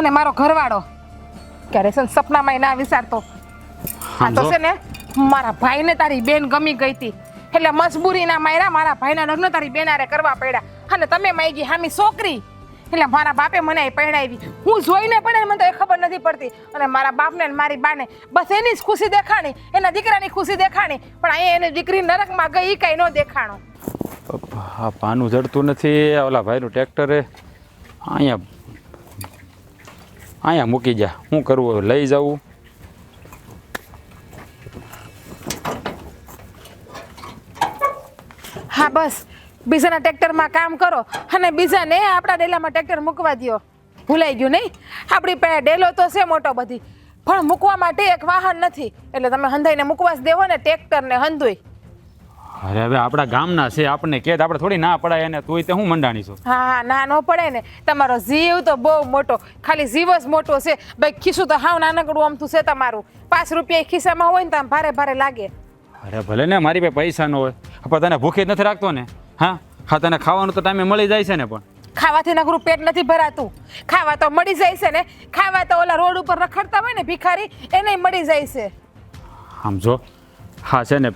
અને મારો ઘરવાળો ક્યારે છે ને સપનામાં ના વિચારતો. આ તો છે ને મારા ભાઈને તારી બેન ગમી ગઈ હતી એટલે મજબૂરીના માર્યા મારા ભાઈના લગ્ન તારી બેન હારે કરવા પડ્યા અને તમે માગી હામી છોકરી એટલે મારા બાપે મને પરણાવી. હું જોઈને પડે મને તો એ ખબર નથી પડતી અને મારા બાપને ને મારી બાને બસ એની જ ખુશી દેખાણી, એના દીકરાની ખુશી દેખાણી, પણ અહીંયા એની દીકરી નરકમાં ગઈ કઈ ન દેખાણો. આ પાનું જડતું નથી. ઓલા ભાઈનું ટ્રેક્ટરે અહીંયા મૂકી જા. શું કરવું, લઈ જવું? હા બસ બીજાના ટ્રેક્ટરમાં કામ કરો અને બીજાને આપણા ડેલામાં ટ્રેક્ટર મૂકવા દો. ભૂલાઈ ગયું નહીં? આપણી પાસે ડેલો તો છે મોટો બધી, પણ મૂકવા માટે એક વાહન નથી એટલે તમે હંધાઈને મૂકવા જ દેવો ને ટ્રેક્ટર ને હંધોઈ. અરે હવે આપણા ગામના છે, આપણને કે આપણે થોડી ના પડાય અને તુંય તે હું મંડાણી છું. હા ના ન પડે ને. તમારો જીવ તો બહુ મોટો, ખાલી જીવ જ મોટો છે ભાઈ. ખિસ્સું તો હાવ નાનકડું આમતું છે તમારું. 5 રૂપિયા ખિસ્સામાં હોય ને તો આમ ભારે ભારે લાગે. અરે ભલે ને મારી પાસે પૈસા ન હોય પણ તને ભૂખી જ નથી રાખતો ને. હા હા, તને ખાવાનું તો ટાઈમે મળી જાય છે ને. પણ ખાવાથી નકરું પેટ નથી ભરાતું. ખાવા તો મળી જાય છે ને. ખાવા તો ઓલા રોડ ઉપર રખડતા હોય ને ભિખારી એને મળી જાય છે. આમ જો, હા છે ને,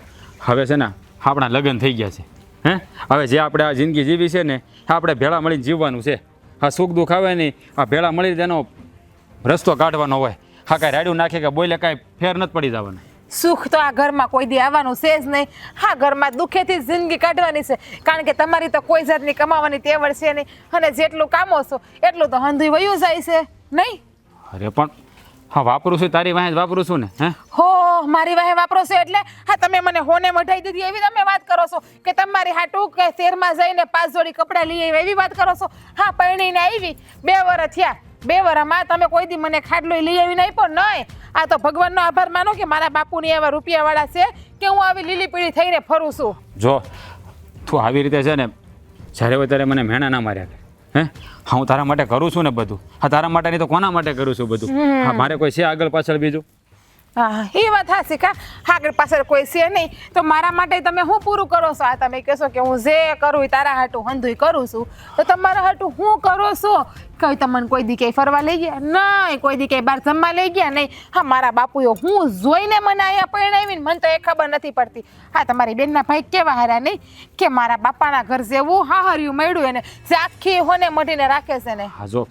હવે છે ને આપણા લગ્ન થઈ ગયા છે. હે હવે જે આપણે આ જિંદગી જીવી છે ને આપણે ભેળા મળીને જીવવાનું છે. હા સુખ દુઃખ આવે નહીં, આ ભેળા મળી તેનો રસ્તો કાઢવાનો હોય. હા કાંઈ રાડ્યું નાખે કે બોલે કાંઈ ફેર નથી પડી જવાનું. સુખ તો આ ઘરમાં કોઈ દી આવવાનું છે જ નહીં. હા ઘરમાં દુઃખેથી જ જિંદગી કાઢવાની છે કારણ કે તમારી તો કોઈ જાતની કમાવાની તેવડ છે નહીં અને જેટલું કામો છો એટલું તો હંધુય વયું જાય છે નહીં? અરે પણ હા વાપરું છું, તારી વાંહે જ વાપરું છું ને. હે હો મારી વાહે વાપરો છો એટલે હા તમે મને હોને મઢાઈ દીધી એવી તમે વાત કરો છો કે તમારી હાટું કે શહેરમાં જઈને 5 જોડી કપડાં લઈ આવી એવી વાત કરો છો? હા પરણીને આવી 2 વર્ષ થયા, 2 વર્ષમાં તમે કોઈ દી મને ખાટલો લઈ આવીને આપ્યો નહીં. આ તો ભગવાનનો આભાર માનો કે મારા બાપુની એવા રૂપિયાવાળા છે કે હું આવી લીલી પીળી થઈને ફરું છું. જો તું આવી રીતે છે ને જ્યારે હોય ત્યારે મને મેણા ના માર્યા કરે. હે હા હું તારા માટે કરું છું ને બધું. હા તારા માટે નહીં તો કોના માટે કરું છું બધું? હા મારે કોઈ છે આગળ પાછળ બીજું? હા એ વાત હાસી કા આગળ પાછળ કોઈ છે નહીં તો મારા માટે તમે શું પૂરું કરો છો? આ તમે કહેશો કે હું જે કરું તારા હાટું હંધુય કરું છું તો તમારા હાટું હું કરો છો? કઈ તમને કોઈ દી ક્યાંય ફરવા લઈ ગયા નહીં? કોઈ દી ક્યાંય બહાર જમવા લઈ ગયા નહીં? હા મારા બાપુએ હું જોઈને મને અહીંયા પરણાવીને મને તો એ ખબર નથી પડતી. હા તમારી બેનના ભાઈ કેવા હારા નહીં કે મારા બાપાના ઘર જેવું હાહર્યું મળ્યું એને જે આખી હોને મઢીને રાખે છે ને. હા જો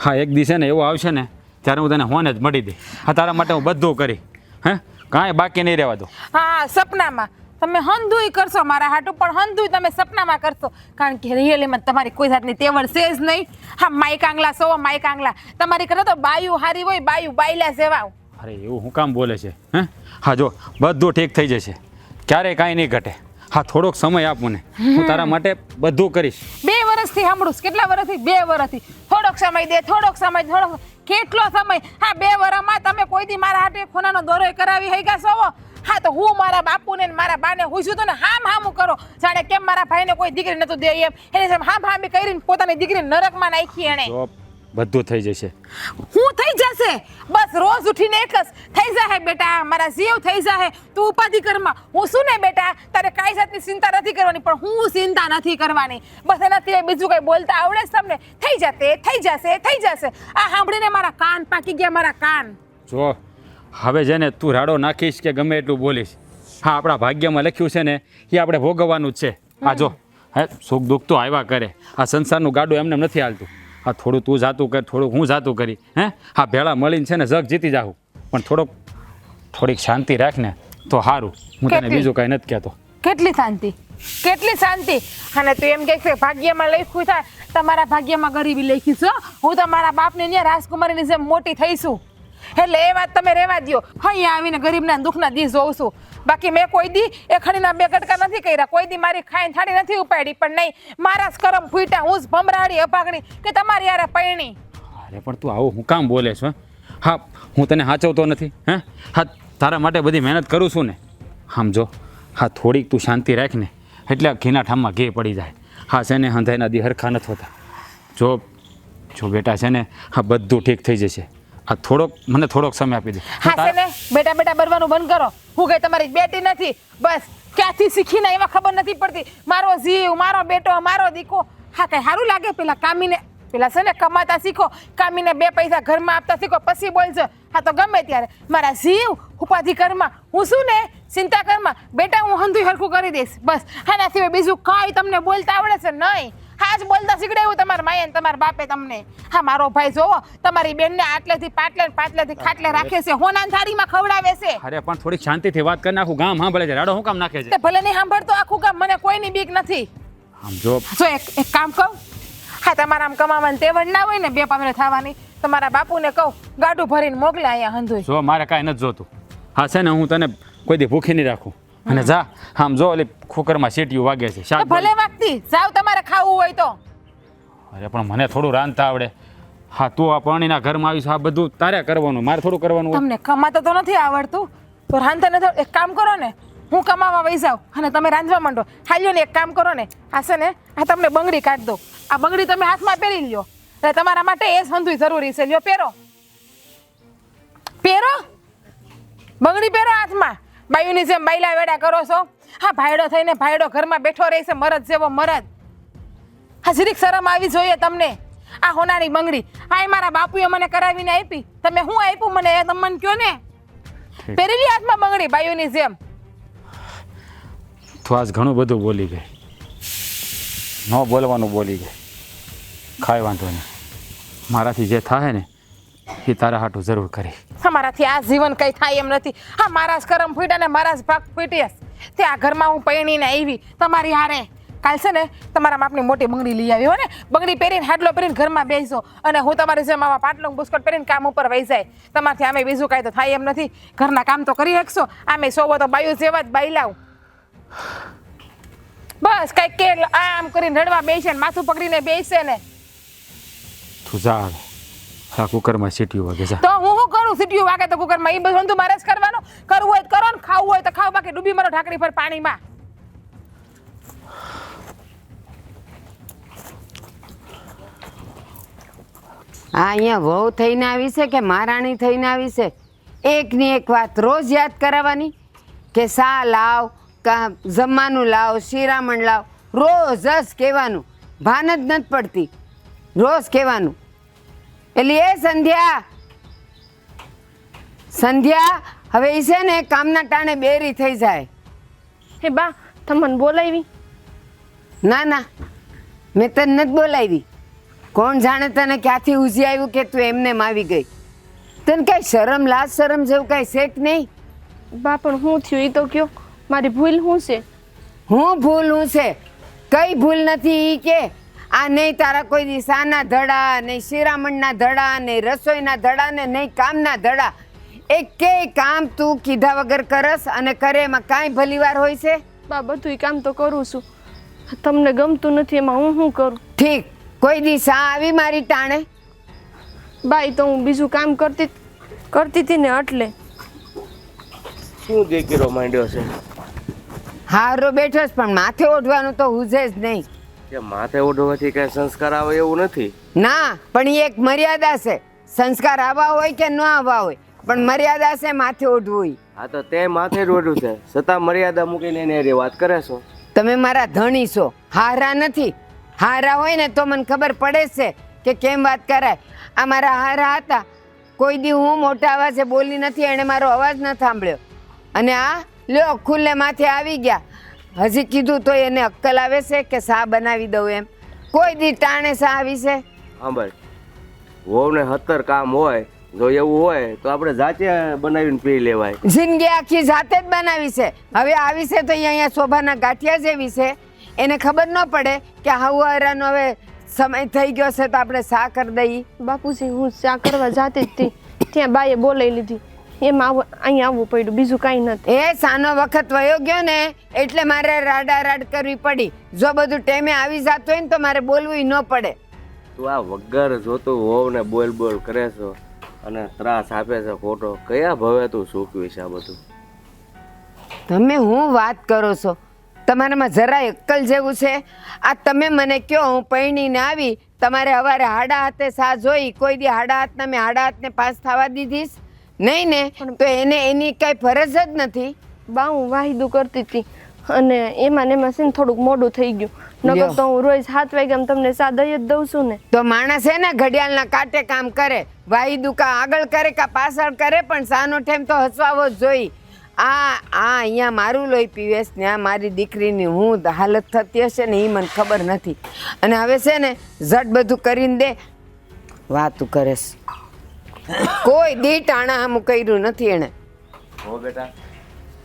હા એક દિવસે ને એવો આવશે ને ત્યારે હું તને હોને જ મળી દે. હા તારા માટે હું બધું કરી. હે કાંઈ બાકી નહીં રહેવા દો. હા સપનામાં તમે હંધુય કરશો મારા હાટું, પણ હંધુય તમે સપનામાં કરશો કારણ કે રિયલીમાં તમારી કોઈ જાતની તેવડ છે જ નહીં. હા માઈક આંગલા સો માઈક આંગલા તમારી કરતા તો બાયું હારી હોય, બાયું બાયલા જેવા. અરે એવું હું કામ બોલે છે? હે હા જો બધું ઠીક થઈ જશે, ક્યારેય કાંઈ નહીં ઘટે. હા થોડોક સમય આપ મને, હું તારા માટે બધું કરીશ. 2 વર્ષથી સાંભળું. કેટલા વર્ષથી? 2 વર્ષથી. થોડોક સમય દે, થોડોક સમય, થોડોક કેટલો સમય? હા 2 વર્ષમાં તમે કોઈ દી મારા હાટે ખૂનાનો દોરો કરાવી હઈ ગયા છો? હા તો હું મારા બાપુને ને મારા બાને હુંશું તો ને હામ કરો જાણે કેમ મારા ભાઈને કોઈ દીકરી નતું દે એમ. એને જેમ હામી કરીને પોતાની દીકરી નરકમાં નાખી એને. બધું થઈ જશે. હું થઈ જશે બસ રોજ ઉઠીને એક જ થઈ જાહે બેટા મારા જીવ થઈ જાહે. તું ઉપાધિ કરમાં હું શું ને બેટા તારે કાંઈ જાતની ચિંતા નથી કરવાની, પણ હું ચિંતા નથી કરવાની. બસ એનાથી બીજું કંઈ બોલતા આવડે છે તમને? થઈ જશે થઈ જશે થઈ જશે. આ સાંભળીને મારા કાન પાકી ગયા, મારા કાન. જો હવે છે ને તું રાડો નાખીશ કે ગમે એટલું બોલીશ, હા આપણા ભાગ્યમાં લખ્યું છે ને એ આપણે ભોગવવાનું જ છે. આ જો હે સુખ દુઃખ તો આવ્યા કરે. આ સંસારનું ગાડું એમને નથી હાલતું. હા થોડું તું જાતું કર, થોડુંક હું જાતું કરી. હે હા ભેળા મળીને છે ને જગ જીતી જાઉં, પણ થોડીક શાંતિ રાખ ને તો સારું. હું તને બીજું કાંઈ નથી કહેતો. કેટલી શાંતિ, કેટલી શાંતિ. અને તું એમ કહે છે ભાગ્યમાં લખ્યું થાય, તમારા ભાગ્યમાં ગરીબી લખી છે. હું તમારા બાપને ત્યાં રાજકુમારીની જેમ મોટી થઈશું એટલે એ વાત તમે રહેવા દો. અહીંયા આવીને ગરીબના દુઃખના દી જોઉં છું. બાકી મેં કોઈ દી એ ખડીના 2 કટકા નથી કર્યા, કોઈ દી મારી ખાઈને થાળી નથી ઉપાડી, પણ નહીં મારા જ કરમ ફૂટ્યા. હું જ ભમરાડી અભાગણી કે તમારી યારે પૈણી. અરે પણ તું આવું હું કામ બોલે છે? હા હું તને સાચવતો નથી. હે હા તારા માટે બધી મહેનત કરું છું ને. આમ જો હા થોડીક તું શાંતિ રાખ ને એટલે ઘીના ઠામમાં ઘી પડી જાય. હા છે ને હંધાઈના દી હરખા નથી હોતા. જો બેટા છે ને હા બધું ઠીક થઈ જશે. આ મને થોડોક સમય આપી દે. હા છે ને બેટા બરવાનું બંધ કરો. હું કઈ તમારી બેટી નથી. બસ ક્યાંથી શીખીને એવા ખબર નથી પડતી. મારો જીવ, મારો બેટો, મારો દીકો. હા કઈ સારું લાગે પેલા કામીને પેલા છે ને કમાતા શીખો, કામીને 2 પૈસા ઘરમાં આપતા શીખો, પછી બોલજો. હા તો ગમે ત્યારે મારા જીવ ઉપાધિ કરમાં, હું શું ને ચિંતા કરમાં, બેટા હું હંધુય હરખું કરી દઈશ બસ. આના સિવાય બીજું કાંઈ તમને બોલતા આવડે છે નહીં? હા જ બોલતા શીખડાવ્યું તમારા માએ ને તમારા બાપે તમને. હા મારો ભાઈ જોવો તમારી બેનને આટલેથી પાટલે ને પાટલેથી ખાટલે રાખે છે, હોના થાળીમાં ખવડાવે છે. અરે પણ થોડીક શાંતિથી વાત કરી નાખું, ગામ સાંભળે છે. રાડો શું કામ નાખે છે? તે ભલે નહીં સાંભળતો આખું કામ, મને કોઈની બીક નથી. આમ જો જો એક કામ કહું, હા તમારા આમ કમાવાની તેવડ ના હોય ને 2 પાંદડે થવાની, તમારા બાપુને કહું ગાડું ભરીને મોકલે અહીંયા હંધુય. જો મારે કાંઈ નથી જોતું. હા છે ને હું તને કોઈ દી ભૂખી નહીં રાખું. અને જા આમ જો ઓલી કુકરમાં સીટીયું વાગે છે. તો શાક ભલે વાગતી જાવ તમારે ખાવું હોય તો. અરે પણ મને થોડું રાંધતા આવડે. હા તું આ પાણીના ઘરમાં આવીશ, આ બધું તારે કરવાનું, મારે થોડું કરવાનું હોય. તમને કમાતા તો નથી આવડતું તો રાંધતા નથી. એક કામ કરો ને, હું કમાવા વહી જાઉં અને તમે રાંધવા માંડો. હાલ્યો ને એક કામ કરો ને, આ છે ને આ તમને બંગડી કાઢ દો. આ બંગડી તમે હાથમાં પહેરી લ્યો, એટલે તમારા માટે એ સંધુય જરૂરી છે. લ્યો પહેરો, પહેરો બંગડી પહેરો હાથમાં. બાયુની જેમ બાયલા વેડા કરો છો. હા ભાયડો થઈને ભાયડો ઘરમાં બેઠો રહે છે, મરદ જેવો મરદ. હા જરીક શરમ આવી જોઈએ તમને. આ હોનાની બંગડી આ મારા બાપુએ મને કરાવીને આપી, તમે શું આપ્યું મને એ તમે મને કહો ને. પહેરેલી હાથમાં બંગડી બાયુની જેમ. તું આજ ઘણું બધું બોલી ગઈ, ન બોલવાનું બોલી ગઈ. કાંઈ વાંધો નહીં, મારાથી જે થાય ને એ તારા હાટું જરૂર કરી. અમારાથી આ જીવન કઈ થાય એમ નથી. હા મારા જ કરમ ફૂટ્યા ને મારા જ ભાગ ફૂટ્યા. તે આ ઘરમાં હું પૈણીને આવી તમારી હારે. કાલ છે ને તમારા માપની મોટી બંગડી લઈ આવી હો ને, બંગડી પહેરીને હાડલો પહેરીને ઘરમાં બેસો અને હું તમારી જેમ આવા પાટલું બુસ્કોટ પહેરીને કામ ઉપર વહી જાય. તમારથી આમે બીજું કાંઈ તો થાય એમ નથી. ઘરના કામ તો કરી શકશો, આમે સોવો તો બાયું જેવા જ બાઈ લાવ. બસ કઈક કે આમ કરીને રડવા બેસે ને માથું પકડીને બેસે ને. તું જા હવે, આ કુકરમાં સીટીયું વાગે જા. તો હું શું કરું? સીટીયું વાગે તો કુકરમાં, એ બધું મારે જ કરવાનું. કરવું હોય તો કરો ને, ખાવું હોય તો ખાવ, બાકી ડૂબી મારો ઢાંકણી પર પાણીમાં. આ અહીંયા વહુ થઈને આવી છે કે મહારાણી થઈને આવી છે? એકની એક વાત રોજ યાદ કરાવવાની કે સા લાવ, જમવાનું લાવ, શિરામણ લાવ, રોજ જ કહેવાનું. ભાન જ નથી પડતી, રોજ કહેવાનું. એટલે એ સંધ્યા, સંધ્યા હવે એ છે ને કામના ટાણે બેરી થઈ જાય. હે બા તમને બોલાવી? ના ના, મેં તને નથી બોલાવી. કોણ જાણે તને ક્યાંથી ઉજી આવ્યું કે તું એમને આવી ગઈ? તને કઈ શરમ લાજ શરમ જેવું કઈ શેક નહીં? બા પણ શું થયું એ તો કયો, મારી ભૂલ શું છે? હું ભૂલ હું છે? કઈ ભૂલ નથી ઈ કે. આ નહીં તારા કોઈ દિશાના ધડા, નહીં શિરામણના ધડા, નહીં રસોઈના ધડા ને નહીં કામના ધડા. એકેય કામ તું કીધા વગર કરસ અને કરે એમાં કાંઈ ભલીવાર હોય છે? બા બધું કામ તો કરું છું, તમને ગમતું નથી એમાં હું શું કરું? ઠીક, કોઈ દિશા આવી મારી ટાણે? બાઈ તો હું બીજું કામ કરતી હતી ને એટલે. શું દેખીરો માંડ્યો છે? હારો બેઠો છે પણ માથે ઓઢવાનું તો હુજે જ નહીં. કે માથે ઓઢવાથી કઈ સંસ્કાર આવે એવું નથી. ના, પણ એ એક મર્યાદા છે. સંસ્કાર આવા હોય કે ન આવા હોય, પણ મર્યાદા છે માથે ઓઢવું. હા તો તે માથે જ ઓઢું છે, છતાં મર્યાદા મૂકીને એને એની વાત કરે છો. તમે મારા ધણી છો, હારા નથી. હારા હોય ને તો મને ખબર પડે છે કે કેમ વાત કરાય. આ મારા હારા હતા, કોઈ દી હું મોટા અવાજે બોલી નથી, એણે મારો અવાજ ન સાંભળ્યો. અને આ લ્યો ખુલ્લે માથે આવી ગયા. હજી કીધું તો એને અક્કલ આવે છે કે સા બનાવી દઉં એમ? કોઈ દી ટાણે સા આવી છે? સાંભળ, વહુને 70 કામ હોય, જો એવું હોય તો આપણે જાતે બનાવીને પી લેવાય. જિંદગી આખી જાતે જ બનાવી છે. હવે આવી છે તો અહીંયા શોભાના ગાંઠિયા જેવી છે, એને ખબર ન પડે કે હારાનો હવે સમય થઈ ગયો છે તો આપણે સા કરી દઈએ. બાપુજી હું ચા કરવા જાતી જ હતી, ત્યાં બાઈએ બોલાવી લીધી, એમાં અહીંયા આવવું પડ્યું, બીજું કાંઈ નથી. એ સાનો વખત વયો ગયો ને એટલે મારે રાડારાડ કરવી પડી. જો બધું ટેમે આવી જતું હોય ને તો મારે બોલવું ન પડે. તું આ વગર જોતું વહુને બોલ બોલ કરે છો અને ત્રાસ આપે છે ખોટો. કયા ભવે તું સૂકવી છે આ બધું? તમે હું વાત કરો છો? તમારામાં જરાય અક્કલ જેવું છે? આ તમે મને કહો હું પૈણીને આવી, તમારે સવારે હાડા હાથે સા જોઈ, કોઈ દી હાડા હાથના મેં હાડા હાથને પાસ થવા દીધીશ નહીં ને? તો એને એની કઈ ફરજ જ નથી. બા હું વાહિદું કરતી હતી અને એમાં ને એમાં છે ને થોડુંક મોડું થઈ ગયું, નકર તો હું રોજ 7 વાગ્યા તમને ચા દઈ જ દઉં છું ને. તો માણસ છે ને ઘડિયાળના કાંટે કામ કરે, વાયદું કા આગળ કરે કા પાછળ કરે, પણ સાનો ટાઈમ તો હસવાવો જ જોઈ. અહીંયા મારું લોહી પીવેશ ને આ મારી દીકરીની હું હાલત થતી હશે ને એ મને ખબર નથી. અને હવે છે ને ઝટ બધું કરીને દે, વાતું કરેશ. કોઈ દી ટાણા આમ કર્યું નથી એણે. હો બેટા,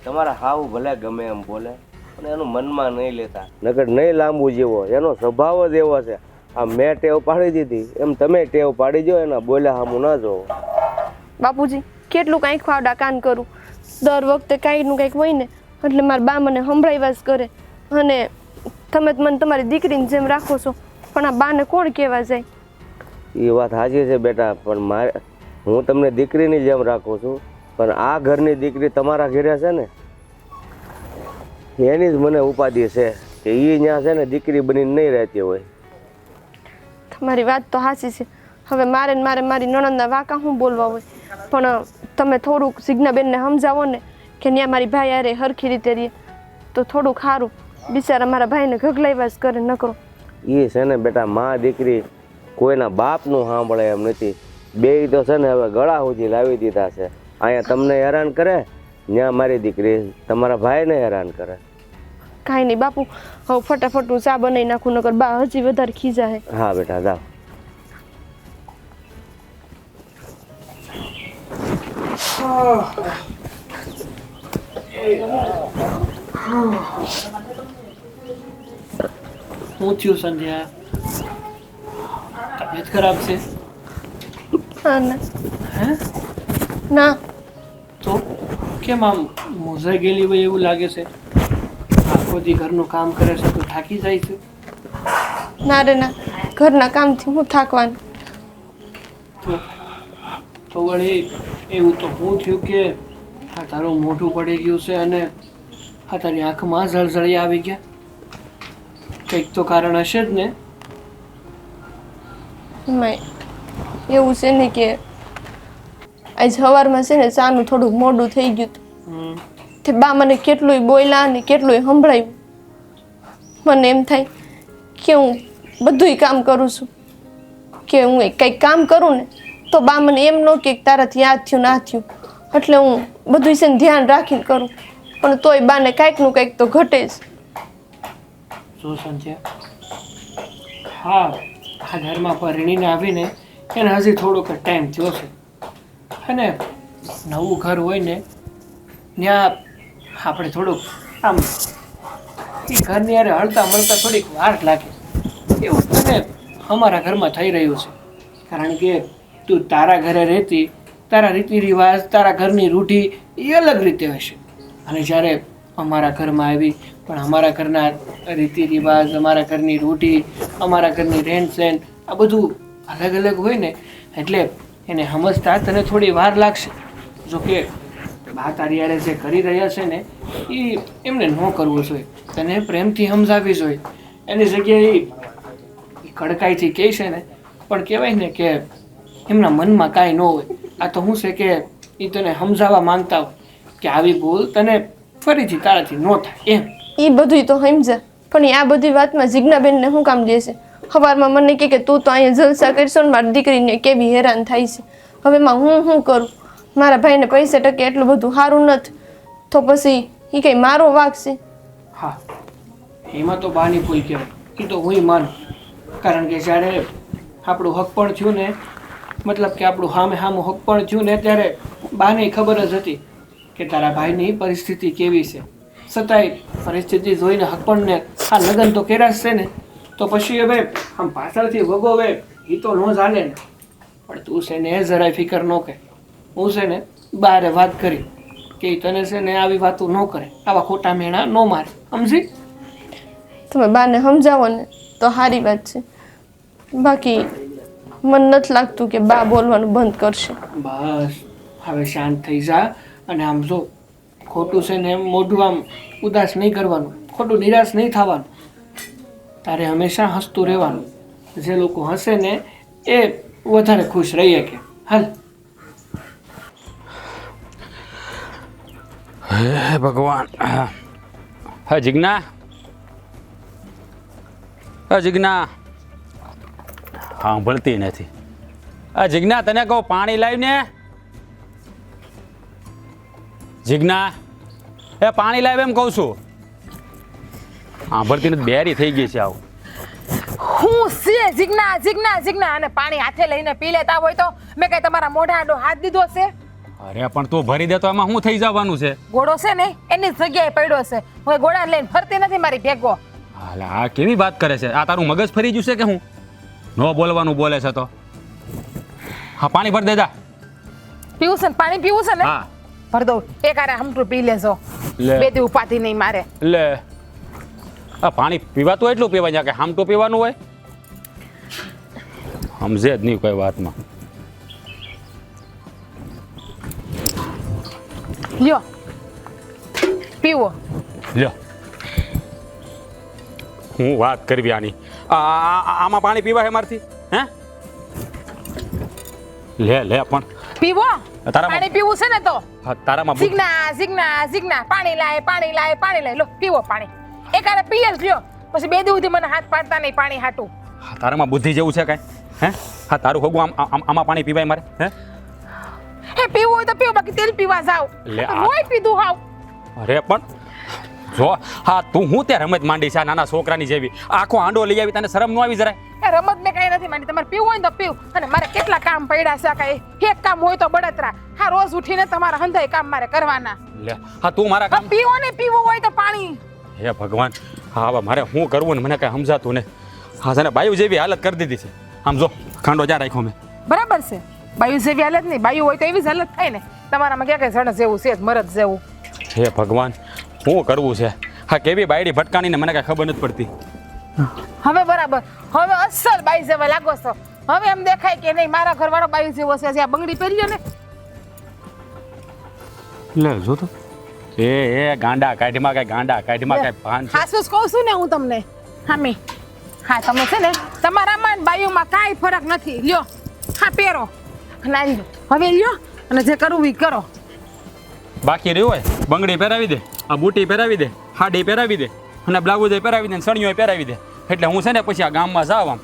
તમારા હાવ ભલે ગમે એમ બોલે પણ એનું મનમાં નહીં લેતા, નકર નહીં લાંબુ જેવો એનો સ્વભાવ જ એવો છે. આ મેં ટેવ પાડી દીધી એમ તમે ટેવ પાડી દો, એના બોલ્યા સામું ના જોવો. બાપુજી કેટલું કાંઈક ખાવડા કાન કરું, દર વખતે કાંઈકનું કાંઈક હોય ને એટલે મારા બા મને સંભળાવ્યા જ કરે. અને તમે તો મને તમારી દીકરીની જેમ રાખો છો, પણ આ બાને કોણ કહેવા જાય? એ વાત સાચી છે બેટા, પણ હું તમને દીકરીની જેમ રાખું છું, પણ આ ઘરની દીકરી તમારા ઘરે છે ને એની જ મને ઉપાધિ છે કે એ ત્યાં છે ને દીકરી બનીને નહીં રહેતી હોય. તમારી વાત તો સાચી છે. હવે મારે મારી નણંદના વાંકા શું બોલવા હોય, પણ તમે થોડુંક સિગ્નાબેનને સમજાવો ને કે ત્યાં મારી ભાઈ અરે હરખી રીતે રહીએ તો થોડુંક સારું. બિચારા મારા ભાઈને ઘગલાવ્યા જ કરે નકરો. એ છે ને બેટા મા દીકરી કોઈના બાપનું સાંભળે એમ નથી. બે તો છે ને હવે ગળા સુધી લાવી દીધા છે. અહીંયા તમને હેરાન કરે, ત્યાં મારી દીકરી તમારા ભાઈને હેરાન કરે. કાંઈ નહીં બાપુ, હવે ફટાફટ હું ચા બનાવી નાખું, નકર બા હજી વધારે ખીજા હે. હા બેટા જાઓ. હું થયું સંધ્યા? તબિયત ખરાબ છે? હા ના હે? ના તો કેમ આમ મૂંઝાઈ ગયેલી હોય એવું લાગે છે? આખો દી ઘરનું કામ કરે છે તો થાકી જાય છે? ના રે ના, ઘરના કામથી હું થાકવાનું. તો વળી એવું તો હું થયું કે આ તારું મોઢું પડી ગયું છે અને આ તારી આંખમાં જળજળી આવી ગયા? કંઈક તો કારણ હશે જ ને? એમાં એવું છે ને કે આજ સવારમાં છે ને ચાનું થોડુંક મોડું થઈ ગયું હતું. તે બા મને કેટલુંય બોલ્યા અને કેટલુંય સંભળાયું. મને એમ થાય કે હું બધુંય કામ કરું છું, કે હું કંઈક કામ કરું ને તો બા મને એમ ન કે તારાથી આ થયું ના થયું, એટલે હું બધું છે ને ધ્યાન રાખીને કરું, પણ તોય બાને કાંઈકનું કાંઈક તો ઘટે જ. જો સંધ્યા, હા આ ઘરમાં પરણીને આવીને એને હજી થોડોક ટાઈમ થયો છે, અને નવું ઘર હોય ને ત્યાં આપણે થોડુંક આમ એ ઘરની યારે હળતા મળતા થોડીક વાર લાગે. એવું તને અમારા ઘરમાં થઈ રહ્યું છે, કારણ કે તું તારા ઘરે રહેતી, તારા રીતિ રિવાજ, તારા ઘરની રૂઢી એ અલગ રીતે હશે, અને જ્યારે અમારા ઘરમાં આવી પણ અમારા ઘરના રીતિ રિવાજ, અમારા ઘરની રૂઢી, અમારા ઘરની રહેણ સહેણ આ બધું અલગ અલગ હોય ને એટલે એને સમજતા તને થોડી વાર લાગશે. જો કે બા તારી યારે જે કરી રહ્યા છે ને એ એમને ન કરવું જોઈએ, તને પ્રેમથી સમજાવવી જોઈએ. એની જગ્યાએ એ કડકાઈથી કહે છે ને પણ કહેવાય ને કે એમના મનમાં કાંઈ ન હોય. આ તો શું છે કે એ તને સમજાવવા માંગતા હોય કે આવી ભૂલ તને ફરીથી તારાથી ન થાય એમ. એ બધુંય તો સમજ્યા, પણ આ બધી વાતમાં જીજ્ઞાબેનને શું કામ દેશે? સવારમાં મને કહે કે તું તો અહીંયા જલસા કરશો ને મારી દીકરીને કેવી હેરાન થાય છે. હવે માં હું શું કરું? મારા ભાઈને પૈસે ટકે એટલું બધું સારું નથી, તો પછી એ કંઈ મારો વાંક છે? હા, એમાં તો બાની ભૂલ કહેવાય, એ તો હું માનું. કારણ કે જ્યારે આપણું હક પણ થયું ને, મતલબ કે આપણું સામે હક પણ થયું ને, ત્યારે બાને ખબર જ હતી કે તારા ભાઈની પરિસ્થિતિ કેવી છે. છતાંય પરિસ્થિતિ જોઈને હક પણ ને આ લગ્ન તો કર્યા જ છે ને, તો પછી હવે આમ પાછળથી વગોવે એ તો ન ચાલે ને. પણ તું છે ને એ જરાય ફિકર ન કરે. હું છે ને બારે વાત કરી કે તને છે ને આવી વાતો ન કરે, આવા ખોટા મેણા ન મારે, સમજી? તમે બાને સમજાવો ને તો સારી વાત છે, બાકી મને નથી લાગતું કે બા બોલવાનું બંધ કરશે. બસ હવે શાંત થઈ જા. અને આમ જો ખોટું છે ને એમ મોઢું આમ ઉદાસ નહીં કરવાનું, ખોટું નિરાશ નહીં થવાનું. તારે હંમેશા હસતું રહેવાનું. જે લોકો હસે ને એ વધારે ખુશ રહીએ કે હાલ. હે ભગવાન. હા જીજ્ઞા, જીજ્ઞા સાંભળતી નથી. જીજ્ઞા તને કહું પાણી લાવીને. જીજ્ઞા એ પાણી લાવ એમ કહું છું. સાંભળતી નથી, બેરી થઈ ગઈ છે આવું. હું છે જીજ્ઞા જીજ્ઞા જીજ્ઞા અને પાણી હાથે લઈને પી લેતા હોય તો મેં કઈ તમારા મોઢા આડો હાથ દીધો છે? અરે પણ તું ભરી દે તો એમાં શું થઈ જવાનું છે? ગોળો છે ને એની જ જગ્યાએ પડ્યો છે. હું ગોળા લઈને ફરતી નથી મારી ભેગો. હાલે આ કેવી વાત કરે છે? આ તારું મગજ ફરી ગયું છે કે હું નો બોલવાનું બોલે છે તો? હા પાણી ભર દેજા. પીવું છે ને પાણી પીવું છે ને? હા ભર દઉં. એક આરે હમટું પી લેજો. લે. બે દી ઉપાધિ નહીં મારે. લે આ પાણી પીવાતું એટલું પીવાય જાય કે હામટું પીવાનું હોય? સમજે જ નહીં કોઈ વાતમાં. લ્યો પીવો. લ્યો હું વાત કરવી આની. આમાં પાણી પીવાય મારથી? હે લે લે પણ પીવો. તારામાં- પાણી પીવું છે ને તો હા, તારામાં બુદ્ધિ- જીજ્ઞા જીજ્ઞા જીજ્ઞા પાણી લાય પાણી લાય પાણી લાય. લો પીવો પાણી. એક આરે પીએ જ લ્યો. પછી બે દી સુધી મને હાથ પાડતા નહીં પાણી હાટું. હા, તારામાં બુદ્ધિ જેવું છે કાંઈ? હે હા તારું ખોગું આમાં પાણી પીવાય મારે? હે હે પીવું હોય તો પીવો બાકી તેલ પીવા જાવ. લે આ- રોય પીધું હાવ. અરે પણ જો હા તું હું ત્યાં રમત માંડી છે આ નાના છોકરાની જેવી. આખો આંડો લઈ આવી, તને શરમ ન આવી જરાય? એ રમત મેં કઈ નથી માંડી. તમારે પીવું હોય ને તો પીવું. અને મારે કેટલા કામ પડ્યા છે કઈ એક કામ હોય તો બળતરા. હા રોજ ઉઠીને તમારા હંધાય કામ મારે કરવાના. લે હા તું મારા હા કામ. પીવો ને પીવું હોય તો પાણી. હે ભગવાન હા હવે મારે શું કરવું ને મને કાંઈ સમજાતું ને. હા તને બાયુ જેવી હાલત કરી દીધી છે. આમ જો ખાંડો જ્યાં રાખ્યો મેં. બરાબર છે. બાયુ જેવી હાલત નહીં. બાયુ હોય તો એવી જ હાલત થાય ને. તમારામાં ક્યાં કઈ જણસ જેવું છે જ મરદ જેવું. હે ભગવાન શું કરવું છે? હા કેવી બાયડી ભટકાણી ને મને કાંઈ ખબર નથી પડતી. હવે બરાબર. હવે અસલ બાઈ જેવા લાગો છો. હવે એમ દેખાય કે નહીં મારા ઘરવાળો બાઈ જેવો છે. જ્યાં બંગડી પહેર્યો ને લે જો તો એ ગાંડા કાઢીમાં કાંઈ ગાંડા કાઢીમાં કાંઈ ભાન છે? હાસુસ કહું છું ને હું તમને. હામી હા તમે છે ને તમારામાં ને બાયુમાં કાંઈ ફરક નથી. લ્યો હા પહેરો. નારી હવે લ્યો અને જે કરવું એ કરો. બાકી રહ્યું હોય બંગડી પહેરાવી દે, આ બુટી પહેરાવી દે, હાડી પહેરાવી દે અને બ્લાઉઝ પહેરાવી દે, સણિયો પહેરાવી દે. એટલે હું છે ને પછી આ ગામમાં જાવ આમ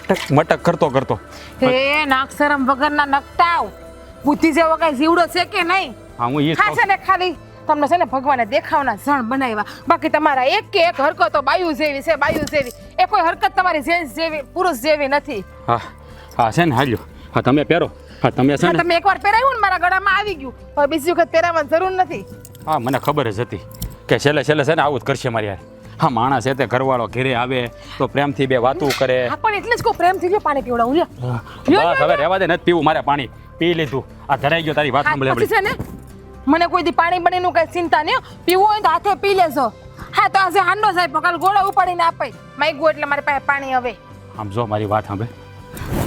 મટક મટક કરતો કરતો. હે નાક શરમ વગરના નકટાવ. બુદ્ધિ જેવો કઈ જીવડો છે કે નહીં? હા હું એ જ હા કહું છે ને ખાલી તમને છે ને ભગવાને દેખાવના જણ બનાવ્યા. બાકી તમારા એક કે એક હરકતો બાયુ જેવી છે. બાયુ જેવી એ કોઈ હરકત તમારી જેન્ટ્સ જેવી પુરુષ જેવી નથી. હા હા છે ને હાલ્યો. હા તમે પહેરો. હા તમે છે હા ને તમે એકવાર પહેરાવ્યું ને મારા ગળામાં આવી ગયું. હવે બીજી વખત પહેરાવવાની જરૂર નથી. હા મને ખબર જ હતી કે છેલ્લે છેલ્લે છે ને આવું જ કરશે મારી યાર. હા માણસ છે તે ઘરવાળો ઘેરે આવે તો પ્રેમથી બે વાતું કરે. હા પણ એટલે જ કહું પ્રેમથી લ્યો પાણી પીવડાવું લ્યો. બસ હવે રહેવા દે, નથી પીવું મારે પાણી. પી લીધું. આ ધરાઈ ગયો તારી વાત હા સાંભળે પછી છે ને મને કોઈ દી પાણી બનીનું કઈ ચિંતા નહીં હો. પીવું હોય તો હાથે પી લેજો. હા તો આજે હાંડો સાહેબ કાલ ગોળો ઉપાડીને આપે માગ્યું એટલે મારી પાસે પાણી હવે. આમ જો મારી વાત સાંભળે.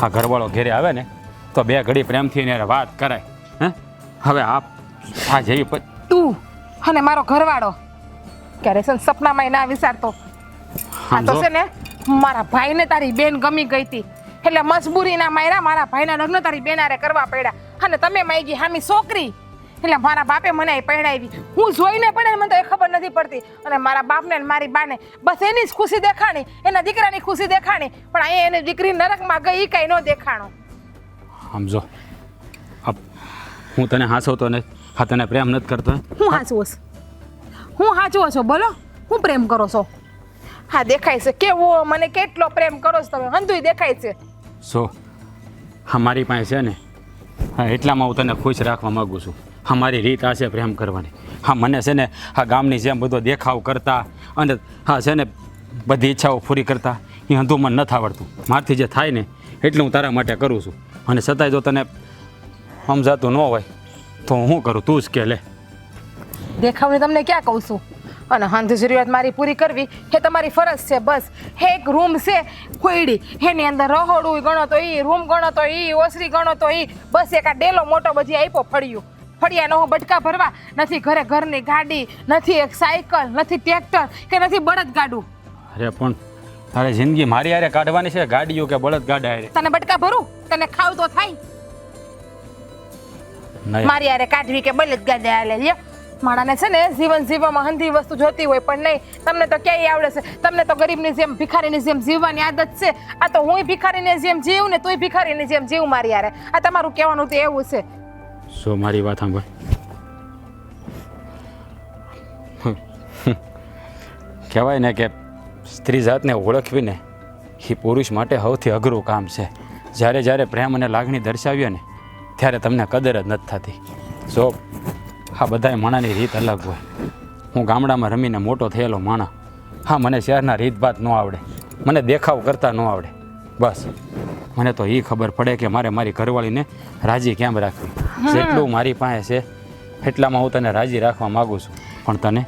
આ ઘરવાળો ઘેરે આવે ને તો બે ઘડી પ્રેમથી એને વાત કરાય. હે હવે આ જેવી તું અને મારો ઘરવાળો ક્યારે છે ને સપનામાં ના વિચારતો. હા તો છે ને મારા ભાઈને તારી બેન ગમી ગઈ હતી એટલે મજબૂરીના માર્યા મારા ભાઈના લગ્ન તારી બેનારે કરવા પડ્યા. અને તમે માગી હામી છોકરી એટલે મારા બાપે મને પરણાવી. હું જોઈને પણ મને તો એ ખબર નથી પડતી. અને મારા બાપને ને મારી બાને બસ એની જ ખુશી દેખાણી, એના દીકરાની ખુશી દેખાણી. પણ અહીંયા એની દીકરી નરકમાં ગઈ એ કાંઈ ન દેખાણો. સમજો હું તને હાંસવતો ને હા તને પ્રેમ નથી કરતો. હું હાચવો છું? હું હાચવો છો બોલો? હું પ્રેમ કરો છો? હા દેખાય છે કેવો મને કેટલો પ્રેમ કરો છો તમે. હંધુય દેખાય છે. સો હા મારી પાસે છે ને હા એટલામાં હું તને ખુશ રાખવા માગું છું. હા મારી રીત આ છે પ્રેમ કરવાની. હા મને છે ને હા ગામની જેમ બધો દેખાવ કરતા અને હા છે ને બધી ઈચ્છાઓ પૂરી કરતા એ હંધું મને નથી આવડતું. મારથી જે થાય ને એટલું હું તારા માટે કરું છું. અને છતાંય જો તને સમજાતું ન હોય તો હું શું કરું તું જ કે લે. દેખાવને તમને ક્યાં કહું છું. અને હંધ જરૂરિયાત મારી પૂરી કરવી એ તમારી ફરજ છે. બસ એક રૂમ છે ખોયડી એની અંદર રહોડું ગણો તો ઈ, રૂમ ગણો તો ઈ, ઓસરી ગણો તો ઈ. બસ એક આ ડેલો મોટો બધી આપ્યો ફળિયું. ફળિયા નો બટકા ભરવા નથી. ઘરે ઘરની ગાડી નથી, એક સાયકલ નથી, ટ્રેક્ટર કે નથી બળદ ગાડું. અરે પણ તારે જિંદગી મારી હારે કાઢવાની છે ગાડીઓ કે બળદ ગાડા હારે? તને બટકા ભરું તને ખાવ તો થાય. નહીં મારી હારે કાઢવી કે બળદ ગાડા હાલે લ્યો. માણાને છે ને જીવન જીવવામાં હંધી વસ્તુ જોતી હોય પણ નહીં, તમને તો ક્યાંય આવડે છે. તમને તો ગરીબની જેમ ભિખારીની જેમ જીવવાની આદત છે. આ તો હુંય ભિખારીની જેમ જીવું ને તુંય ભિખારીની જેમ જીવ મારી યારે. આ તમારું કહેવાનું તો એવું છે. શું મારી વાત સાંભળ. કહેવાય ને કે સ્ત્રી જાતને ઓળખવીને એ પુરુષ માટે સૌથી અઘરું કામ છે. જ્યારે જ્યારે પ્રેમ અને લાગણી દર્શાવીએ ને ત્યારે તમને કદર જ નથી થતી. જો આ બધાય માણાની રીત અલગ હોય. હું ગામડામાં રમીને મોટો થયેલો માણા. હા, મને શહેરના રીતભાત ન આવડે, મને દેખાવ કરતા ન આવડે. બસ મને તો એ ખબર પડે કે મારે મારી ઘરવાળીને રાજી કેમ રાખવી. જેટલું મારી પાસે છે એટલામાં હું તને રાજી રાખવા માગું છું, પણ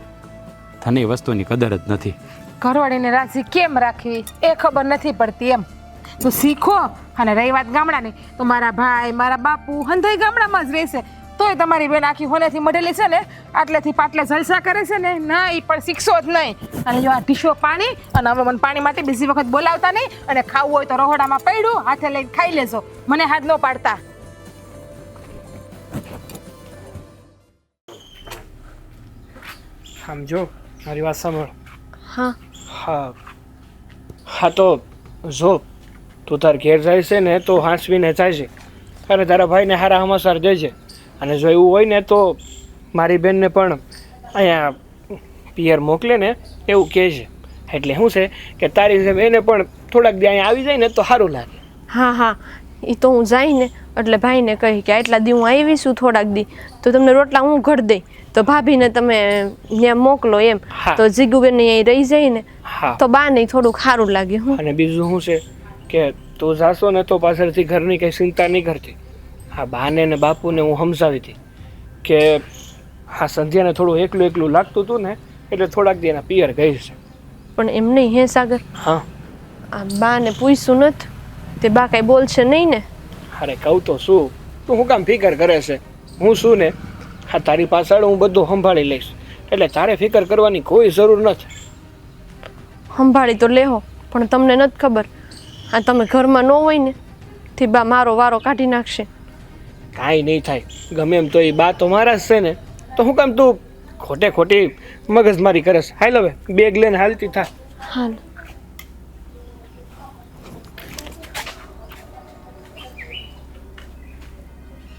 તને એ વસ્તુની કદર જ નથી. ઘરવાળીને રાજી કેમ રાખવી એ ખબર નથી પડતી એમ. તો શીખો. અને રહી વાત ગામડાની, તો મારા ભાઈ મારા બાપુ હંધાઈ ગામડામાં જ રહેશે, તોય તમારી બેન આખી હોનેથી મઢેલી છે ને આટલેથી પાટલે જલસા કરે છે ને ના, એ પણ શીખશો જ નહીં. અને જો આ ઢીશો પાણી, અને હવે મને પાણી માટે બીજી વખત બોલાવતા નહીં, અને ખાવું હોય તો રહોડામાં પડ્યું હાથે લઈને ખાઈ લેજો, મને હાથ ન પાડતા. આમ જો મારી વાત સાંભળ. હા હા હા, તો જો તું તાર ઘેર જાય છે ને તો હાંસવીને જાય છે, અને તારા ભાઈને હારા હમાસાર દેજે. અને જો એવું હોય ને તો મારી બેનને પણ અહીંયા પિયર મોકલે ને એવું કહે છે. એટલે શું છે કે તારી જેમ એને પણ થોડાક દી અહીંયા આવી જાય ને તો સારું લાગે. હા હા, એ તો હું જાય ને એટલે ભાઈને કહી કે આટલા દી હું આવીશું થોડાક દી, તો તમને રોટલા હું ઘડ દઈ, તો ભાભીને તમે ત્યાં મોકલો એમ. હા. તો જીગુબેન અહીં રહી જાય ને હા, તો બા નહીં થોડુંક સારું લાગે. હું અને બીજું શું છે કે તું જાશો ને તો પાછળથી ઘરની કંઈ ચિંતા નહીં કરતી. હા, બાને ને બાપુને હું સમજાવી હતી કે હા સંધ્યાને થોડું એકલું એકલું લાગતું હતું ને એટલે થોડાક દી એના પિયર ગઈ છે. પણ એમ નહીં હે સાગર, હા, આ બાને પૂછ્યું નથી તે બા કાંઈ બોલશે નહીં ને? અરે કહું તો શું, તું શું કામ ફિકર કરે છે? હું શું ને હા તારી પાછળ હું બધું સંભાળી લઈશ, એટલે તારે ફિકર કરવાની કોઈ જરૂર નથી. સંભાળી તો લેહો, પણ તમને નથી ખબર આ તમે ઘરમાં ન હોય ને તે બા મારો વારો કાઢી નાખશે. કાંઈ નહીં થાય, ગમે એમ તો એ બા તો મારા જ છે ને, તો શું કામ તું ખોટે ખોટી મગજમારી કરે છે? હાલ હવે બેગ લઈને હાલતી થા. હાલ.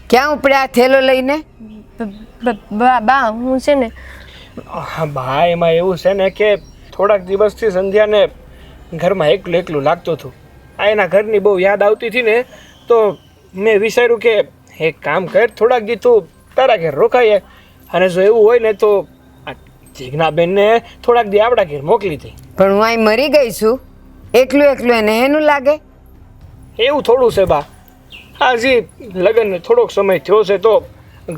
ક્યાં ઉપડ્યા થેલો લઈને? બા હું છે ને હા બા, એમાં એવું છે ને કે થોડાક દિવસથી સંધ્યાને ઘરમાં એકલું એકલું લાગતું હતું. આ એના ઘરની બહુ યાદ આવતી હતી ને, તો મેં વિચાર્યું કે એક કામ કર, થોડાક દી તું તારા ઘેર રોકાઈએ, અને જો એવું હોય ને તો આ જીજ્ઞાબેનને થોડાક દી આપણા ઘેર મોકલી દઈ. પણ હું અહીં મરી ગઈ છું, એકલું એકલું એને એનું લાગે. એવું થોડું છે બા, હજી લગ્નને થોડોક સમય થયો છે તો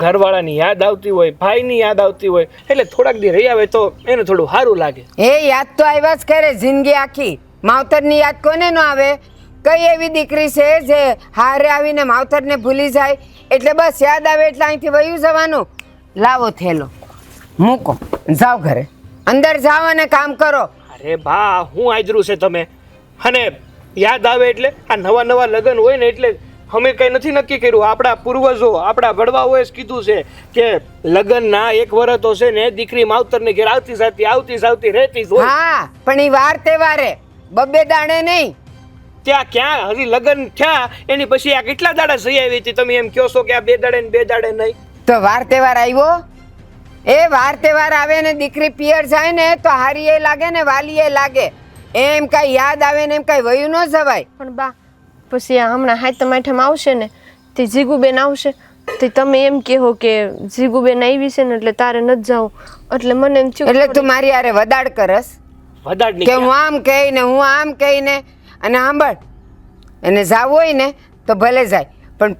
ઘરવાળાની યાદ આવતી હોય, ભાઈની યાદ આવતી હોય, એટલે થોડાક દી રહી આવે તો એને થોડું સારું લાગે. એ યાદ તો આવ્યા જ કરે જિંદગી આખી. માવતરની યાદ કોને ન આવે? કઈ એવી દીકરી છે જે હારે આવીને માવતરને ભૂલી જાય? એટલે બસ યાદ આવે એટલે અહીંથી વયું જવાનું. લાવો થેલો, મૂકો, જાઓ ઘરે, અંદર જાઓ અને કામ કરો. અરે બા, હું આદરું છે તમે? અને યાદ આવે એટલે આ નવા નવા લગ્ન હોય ને એટલે અમે કંઈ નથી નક્કી કર્યું. આપણા પૂર્વજો, આપણા વડવાઓએ જ કીધું છે કે લગ્નના 1 વર્ષ તો છે ને દીકરી માવતરને ઘેર આવતી જાતી રહેતી જ હોય. હા, પણ એ વાર તહેવારે, બબ્બે દાડે નહીં. ત્યાં ક્યાં હજી લગ્ન થયા એની પછી આ કેટલા દાડા જઈ આવી હતી? તમે એમ કહો છો કે આ 2 દાડે ને 2 દાડે નહીં? તો વાર તહેવાર આવ્યો, એ વાર તહેવાર આવે ને દીકરી પિયર જાય ને તો હારી એ લાગે ને વાલી એ લાગે. એમ કાંઈ યાદ આવે ને એમ કાંઈ વયું ન જવાય. પણ બા પછી આ હમણાં હાથમ આઠમ આવશે ને તે જીગુબેન આવશે, તે તમે એમ કહો કે જીગુબેન આવી છે ને એટલે તારે નથી જાવું, એટલે મને એમ થયું એટલે તું મારી હારે વદાડ કરસ વધાડ કે હું આમ કહીને હું આમ કહીને. અને સાંભળ, એને જાવું હોય ને તો ભલે જાય, પણ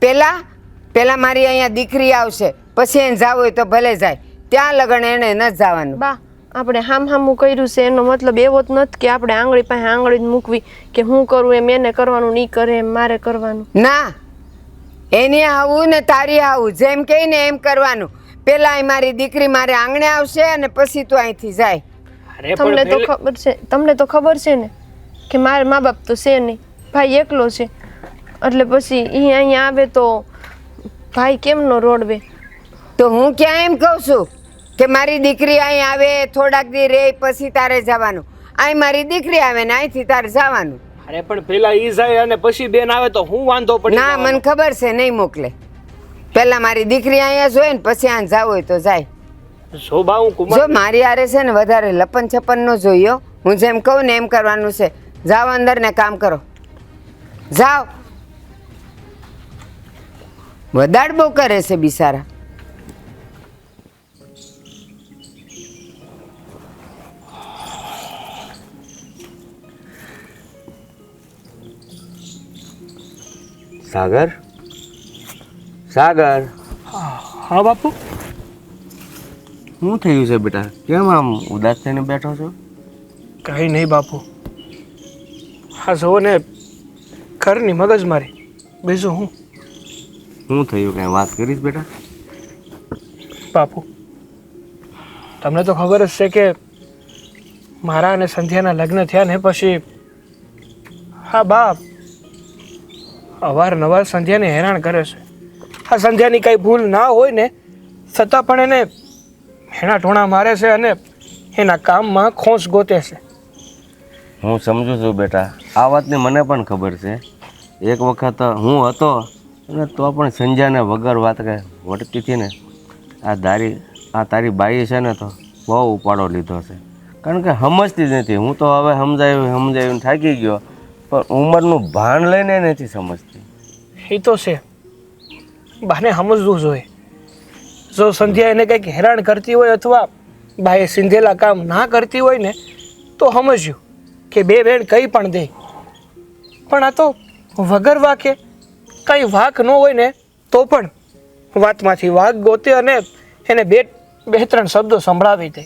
પેલા મારી અહીંયા દીકરી આવશે, પછી એને જાવું હોય તો ભલે જાય. ત્યાં લગન એને ન જવાનું. બા આપણે હામું કર્યું છે એનો મતલબ એવો જ નથી કે આપણે આંગળી પાસે આંગળી જ મૂકવી કે હું કરું એમ એને કરવાનું, નહીં કરે એમ મારે કરવાનું. ના, એની આવું ને તારી આવું, જેમ કહી ને એમ કરવાનું. પેલા મારી દીકરી મારે આંગણે આવશે અને પછી તું અહીંથી જાય. અરે તમને તો પણ ખબર છે, તમને તો ખબર છે ને કે મારા મા બાપ તો છે નહીં, ભાઈ એકલો છે, એટલે પછી એ અહીંયા આવે તો ભાઈ કેમનો રોડવે? તો હું ક્યાં એમ કહું છું કે મારી દીકરી અહીં આવે થોડાક દી રે પછી તારે જવાનું. અહીં મારી દીકરી આવે ને અહીંથી તારે જવાનું. અરે પણ પેલા ઈ જાય અને પછી બેન આવે તો હું વાંધો પડી ના, મને ખબર છે નહીં મોકલે. પહેલા મારી દીકરી અહીંયા જોઈ ને પછી આને જાવ હોય તો જાય. શોભા હું કુમાર જો મારી આરે છે ને વધારે લપન છપન નો જોઈયો. હું જેમ કહું ને એમ કરવાનું છે. જાઓ અંદર ને કામ કરો. જાઓ. વધારે બહુ કરે છે બિચારા. સાગર, સાગર, હા બાપુ. શું થયું છે બેટા? કેમ આમ ઉદાસ થઈને બેઠો છો? કંઈ નહીં બાપુ, હા જુઓ ને ઘરની મગજમારી, બીજું હું. શું થયું? કઈ વાત કરીશ બેટા? બાપુ તમને તો ખબર જ છે કે મારા અને સંધ્યાના લગ્ન થયા ને પછી હા બાપ અવારનવાર સંધ્યાને હેરાન કરે છે. આ સંધ્યાની કાંઈ ભૂલ ના હોય ને છતાં પણ એને હેણા ટોણા મારે છે અને એના કામમાં ખોંચ ગોતે છે. હું સમજુ છું બેટા, આ વાતની મને પણ ખબર છે. એક વખત હું હતો અને તો પણ સંજ્યાને વગર વાત કે વટતી હતી ને, આ તારી બાઈ છે ને તો બહુ ઉપાડો લીધો છે. કારણ કે સમજતી જ નથી. હું તો હવે સમજાયું થાકી ગયો, પણ ઉંમરનું ભાન લઈને નથી સમજતી. એ તો છે, બાને સમજવું જોઈએ. જો સંધ્યા એને કંઈક હેરાન કરતી હોય અથવા બાએ સિંધેલા કામ ના કરતી હોય ને તો સમજ્યું કે બે બેન કંઈ પણ દે. પણ આ તો વગર વાકે કંઈ વાક ન હોય ને તો પણ વાતમાંથી વાક ગોતે અને એને બે ત્રણ શબ્દો સંભળાવી દે.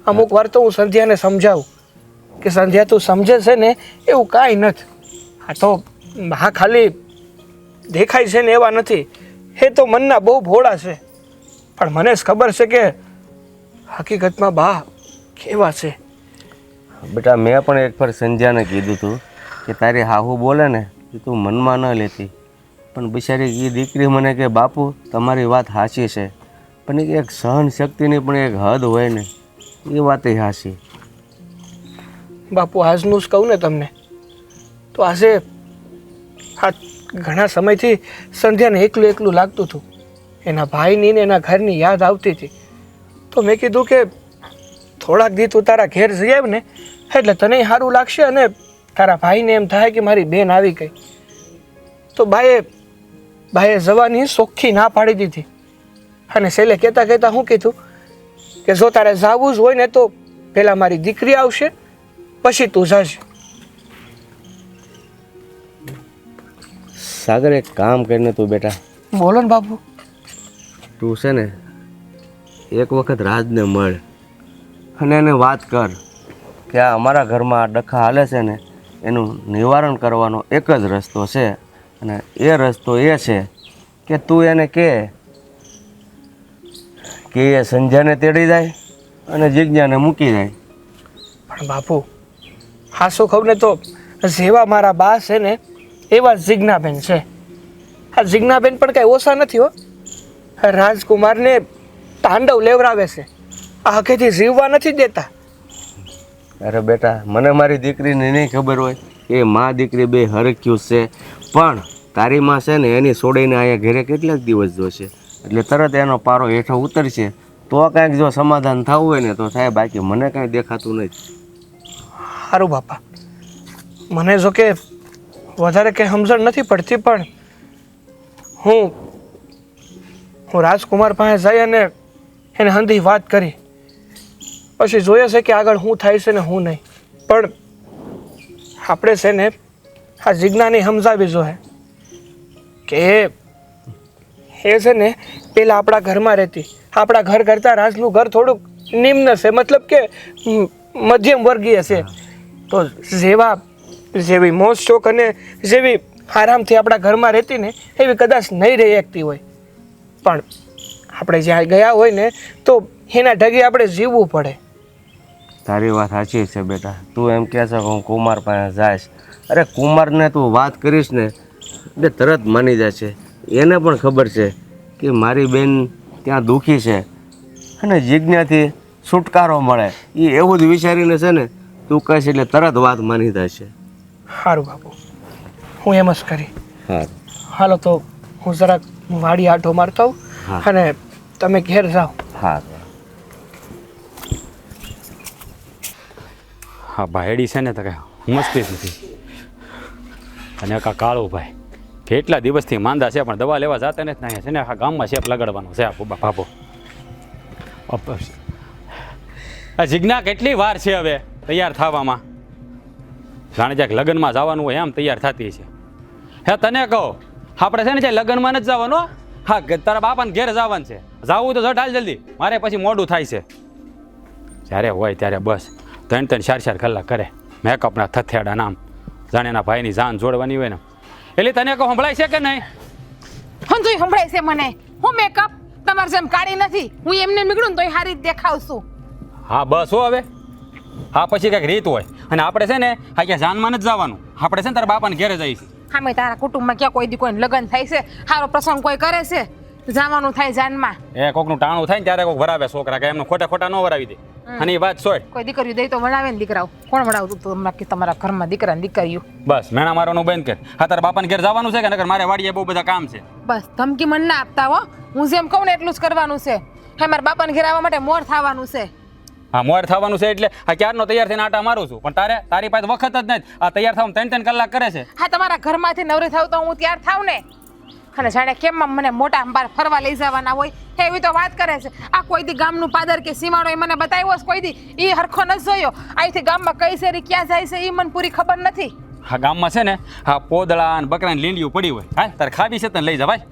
અમુક વાર તો હું સંધ્યાને સમજાવું કે સંધ્યા તું સમજે છે ને એવું કાંઈ નથી. આ તો હા ખાલી દેખાય છે ને એવા નથી, એ તો મનના બહુ ભોળા છે. પણ મને જ ખબર છે કે હકીકતમાં બા કેવા છે. બેટા મેં પણ એક વાર સંજ્યાને કીધું હતું કે તારી હાહુ બોલે ને એ તું મનમાં ન લેતી. પણ બિચારી એ દીકરી મને કે બાપુ તમારી વાત સાચી છે, પણ એક સહન શક્તિની પણ એક હદ હોય ને, એ વાત સાચી. બાપુ આજનું જ કહું ને તમને તો આજે આ ઘણા સમયથી સંધ્યાને એકલું લાગતું હતું. એના ભાઈની ને એના ઘરની યાદ આવતી હતી. તો મેં કીધું કે થોડાક દી તું તારા ઘેર જઈ આવ ને એટલે તને સારું લાગશે અને તારા ભાઈને એમ થાય કે મારી બેન આવી ગઈ. તો બાએ જવાની ચોખ્ખી ના પાડી દીધી. અને છેલ્લે કહેતા શું કીધું કે જો તારે જાવું જ હોય ને તો પહેલાં મારી દીકરી આવશે પછી તું જાશે. સાગર એક કામ કરીને તું બેટા, બોલો ને બાપુ. તું છે ને એક વખત રાજને મળ અને એને વાત કર કે આ અમારા ઘરમાં આ ડખા હાલે છે ને એનું નિવારણ કરવાનો એક જ રસ્તો છે. અને એ રસ્તો એ છે કે તું એને કહે કે એ સંજ્યાને તેડી જાય અને જિજ્ઞાને મૂકી જાય. પણ બાપુ હાસો કહું ને તો જેવા મારા બા છે ને એવા જિજ્ઞાબેન છે. આ જિજ્ઞાબેન પણ કાંઈ ઓછા નથી હો. રાજકુમારને તાંડવ લેવરાવે છે, આ હકેથી જીવવા નથી દેતા. અરે બેટા મને મારી દીકરીને નહીં ખબર હોય એ મા દીકરી બે હરખ્યું છે, પણ તારી માં છે ને એની છોડીને અહીંયા ઘરે કેટલાક દિવસ જોશે એટલે તરત એનો પારો હેઠો ઉતરશે તો કાંઈક જો સમાધાન થવું હોય ને તો થાય, બાકી મને કાંઈ દેખાતું નથી. સારું બાપા, મને જો કે વધારે કંઈ સમજણ નથી પડતી, પણ હું રાજકુમાર પાસે જઈ અને એને હંધી વાત કરી પછી જોઈએ છે કે આગળ શું થાય છે ને શું નહીં. પણ આપણે છે ને આ જિજ્ઞાને સમજાવી જોઈએ કે એ છે ને પેલા આપણા ઘરમાં રહેતી. આપણા ઘર કરતાં રાજનું ઘર થોડુંક નિમ્ન છે, મતલબ કે મધ્યમ વર્ગીય છે. તો જેવી મોજ શોખ અને જેવી આરામથી આપણા ઘરમાં રહેતી ને એવી કદાચ નહીં રહી શકતી હોય. પણ આપણે જ્યાં ગયા હોય ને તો એના ઢગે આપણે જીવવું પડે. તારી વાત સાચી છે બેટા. તું એમ કહે છે કે હું કુમાર પાસે જઈશ. અરે કુમારને તું વાત કરીશ ને એટલે તરત માની જશે. એને પણ ખબર છે કે મારી બેન ત્યાં દુઃખી છે અને જિજ્ઞાથી છુટકારો મળે એ એવું જ વિચારીને છે ને તું કહીશ એટલે તરત વાત માની થશે. સારું બાપુ, હું એમ જ કરી. હા હાલો તો હું જરાક વાડી આંટો મારતો હોઉં હા. અને તમે ઘેર જાઓ. હા હા ભાઈડી છે ને તો કાંઈ મસ્તી જ નથી. અને કા કાળો ભાઈ કેટલા દિવસથી માંદા છે પણ દવા લેવા જાતે નથી. અહીંયા છે ને આખા ગામમાં શેપ લગાડવાનો છે આ બાપો. આ જિજ્ઞા કેટલી વાર છે હવે તૈયાર થવામાં? જાણે જ્યાં લગ્નમાં જવાનું હોય એમ તૈયાર થતી છે. હે તને કહો આપણે છે ને જે લગ્નમાં નથી જવાનું. હા તારા બાપાને ઘેર જવાનું છે. જવું તો જટ હાલ જલ્દી, મારે પછી મોડું થાય છે. જ્યારે હોય ત્યારે બસ 3-4 કલાક કરે મેકઅપના થથેડા નામ, જાણે એના ભાઈની જાન જોડવાની હોય ને. એટલે તને કહો સંભળાય છે કે નહીં? હંધુય સંભળાય છે મને. હું મેકઅપ તમારે જેમ કાઢી નથી. હું એમને નીકળું ને તોય સારી જ દેખાવશું. હા બસ હો હવે. હા પછી કંઈક રીત હોય. અને આપણે છે ને હા ક્યાં જાનમાં નથી જવાનું. આપણે છે ને તારા બાપાને ઘેરે જઈશું. હા મેં તારા કુટુંબમાં ક્યાં કોઈ દી કોઈને લગ્ન થાય છે? સારો પ્રસંગ કોઈ કરે છે? જવાનું થાય જાનમાં. એ કોકનું ટાણું થાય ને ત્યારે કોક વરાવે છોકરા, કે એમને ખોટા ન વરાવી દે. અને એ વાત છોડ. કોઈ દીકરીઓ દઈ તો વણાવે ને દીકરાઓ. કોણ વણાવતું હતું હમણાં કે તમારા ઘરમાં દીકરા ને દીકરીઓ? બસ મેણા મારવાનું બંધ કર. હા તારા બાપાને ઘેર જવાનું છે કે નકર મારે વાડીએ બહુ બધા કામ છે. બસ ધમકી મને ના આપતા હો. હું જેમ કહું ને એટલું જ કરવાનું છે. હે મારા બાપાને ઘેર આવવા માટે મોર થવાનું છે. હા મોર થવાનું છે એટલે આ ક્યારનો તૈયાર થઈને આટા મારું છું, પણ તારી પાસે વખત જ નથી. આ તૈયાર થવામાં 3-3 કલાક કરે છે. હા તમારા ઘરમાંથી નવરી થાવ તો હું તૈયાર થાવ ને. અને જાણે કેમ મને મોટા બાર ફરવા લઈ જવાના હોય એવી તો વાત કરે છે. આ કોઈ દી ગામનું પાદર કે સીમાડો એ મને બતાવ્યો છે કોઈ દી? એ હરખો નથી જોયો. અહીંથી ગામમાં કઈ શેરી ક્યાં જાય છે એ મને પૂરી ખબર નથી. હા ગામમાં છે ને હા પોદળા અને બકરાની લીંડીઓ પડી હોય. હા તારે ખાવી છે તને લઈ જા ભાઈ.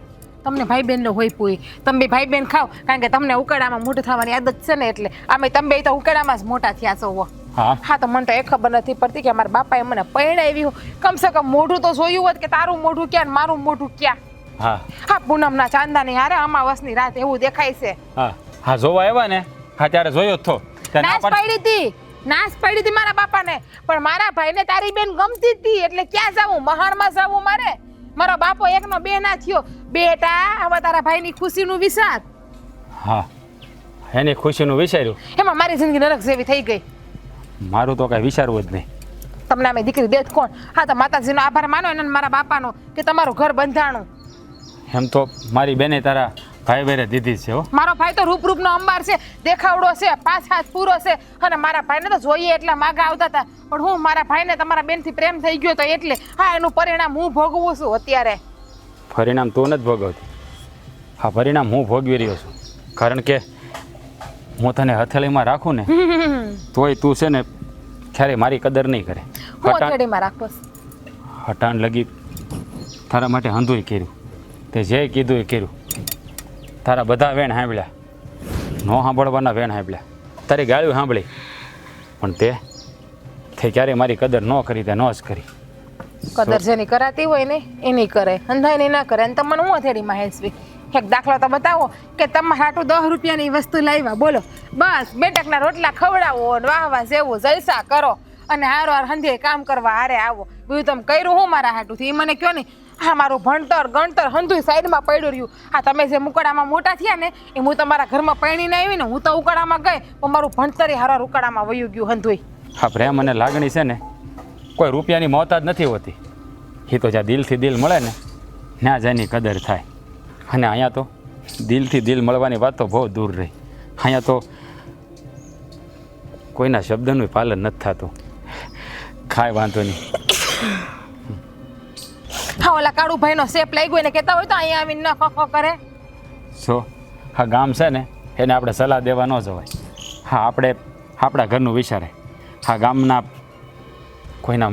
તમને ભાઈ બહેનનો હોય પૂરી. તમે બે ભાઈ બહેન ખાવ કારણ કે તમને ઉકાળામાં મોઢું થવાની આદત છે ને એટલે. આમે તમે બે તો ઉકાળામાં જ મોટા થયા છો. હા હા તો મને તો એ ખબર નથી પડતી કે મારા બાપાએ મને પરણાવી હોય. કમસે કમ મોઢું તો જોયું હોત કે તારું મોઢું ક્યાં ને મારું મોઢું ક્યાં. હા હા પૂનમના ચાંદાની હારે અમાવસની રાત એવું દેખાય છે. હા હા જોવા આવ્યા ને હા ત્યારે જોયો જ થો. નાશ પડી હતી મારા બાપાને. પણ મારા ભાઈને તારી બેન ગમતી હતી એટલે ક્યાં જાવું? મહાણમાં જાવું મારે? મારો બાપો એકનો બે ના થયો. બેટા હવે તારા ભાઈની ખુશીનું વિચાર. હા એની ખુશીનું વિચાર્યું. એમાં મારી જિંદગી નરક જેવી થઈ ગઈ. મારું તો કાંઈ વિચારવું જ નહીં. તમને અમે દીકરી દેત કોણ? હા તો માતાજીનો આભાર માનો એને મારા બાપાનો કે તમારું ઘર બંધાણું. એમ તો મારી બેને તારા ભાઈ બેરે દીધી છે હો. મારો ભાઈ તો રૂપનો અંબાર છે, દેખાવડો છે, 5 હાથ પૂરો છે. અને મારા ભાઈને તો જોઈએ એટલા માગા આવતા હતા. પણ હું મારા ભાઈને તમારા બેનથી પ્રેમ થઈ ગયો તો એટલે હા એનું પરિણામ હું ભોગવું છું અત્યારે. પરિણામ તું નથી ભોગવતી. હા પરિણામ હું ભોગવી રહ્યો છું. કારણ કે હું તને હથેળીમાં રાખું ને તોય તું છે ને ક્યારેય મારી કદર નહીં કરે. હું અથેળીમાં રાખો. હટાણ લગી તારા માટે હંધુય કર્યું, તે જે કીધું એ કર્યું. તારા બધા વેણ સાંભળ્યા, ન સાંભળવાના વેણ સાંભળ્યા, તારી ગાળ્યું સાંભળી, પણ તે ક્યારેય મારી કદર ન કરી તે ન જ કરી. કદર જેની કરાતી હોય ને એની કરે, અંધાઈ ના કરે. અને તમને હું અથેળીમાં હેસવી? એક દાખલો તો બતાવો કે તમારે આટલું 10 રૂપિયાની વસ્તુ લાવ્યા, બોલો બસ 2 ટકના રોટલા ખવડાવો, વાહ જેવું જલસા કરો અને હારો હાર હંધે કામ કરવા હારે આવો. બીજું તમે કર્યું હું મારા હાટુથી એ મને કહો ને. હા મારું ભણતર ગણતર હંધુય સાઈડમાં પડ્યું રહ્યું. હા તમે જે ઉકાળામાં મોટા થયા ને એ હું તમારા ઘરમાં પરણીને આવી ને હું તો ઉકાળામાં ગઈ પણ મારું ભણતર હારા ઉકાળામાં વયું ગયું હંધુય. હા પ્રેમ અને લાગણી છે ને કોઈ રૂપિયાની મોહતાજ નથી હોતી. એ તો જ્યાં દિલથી દિલ મળે ને ત્યાં જ એની કદર થાય. અને અહીંયા તો દિલથી દિલ મળવાની વાત તો બહુ દૂર રહી. અહીંયા તો કોઈના શબ્દનું પાલન નથી થતું. ખાય વાંધો નહીં. હા ઓલા કાળુભાઈનો શેપ લાગ્યો એને કહેતા હોય તો અહીંયા આવીને ન ખખો કરે. સો હા ગામ છે ને એને આપણે સલાહ દેવા ન જવાય. હા આપણે આપણા ઘરનું વિચારે. હા ગામના કોઈના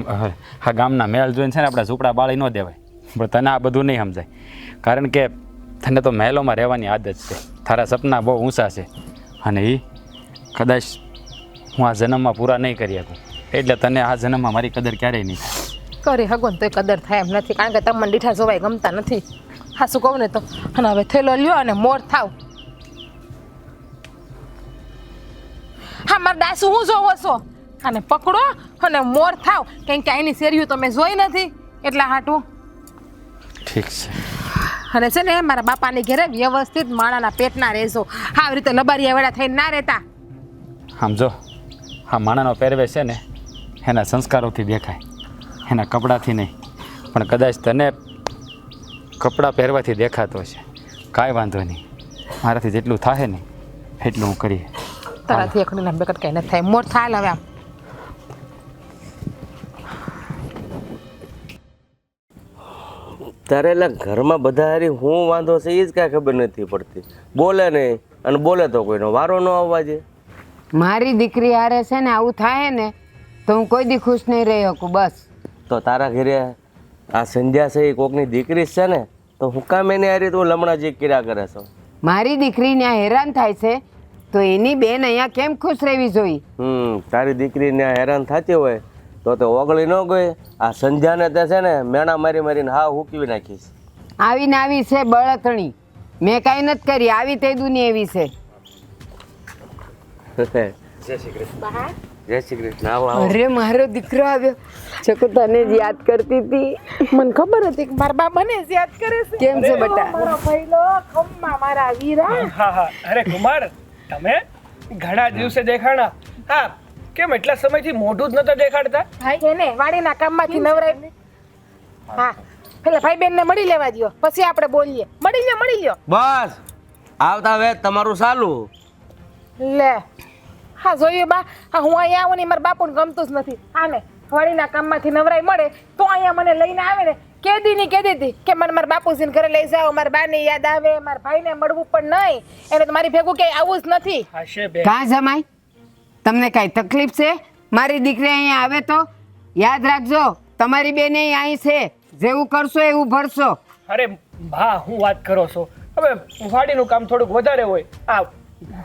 હા ગામના મેળ જોઈને છે ને આપણે ઝૂંપડા બાળી ન દેવાય. પણ તને આ બધું નહીં સમજાય. કારણ કે તને તો મહેલોમાં રહેવાની આદત છે. તારા સપના બહુ ઊંચા છે અને એ કદાચ હું આ જન્મમાં પૂરા નહીં કરી શકું. એટલે તને આ જન્મમાં મારી કદર ક્યારેય નહીં થાય. કરી હગો ને તોય કદર થાય એમ નથી. કારણ કે તમને દીઠા જોવાય ગમતા નથી. હા શું કહું ને તો અને હવે થેલો લ્યો અને મોર થાવ. હા મારા દાસુ હું જોવો છો અને પકડો અને મોર થાવ. કેમ કે અહીંની શેરીઓ તમે જોઈ નથી એટલા હાટું. ઠીક છે. અને છે ને મારા બાપાની ઘરે વ્યવસ્થિત માણાના પેટના રહેશો. આવી રીતે લબારિયા વેળા થઈને ના રહેતા. આમ જો આ માણાનો પહેરવેશ છે ને એના સંસ્કારોથી દેખાય, એના કપડાથી નહીં. પણ કદાચ તને કપડાં પહેરવાથી દેખાતો છે. કાંઈ વાંધો નહીં, મારાથી જેટલું થાય ને એટલું હું કરીએ. તારાથી એકડીના બેકટ કંઈ નથી થાય. મોર થાય હવે આમ. તારે એટલે ઘરમાં બધા હારી હું વાંધો છે એ જ કાંઈ ખબર નથી પડતી. બોલે નહીં અને બોલે તો કોઈનો વારો ન આવવા દે. મારી દીકરી હારે છે ને આવું થાય ને તો હું કોઈ દી ખુશ નહીં રહી શકું. બસ તો તારા ઘરે આ સંધ્યા છે એ કોકની દીકરી છે ને, તો હું કામ એને હારી તું લમણા જે કર્યા કરે છો? મારી દીકરી ત્યાં હેરાન થાય છે તો એની બેન અહીંયા કેમ ખુશ રહેવી જોઈએ? તારી દીકરી ત્યાં હેરાન થતી હોય તો ઓગળી ન ગઈ. આ સંધ્યાને તે છે ને મેણા મારી મારીને હા હુકવી નાખીશ. આવીને આવી છે બળતણી, મેં કાંઈ નથી કરી. આવી તે દુનિયા એવી છે. જય શ્રી કૃષ્ણ. જય શ્રી કૃષ્ણ. આવો આવો. અરે મારો દીકરો આવ્યો. ચકુ તને જ યાદ કરતી હતી. મને ખબર હતી કે મારા બા મને જ યાદ કરે છે. કેમ છે બેટા? મારો ભઈલો ખમ્મા મારા વીરા. હા હા, અરે કુમાર, તમે ઘણા દિવસે દેખાણા. હા, કેમ એટલા સમયથી મોઢું જ નતા દેખાડતા? ભાઈ એને વાડીના કામમાંથી નવરાય. હા, પેલા ભાઈ બેનને મળી લેવા દ્યો, પછી આપણે બોલીએ. મળી લ્યો. બસ આવતા વેત તમારું ચાલુ. લે હા, જોયું બા. હા, હું અહીંયા આવું ને મારા બાપુને ગમતું જ નથી. હા ને, વાડીના કામમાંથી નવરાઈ મળે તો અહીંયા મને લઈને આવે ને. કેદી હતી કે મને મારા બાપુજીને ઘરે લઈ જાઓ, મારા બાને યાદ આવે, મારા ભાઈને મળવું પણ નહીં. એને તો મારી ભેગું ક્યાંય આવું જ નથી. હાશે બે. કાં જમાય? તમને કાંઈ તકલીફ છે? મારી દીકરી અહીંયા આવે તો યાદ રાખજો, તમારી બેન અહીં છે. જેવું કરશો એવું ભરશો. અરે ભા, હું વાત કરો છો? હવે વાડીનું કામ થોડુંક વધારે હોય. આ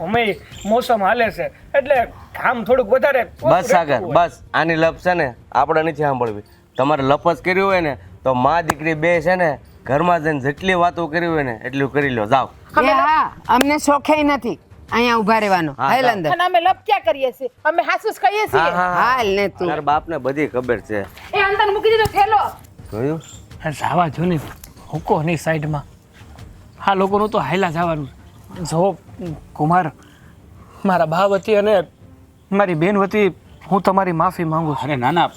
અમે મોસમ હાલે છે એટલે કામ થોડુંક વધારે. બસ સાગર, બસ આની લપ છે ને આપણે નથી સાંભળવી. તમારે લપ જ કર્યું હોય ને તો માં દીકરી બે છે ને ઘરમાં જઈને જેટલી વાતો કરી હોય ને એટલું કરી લો. જાઓ. એ હા, અમને શોખેય નથી અહીંયા ઊભા રહેવાનો. હા, હાલ જાઓ. અંદર. અને અમે લપ ક્યાં કરીએ છીએ? અમે હાસુસ કહીએ છીએ. હાલ ને તું. તારા બાપને બધી ખબર છે. એ અંદર મૂકી દીધો થેલો. જોયું? જવા જો ને, હુકો ની સાઈડમાં. આ લોકોનું તો હાયલા જવાનું. જો કુમાર, મારા બા વતી અને મારી બેન વતી હું તમારી માફી માંગુ છું. અરે ના ના,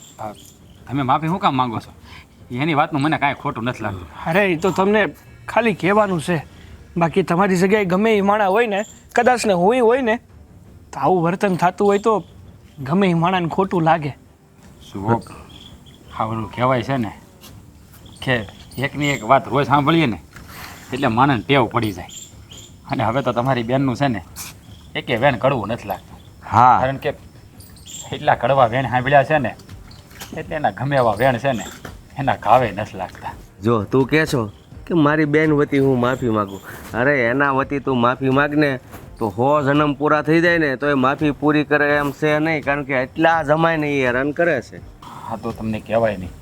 તમે માફી શું કામ માંગો છો? એની વાતનું મને કાંઈ ખોટું નથી લાગતું. અરે એ તો તમને ખાલી કહેવાનું છે. બાકી તમારી જગ્યાએ ગમે એ માણા હોય ને, કદાચ ને હું હોય ને, તો આવું વર્તન થતું હોય તો ગમે એ માણાને ખોટું લાગે. શું હા, ઓલું કહેવાય છે ને કે એકની એક વાત રોજ સાંભળીએ ને એટલે માણસને ટેવ પડી જાય. અને હવે તો તમારી બેનનું છે ને એકે વેણ કડવું નથી લાગતું. હા, કારણ કે એટલા કડવા વેણ સાંભળ્યા છે ને એટલે એના ગમે એવા વેણ છે ને એના ઘાવે નથી લાગતા. જો તું કહે છો કે મારી બેન વતી હું માફી માગું, અરે એના વતી તું માફી માગને તો 100 જન્મ પૂરા થઈ જાય ને તો એ માફી પૂરી કરે એમ છે નહીં. કારણ કે એટલા જમાઈને એ હેરાન કરે છે. હા તો તમને કહેવાય નહીં.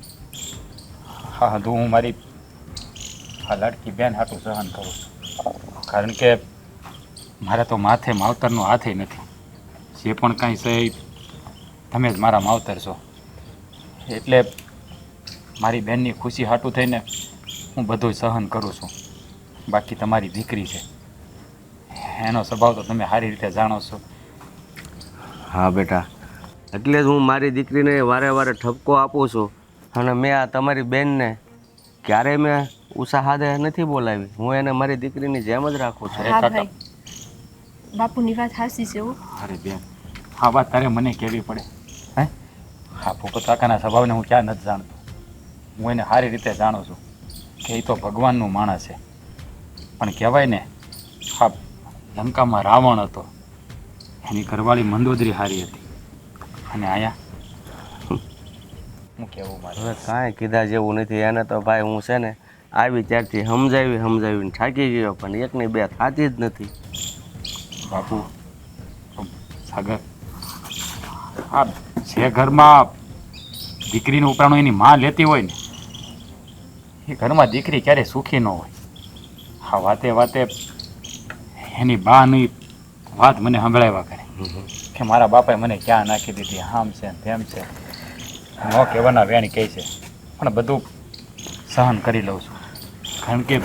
હા તો હું મારી આ લાડકી બેન હાટું સહન કરું છું. કારણ કે મારે તો માથે માવતરનો હાથે નથી. જે પણ કાંઈ છે એ તમે જ મારા માવતર છો. એટલે મારી બેનની ખુશી હાટું થઈને હું બધું સહન કરું છું. બાકી તમારી દીકરી છે, એનો સ્વભાવ તો તમે સારી રીતે જાણો છો. હા બેટા, એટલે જ હું મારી દીકરીને વારે વારે ઠપકો આપું છું. અને મેં આ તમારી બેનને ક્યારેય મેં ઉત્સાહાદે નથી બોલાવી. હું એને મારી દીકરીની જેમ જ રાખું છું. અરે કાકા, બાપુની વાત હાસી છે. અરે બેન, આ વાત તારે મને કહેવી પડે? હે, હા ભૂપત કાકાના સ્વભાવને હું ક્યાં નથી જાણતો. હું એને સારી રીતે જાણું છું કે એ તો ભગવાનનું માણસ છે. પણ કહેવાય ને, હા લંકામાં રાવણ હતો, એની ઘરવાળી મંદોદરી હારી હતી. અને અહીંયા હું કહેવું મારે? હવે કાંઈ કીધા જેવું નથી. એને તો ભાઈ હું છે ને આવી ત્યારથી સમજાવીને થાકી ગયો, પણ એકની બે થાતી જ નથી. બાપુ સાગર, હા જે ઘરમાં દીકરીનું ઉપરાણું એની માં લેતી હોય ને એ ઘરમાં દીકરી ક્યારેય સુખી ન હોય. હા વાતે વાતે એની બાની વાત મને સંભળાવ્યા કરે કે મારા બાપાએ મને ક્યાં નાખી દીધી, આમ છે તેમ છે. ન કહેવાના વેણ કહે છે, પણ બધું સહન કરી લઉં છું. કારણ કે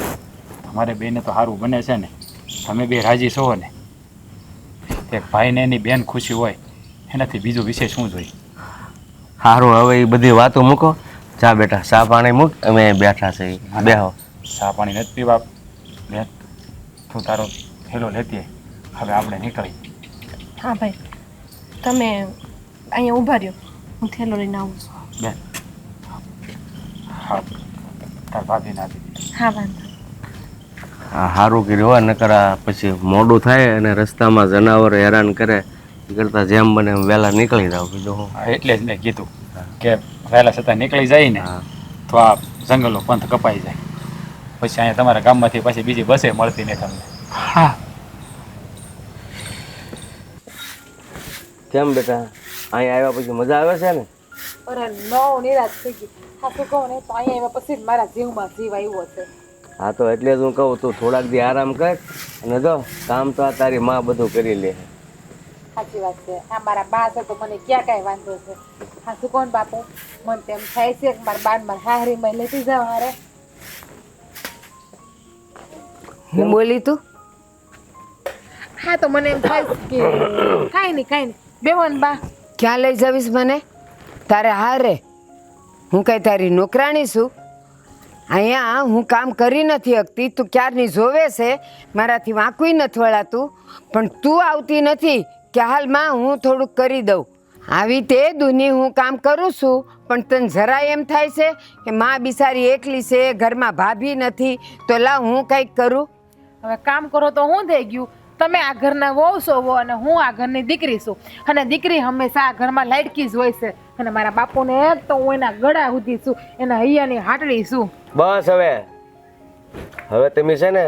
તમારે બેને તો સારું બને છે ને, તમે બે રાજી છો ને. એક ભાઈને એની બેન ખુશી હોય એનાથી બીજું વિશેષ શું જોઈએ? સારું, હવે એ બધી વાતો મૂકો. ચા બેટા, ચા પાણી મૂક, અમે બેઠા છે. બેહો. ચા પાણી નથી પીવા બેન, તું તારો થેલો લેતી આય. હવે આપણે નીકળી. હા ભાઈ, તમે અહીંયા ઊભા રહ્યો, હું થેલો લઈને આવું છું. બેન હા, તાર ભાભીને આપી દીધી. હા વાંધો. આ સારું કર્યું હોય, નકર આ પછી મોડું થાય અને રસ્તામાં જનાવર હેરાન કરે એ કરતાં જેમ બને એમ વહેલા નીકળી જાવ. બીજું હું હા, એટલે જ મેં કીધું કે વહેલા છતાં નીકળી જાય ને તો આ જંગલો પંથ કપાઈ જાય. પછી અહીંયા તમારા ગામમાંથી પછી બીજી બસે મળતી નહીં તમને. હા, કેમ બેટા, અહીંયા આવ્યા પછી મજા આવે છે ને? અરે નવ નિરાશ થઈ ગઈ. હા શું કહું ને, તો અહીંયા આવ્યા પછી જ મારા જીવમાં જીવ આવ્યો છે. હા, તો એટલે જ હું કહું તું થોડાક દી આરામ કર, અને જો કામ તો આ તારી માં બધું કરી લે. સાચી વાત છે. આ મારા બા છે તો મને ક્યાં કાંઈ વાંધો છે. હા શું કહું ને બાપુ, મને તેમ થાય છે કે મારા બાન મારા હાહરીમાં લેતી જાવ હારે. હું બોલી તું? હા તો મને એમ થાય છે કે કાંઈ નહીં બેહો ને બા. ક્યાં લઈ જવીશ મને? તારે હારે? હું કઈ તારી નોકરાણી છું? અહીંયા હું કામ કરી નથી શકતી, તું ક્યારની જોવે છે, મારાથી વાંકુય નથી વળાતું, પણ તું આવતી નથી કે હાલમાં હું થોડુંક કરી દઉં. આવી તે દુની હું કામ કરું છું, પણ તને જરાય એમ થાય છે કે માં બિચારી એકલી છે, ઘરમાં ભાભી નથી, તો લા હું કંઈક કરું. હવે કામ કરો તો હું થઈ ગયું? તમે આ ઘરના વહુ છો વહુ, અને હું આ ઘરની દીકરી છું, અને દીકરી હંમેશા આ ઘરમાં લાડકી જ હોય છે. અને મારા બાપુને તો હું એના ગળા સુધી છું, એના હૈયાની હાટડી છું. બસ હવે તમે છે ને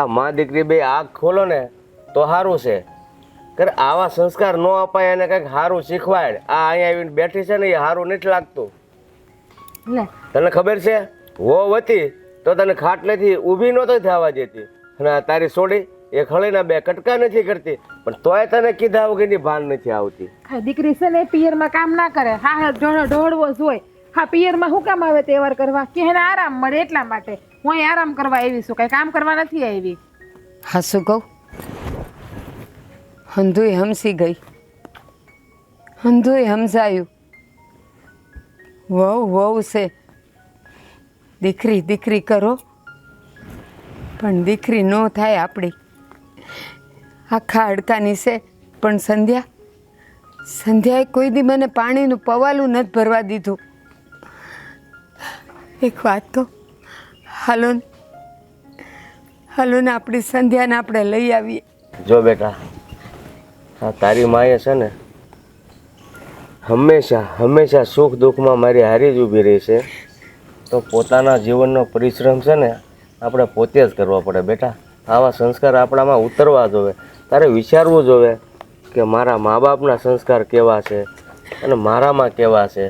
આ માં દીકરી બે આંખ ખોલો ને તો સારું છે. કે આવા સંસ્કાર ન અપાય અને કંઈક સારું શીખવાડ. આ અહીંયા આવીને બેઠી છે ને એ સારું નથી લાગતું. લે તને ખબર છે, વહુ હતી તો તને ખાટલેથી ઊભી નહોતી થવા દેતી, અને આ તારી સોડી એ ખળીના બે કટકા નથી કરતી, પણ તોય તને કીધા વગરની ભાન નથી આવતી. હા દીકરી છે ને પિયરમાં કામ ના કરે, હા ઢોળવો જ હોય. હા પિયરમાં શું કામ આવે તહેવાર કરવા? કે એને આરામ મળે એટલા માટે. હું અહીં આરામ કરવા આવી છું, કઈ કામ કરવા નથી આવી. હા શું કહું? હંધુય હમસી ગઈ, હંધુય હમસાયું. વહુ છે, દીકરી કરો, પણ દીકરી ન થાય આપણી. આખા હડકાની છે, પણ સંધ્યાએ કોઈ દી મને પાણીનું પવાલું નથી ભરવા દીધું. એક વાત કહું, હાલો ને આપણી સંધ્યાને આપણે લઈ આવીએ. જો બેટા, આ તારી માએ છે ને હંમેશા સુખ દુઃખમાં મારી હારી જ ઊભી રહી છે. તો પોતાના જીવનનો પરિશ્રમ છે ને આપણે પોતે જ કરવો પડે બેટા. આવા સંસ્કાર આપણામાં ઉતરવા જોવે. તારે વિચારવું જોવે કે મારા મા બાપના સંસ્કાર કેવા છે અને મારામાં કેવા છે.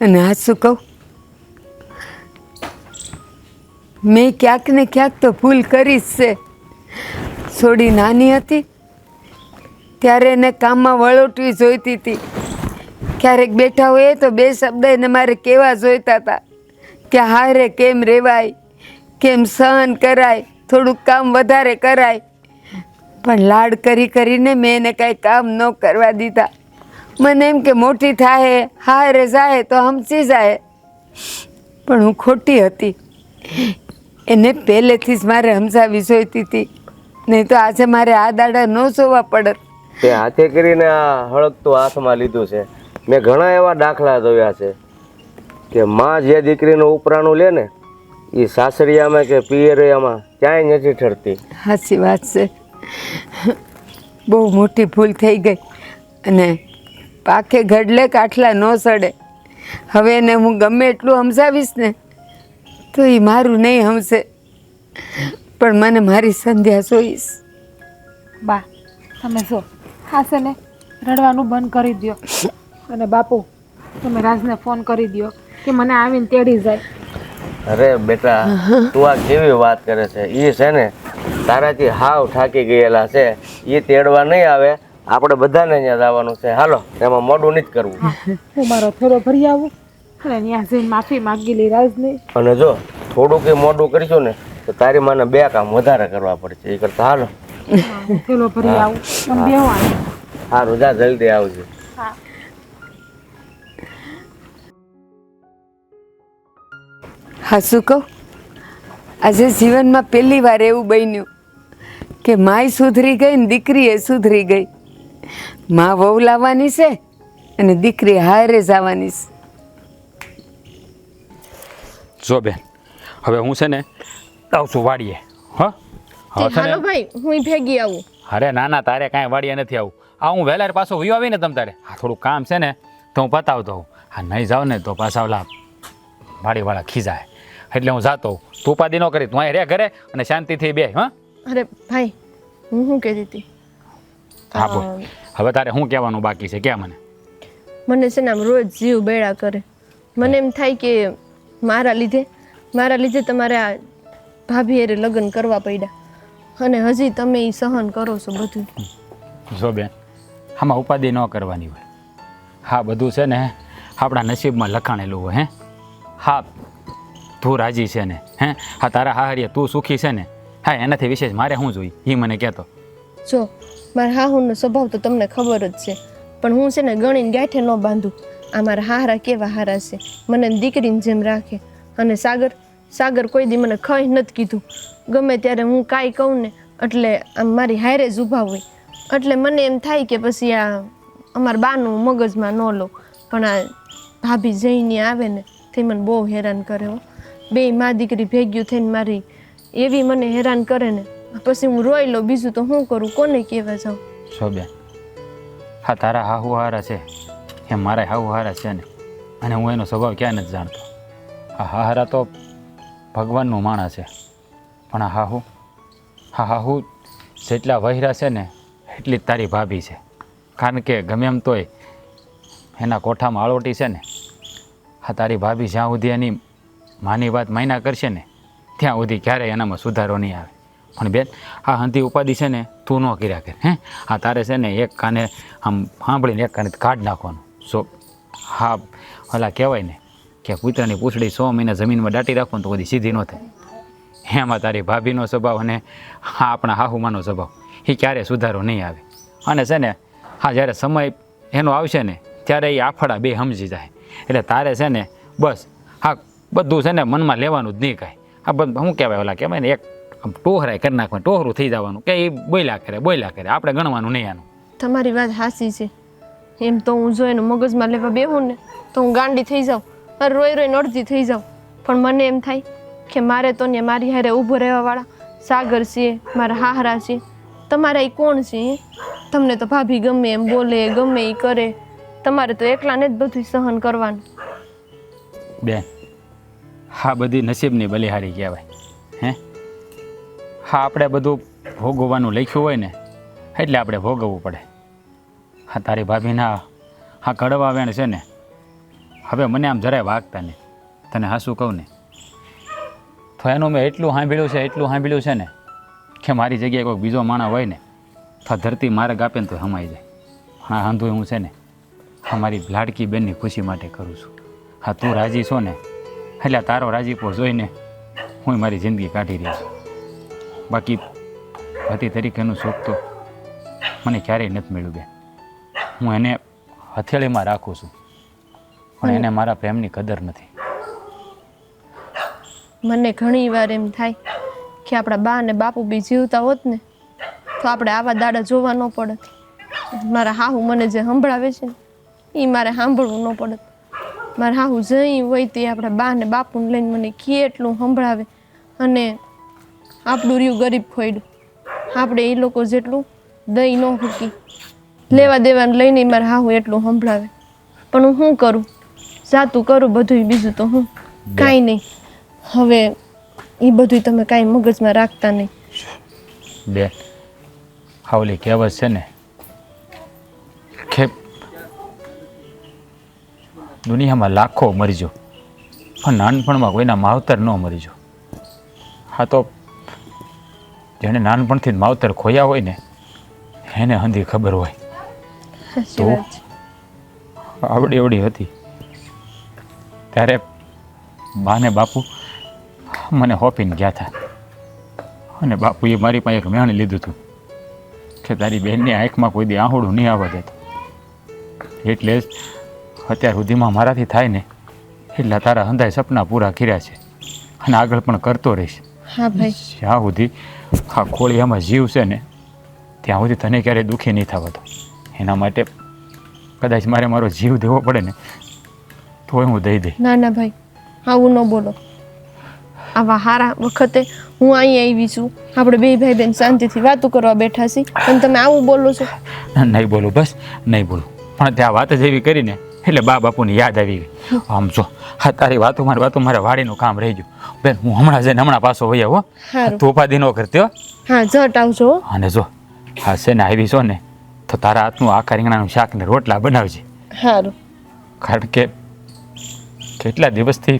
અને આ શું કહું, મેં ક્યાંક ને ક્યાંક તો ભૂલ કરી જ છે. છોડી નાની હતી ત્યારે એને કામમાં વળોટવી જોઈતી હતી. ક્યારેક બેઠા હોય તો બે શબ્દ એને મારે કેવા જોઈતા હતા કે હારે કેમ રેવાય, કેમ સહન કરાય, થોડુંક કામ વધારે કરાય. પણ લાડ કરીને મેં એને કાંઈ કામ ન કરવા દીધા. મને એમ કે મોટી થાય હારે જાય તો હમચી જાય, પણ હું ખોટી હતી. એને પહેલેથી જ મારે સમજાવી જોઈતી હતી, નહીં તો આજે મારે આ દાડા ન જોવા પડત. તે હાથે કરીને આ હળગતું હાથમાં લીધું છે. મેં ઘણા એવા દાખલા જોયા છે કે માં જે દીકરીનું ઉપરાણું લે ને એ સાસરિયામાં કે પિયરિયામાં ક્યાંય નથી ઠરતી. સાચી વાત છે. બહુ મોટી ભૂલ થઈ ગઈ, અને પાકે ગડલે કાઠલા ન સડે. હવે એને હું ગમે એટલું સમજાવીશ ને તો એ મારું નહીં સમજે, પણ મને મારી સંધ્યા જોઈશ. બા તમે જો હા છે ને રડવાનું બંધ કરી દો, અને બાપુ તમે રાજને ફોન કરી દો કે મને આવીને તેડી જાય. અરે બેટા, તું આ કેવી વાત કરે છે? એ છે ને તારાથી હાવ થાકી ગયેલા છે, એ તેડવા નહીં આવે. આપણે બધાને અહીંયા જવાનું છે. હાલો, એમાં મોડું નથી કરવું. હું મારો થોડો ભરી આવું. અને ત્યાં જઈને માફી માગી લે રાજને. અને જો થોડુંક એ મોડું કરીશું ને તો તારી માને 2 કામ વધારે કરવા પડશે. એ કરતા હાલો થેલો ભરી આવું મને બેહવાનું. સારું, જા જલ્દી આવજો. હા. હા, શું કહું, આજે જીવનમાં પહેલી વાર એવું બન્યું કે માય સુધરી ગઈ ને દીકરી એ સુધરી ગઈ. માં વહુ લાવવાની છે અને દીકરી હારે જવાની છે. જો બેન, હવે હું છે ને આવું છું વાડીએ. હા હવે છે હાલો ને, ભાઈ હું ભેગી આવું. અરે ના ના, તારે કાંઈ વાડીએ નથી આવું. આ હું વહેલા પાછો વયો આવીને તમ તારે આ થોડું કામ છે ને તો હું પતાવતો હોઉં. હા નહીં જાઉં ને તો પાછા ઓલા વાડીવાળા ખીજાય, એટલે હું જાતો હોઉં. તું ઉપાધિ ન કરી, તું અહીં રે ઘરે અને શાંતિથી બે. હા અરે ભાઈ હું શું કહેતી હતી, હા બોલ. હવે તારે શું કહેવાનું બાકી છે, ક્યાં મને? મને છે ને આમ રોજ જીવ બેડા કરે. મને એમ થાય કે મારા લીધે તમારે આ ભાભી હારે લગ્ન કરવા પડ્યા અને હજી તમે એ સહન કરો છો બધું. જો બેન, આમાં ઉપાધિ ન કરવાની હોય. હા બધું છે ને આપણા નસીબમાં લખાણેલું હોય. હા તું રાજી છે ને, હા તારા હાહરીએ તું સુખી છે ને, હા એનાથી વિશેષ મારે શું જોઈએ એ મને કહેતો. જો મારા હાહુનો સ્વભાવ તો તમને ખબર જ છે, પણ હું છે ને ગણીને ગાંઠે ન બાંધું. આ મારા હારા કેવા હારા છે, મને દીકરીની જેમ રાખે. અને સાગર કોઈ દી મને ખઈ નથી કીધું. ગમે ત્યારે હું કાંઈ કહું ને એટલે આમ મારી હારે જ ઊભા હોય. એટલે મને એમ થાય કે પછી આ અમારા બાનું મગજમાં ન લો, પણ આ ભાભી જઈને આવે ને તે મને બહુ હેરાન કરે હો. 2 મા દીકરી ભેગ્યું થઈને મારી એવી મને હેરાન કરે ને, પછી હું રોઈ લો. બીજું તો શું કરું, કોને કહેવા જાઉં? છો બેન, હા તારા હાહુ હારા છે એમ મારા હાહુ હારા છે ને, અને હું એનો સ્વભાવ ક્યાં નથી જાણતો. હા હારા તો ભગવાનનું માણસ છે, પણ આ હાહુ જેટલા વહેરા છે ને એટલી જ તારી ભાભી છે. કારણ કે ગમે એમ તોય એના કોઠામાં આળોટી છે ને. હા તારી ભાભી જ્યાં સુધી એની માની વાત માયના કરશે ને ત્યાં સુધી ક્યારેય એનામાં સુધારો નહીં આવે. પણ બેન, આ હંધી ઉપાધિ છે ને તું ન કર્યા કર. હા તારે છે ને એક કાને આમ સાંભળીને એક કાને કાઢ નાખવાનું. સો હા ઓલા કહેવાય ને કે કૂતરાની પૂંછડી 100 મહિના જમીનમાં દાટી રાખો ને તો બધી સીધી ન થાય. એમાં તારી ભાભીનો સ્વભાવ અને હા આપણા હાહુમાનો સ્વભાવ એ ક્યારેય સુધારો નહીં આવે. અને છે ને હા જ્યારે સમય એનો આવશે ને ત્યારે એ આફડા 2 સમજી જાય. એટલે તારે છે ને બસ હા બધું છે ને મનમાં લેવાનું જ નહીં કાંઈ. આ બધું શું કહેવાય ઓલા કહેવાય ને એક આમ ટોહરાય કરી નાખવાનું, ટોહરું થઈ જવાનું કે એ બોલ્યા કરે આપણે ગણવાનું નહીં આનું. તમારી વાત હાસી છે. એમ તો હું જો એનું મગજમાં લેવા બેહું ને તો હું ગાંડી થઈ જાઉં, અરે રોઈને અડધી થઈ જાઉં. પણ મને એમ થાય કે મારે તો ને મારી હારે ઊભો રહેવાવાળા સાગર છે, મારા હાહરા છે. તમારા એ કોણ છે? તમને તો ભાભી ગમે એમ બોલે, ગમે એ કરે, તમારે તો એકલાને જ બધું સહન કરવાનું. બેન, હા બધી નસીબની બલિહારી કહેવાય. હા આપણે બધું ભોગવવાનું લખ્યું હોય ને એટલે આપણે ભોગવવું પડે. હા તારી ભાભીના હા કડવા વેણ છે ને, હવે મને આમ જરાય વાગતા નહીં. તને હા શું કહું ને તો એનું મેં એટલું સાંભળ્યું છે ને કે મારી જગ્યાએ કોઈક બીજો માણસ હોય ને તો ધરતી માર્ગ આપે ને તો હમાઈ જાય. પણ આ હાંધું હું છે ને મારી લાડકી બેનની ખુશી માટે કરું છું. હા તું રાજી છો ને એટલે તારો રાજીપો જોઈને હું મારી જિંદગી કાઢી રહ્યો છું. બાકી પતિ તરીકેનું સુખ તો મને ક્યારેય નથી મળ્યું બેન. હું એને હથેળીમાં રાખું છું પણ એને મારા પ્રેમની કદર નથી. મને ઘણી વાર એમ થાય કે આપણા બા અને બાપુ બી જીવતા હોત ને તો આપણે આવા દાડા જોવા ન પડત. મારા હાહુ મને જે સંભળાવે છે ને એ મારે સાંભળવું ન પડત. મારા હાહુ જઈ હોય તે આપણા બા ને બાપુને લઈને મને કેટલું સંભળાવે. અને આપણું રહ્યું ગરીબ ખોયડું, આપણે એ લોકો જેટલું દઈ ન મૂકી લેવા દેવાને લઈને મારા હાહુ એટલું સંભળાવે. પણ હું શું કરું, જાતું કરું બધું, બીજું તો હું કાંઈ નહીં. હવે એ બધું તમે કાંઈ મગજમાં રાખતા નહીં. બેન, હાવલી કહેવત છે ને કે દુનિયામાં લાખો મરીજો પણ નાનપણમાં કોઈના માવતર ન મરીજો. હા તો જેણે નાનપણથી જ માવતર ખોયા હોય ને એને હંધી ખબર હોય. સાચી વાત છે. આવડી હતી ત્યારે બા ને બાપુ મને હોપીને ગયા હતા અને બાપુએ મારી પાસે એક મેણ લીધું હતું કે તારી બહેનની આંખમાં કોઈ દી આંહોડું નહીં આવવા દેતો, એટલે જ અત્યાર સુધીમાં મારાથી થાય ને એટલા તારા હંધાય સપના પૂરા કર્યા છે અને આગળ પણ કરતો રહીશ. હા ભાઈ. જ્યાં સુધી આ ખોળિયામાં જીવ છે ને ત્યાં સુધી તને ક્યારેય દુઃખી નહીં થવા દો. એના માટે કદાચ મારે મારો જીવ દેવો પડે ને તોય હું દઈ દઈ. ના ના ભાઈ, આવું ન બોલો. આવા હારા વખતે હું અહીંયા આવી છું, આપણે બે ભાઈ બેન શાંતિથી વાતો કરવા બેઠા છીએ અને તમે આવું બોલો છો. નહીં બોલું, બસ નહીં બોલું. પણ ત્યાં વાત જ એવી કરીને એટલે બા બાપુની યાદ આવી ગઈ. આમ જો હા તારી વાતો મારે વાડીનું કામ રહી ગયું. બેન હું હમણાં પાછો વહી આવો. સારું. તું ઉપાધિ ન કરતી હો. હા, જટ આવજો હો. અને જો હા છે ને આવી છો ને તો તારા હાથનું આખા રીંગણાનું શાક ને રોટલા બનાવજે. સારું. કારણ કે કેટલા દિવસથી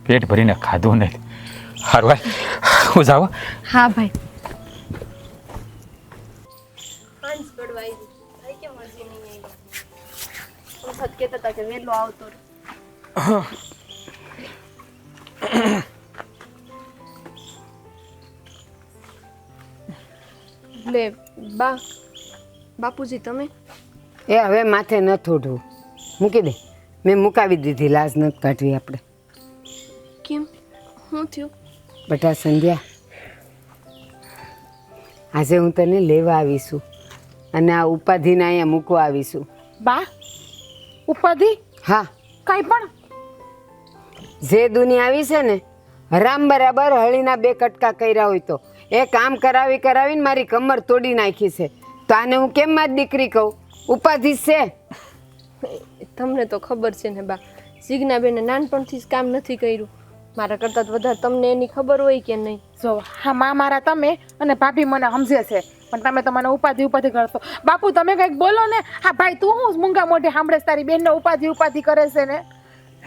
પેટ ભરીને ખાધું નહીં. સારું ભાઈ હું જાઉં. હા ભાઈ. લે બા, બાપુજી તમે એ હવે માથે ન થોડવું, મૂકી દે. મેં મુકાવી દીધી, લાજ નથી કાઢવી આપણે. કેમ, શું થયું? બેટા સંધ્યા, આજે હું તને લેવા આવીશું અને આ ઉપાધિને અહીંયા મૂકવા આવીશું. બા ઉપાધિ હા, કાંઈ પણ જે દુનિયા આવી છે ને હરામ બરાબર હળીના 2 કટકા કર્યા હોય તો એ કામ કરાવીને મારી કમર તોડી નાખી છે. તો આને હું કેમ મારી દીકરી કહું? ઉપાધિ છે. તમને તો ખબર છે ને બા, સિગ્નાબેને નાનપણથી જ કામ નથી કર્યું. મારા કરતાં તો વધારે તમને એની ખબર હોય કે નહીં? જો હા માં મારા તમે અને ભાભી મને સમજે છે, પણ તમે તો મને ઉપાધિ કરશો. બાપુ તમે કંઈક બોલો ને. હા ભાઈ તું હું મૂંગા મોઢે સાંભળે તારી બેનને ઉપાધિ કરે છે ને?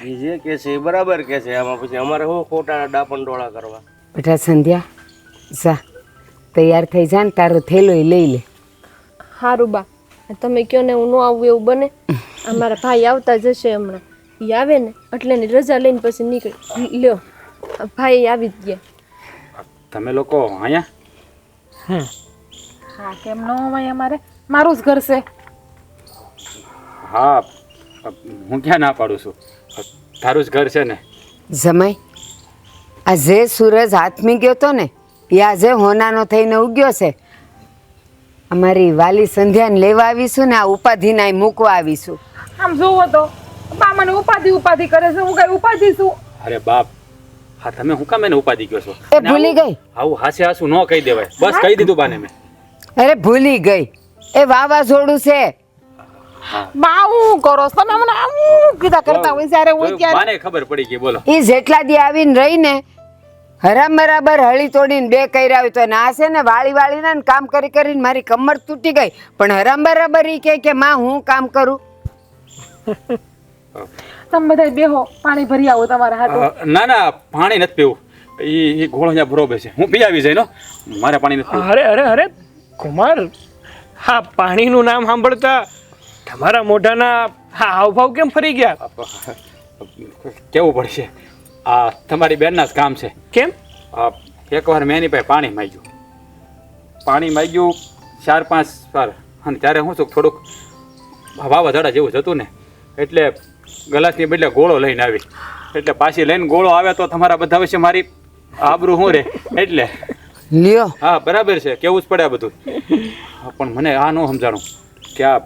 એ જે કે છે એ બરાબર કે છે, આમાં પછી અમારે શું ખોટા ડાપણ ડોળા કરવા? બેટા સંધ્યા, જા તૈયાર થઈ જા ને તારો થેલો લઈ લે. સારું બા, તમે કહો ને હું ન આવું એવું બને? અમારા ભાઈ આવતા જશે હમણાં. એ આવે ને એટલે એની રજા લઈને પછી નીકળી લ્યો. ભાઈ આવી જ ગયા. તમે લોકો અહીંયા? હા કેમ ન હોય, અમારે મારું જ ઘર છે. હા હું ક્યાં ના પાડું છું, તારું જ ઘર છે ને. જમાઈ, આ જે સૂરજ હાથમી ગયો તો ને એ આજે હોનાનો થઈને ઉગ્યો છે. અમારી વાલી સંધ્યાને લેવા આવીશું ને આ ઉપાધિને અહીં મૂકવા આવીશું. આમ જોવો તો બા મને ઉપાધિ કરે છે. હું કઈ ઉપાધિ છું? અરે બાપ, હા તમે હું કામ એને ઉપાધિ કહો છો? એ ભૂલી ગઈ. આવું હાસુ ન કહી દેવાય. બસ કહી દીધું બાને મેં. અરે ભૂલી ગઈ, એ વાવાઝોડું છે. બા હું કરો છો? તમે મને આવું કીધા કરતા હોય જ્યારે હોય ત્યારે. બાને ખબર પડી ગઈ. બોલો. એ જેટલા દી આવીને રહીને હરામ બરાબર હળી તોડીને 2 કર્યા હોય તો ના છે ને વાળીને કામ કરીને મારી કમર તૂટી ગઈ. પણ હરામ બરાબર એ કે માં હું કામ કરું. તમે બધા બેહો, પાણી ભરી આવો તમારા હાથે. ના ના પાણી નથી પીવું. એ ઘોડો અહીંયા બરોબર છે, હું પી આવી જાય. મારે પાણી નથી પીવું. અરે કુમાર, હા પાણીનું નામ સાંભળતા તમારા મોઢાના હા હાવભાવ કેમ ફરી ગયા? કેવું પડશે, આ તમારી બેનના જ કામ છે. કેમ? એકવાર મેં એની પાસે પાણી માંગ્યું 4-5 વાર, અને ત્યારે હું શું થોડુંક વાવાઝોડા જેવું જતું ને એટલે ગલાસની બદલે ગોળો લઈને આવી. એટલે પાછી લઈને ગોળો આવે તો તમારા બધા વિશે મારી આબરૂ શું રહે? એટલે લ્યો. હા બરાબર છે, કેવું જ પડે આ બધું. પણ મને આ ન સમજાણું કે આ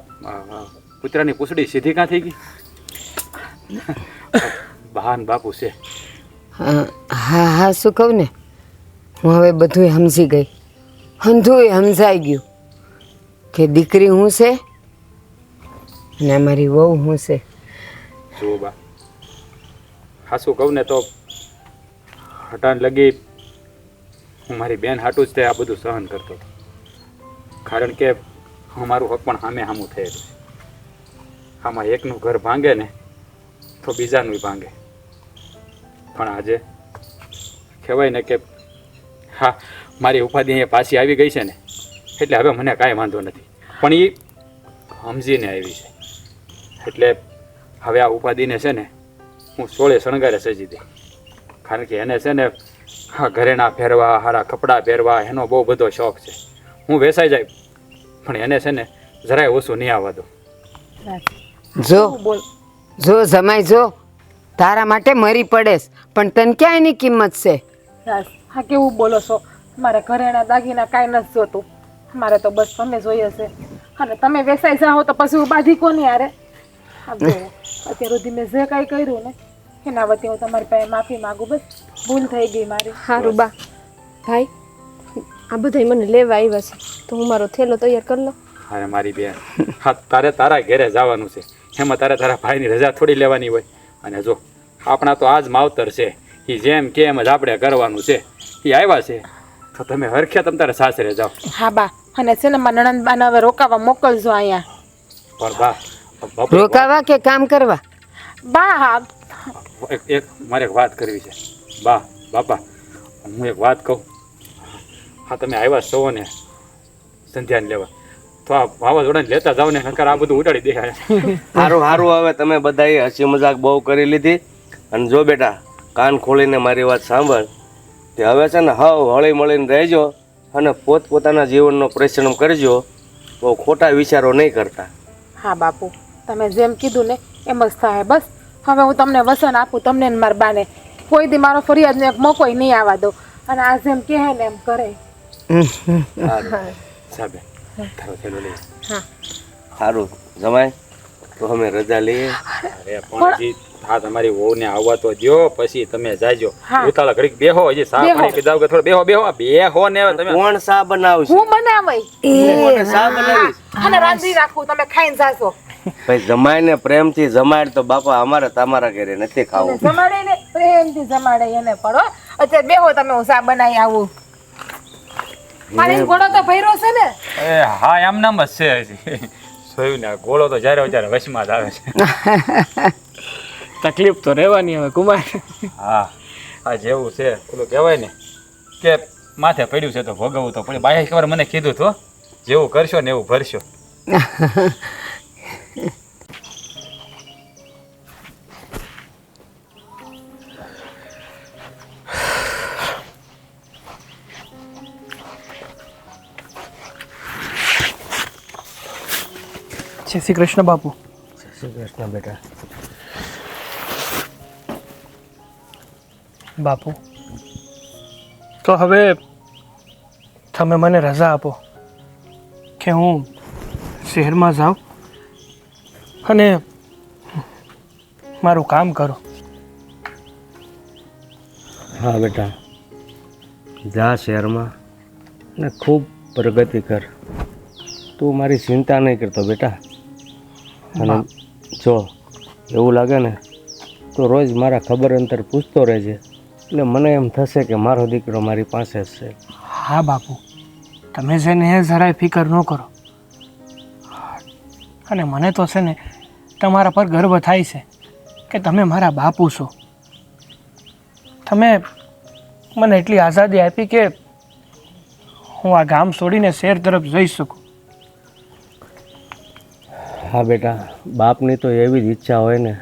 કૂતરાની પૂંછડી સીધી ક્યાં થઈ ગઈ? બહાન બાપુ છે. હા શું કહું ને, હું હવે બધું સમજી ગઈ. હંધુય સમજાઈ ગયું કે દીકરી હું છે અને અમારી વહુ હું છે. જુઓ બા, હા શું કહું ને તો હટાણ લગી હું મારી બેન હાટું જ તે આ બધું સહન કરતો હતો. કારણ કે અમારું હક પણ સામું થયેલું છે. આમાં એકનું ઘર ભાંગે ને તો બીજાનું ભાંગે. પણ આજે કહેવાય ને કે હા મારી ઉપાધિ અહીંયા પાછી આવી ગઈ છે ને એટલે હવે મને કાંઈ વાંધો નથી. પણ એ સમજીને આવી છે એટલે હવે આ ઉપાધિને છે ને હું સોળે શણગારે સજી દે. કારણ કે એને છે ને હા ઘરેણા પહેરવા સારા કપડાં પહેરવા એનો બહુ બધો શોખ છે. હું વેસાઈ જાય પણ એને છે ને જરાય ઓછું નહીં આવવા દો. જો બોલ જો જમાઈ જો તારા માટે મરી પડેશ પણ તને ક્યાં એની કિંમત છે? રાજ, હા કેવું બોલો છો? મારે ઘરેણા દાગીના કાંઈ નથી જોતું. મારે તો બસ તમે જોઈએ છે. અને તમે વેસાઈ જાઓ તો પછી હું બાધી કોની હારે? આમ જુઓ, અત્યાર સુધી મેં જે કાંઈ કર્યું ને એના વતી હું તમારી પાસે માફી માગું. બસ ભૂલ થઈ ગઈ મારી. સારું બા. ભાઈ આ બધાય મને લેવા આવ્યા છે તો હું મારો થેલો તૈયાર કરી લઉં. અરે મારી બેન, હા તારે તારા ઘરે જવાનું છે. એમાં તારે તારા ભાઈની રજા થોડી લેવાની હોય. અને જો આપણા તો આજ માવતર છે, એ જેમ કે એમ જ આપણે કરવાનું છે. એ આવ્યા છે તો તમે હરખ્યા તમે તારે સાસરે જાઓ. હા બા, અને છે ને મારા નણંદબાને હવે રોકાવા મોકલજો અહીંયા. પણ બા બાપુ, રોકાવા કે કામ કરવા? બા હા એક મારે એક વાત કરવી છે. બા બાપા, હું એક વાત કહું. હા તમે આવ્યા છો ને સંધ્યાને લેવા, તો આ વાવાઝોડાને લેતા જાઓ ને, નકર આ બધું ઉડાડી દે. સારું સારું, હવે તમે બધાએ હસી મજાક બહુ કરી લીધી. અને જો બેટા, કાન ખોલીને મારી વાત સાંભળ કે હવે છે ને હવ હળી મળીને રહેજો અને પોતપોતાના જીવનનો પરિશ્રમ કરજો. બહુ ખોટા વિચારો નહીં કરતા. હા બાપુ, તમે જેમ કીધું ને એમ જ થાય. બસ હવે હું તમને વસન આપું, તમને ને મારા બાને. કોઈ દી મારો ફરિયાદનો એક મોકોય નહીં આવવા દો. અને આ જેમ કહે ને એમ કરે. સાહેબ તારો થેલો લઈ. સારું જમાય, તો અમે રજા લઈએ. અરે પણ હજી હા તમારી વહુને આવવા તો દ્યો, પછી તમે જાજો. હા. ઉતાળા ઘડીક બેહો, હજી સા બેહો. પાણી પીધાવ કે થોડો બેહો ને હવે તમે. કોણ શા બનાવશે? હું બનાવાય કોને શા બનાવીશ? અને રાંધી રાખું, તમે ખાઈને જાશો. ભાઈ જમાઈને પ્રેમથી જમાડ તો બાપા અમારે તમારા ઘરે નથી ખાવું. જમાડે ને પ્રેમથી જમાડે એને પણ હો. અત્યારે બેહો તમે, હું ચા બનાવી આવું. પાણી ઘોડો તો ભર્યો છે ને? એ હા એમ નામ જ છે હજી. જોયું ને ગોળો તો જ્યારે જ્યારે વશમાં જ આવે છે. તકલીફ તો રહેવાની હવે કુમાર. હા આ જેવું છે પેલું કહેવાય ને કે માથે પડ્યું છે તો ભોગવવું તો પડે. બાય ખબર મને કીધું તો જેવું કરશો ને એવું ભરશો. જય શ્રી કૃષ્ણ બાપુ. શ્રી કૃષ્ણ બેટા. બાપુ તો હવે તમે મને રજા આપો કે હું શહેરમાં જાઉં અને મારું કામ કરું. હા બેટા, જા શહેરમાં ને ખૂબ પ્રગતિ કર. તું મારી ચિંતા નહીં કરતો બેટા. અને જો એવું લાગે ને તો રોજ મારા ખબર અંતર પૂછતો રહેજે, એટલે મને એમ થશે કે મારો દીકરો મારી પાસે જ છે. હા બાપુ, તમે છે ને એ જરાય ફિકર ન કરો. અને મને તો છે ને તમારા પર ગર્વ થાય છે કે તમે મારા બાપુ છો. તમે મને એટલી આઝાદી આપી કે હું આ ગામ છોડીને શહેર તરફ જઈ શકું. હા બેટા, બાપની તો એવી જ ઈચ્છા હોય ને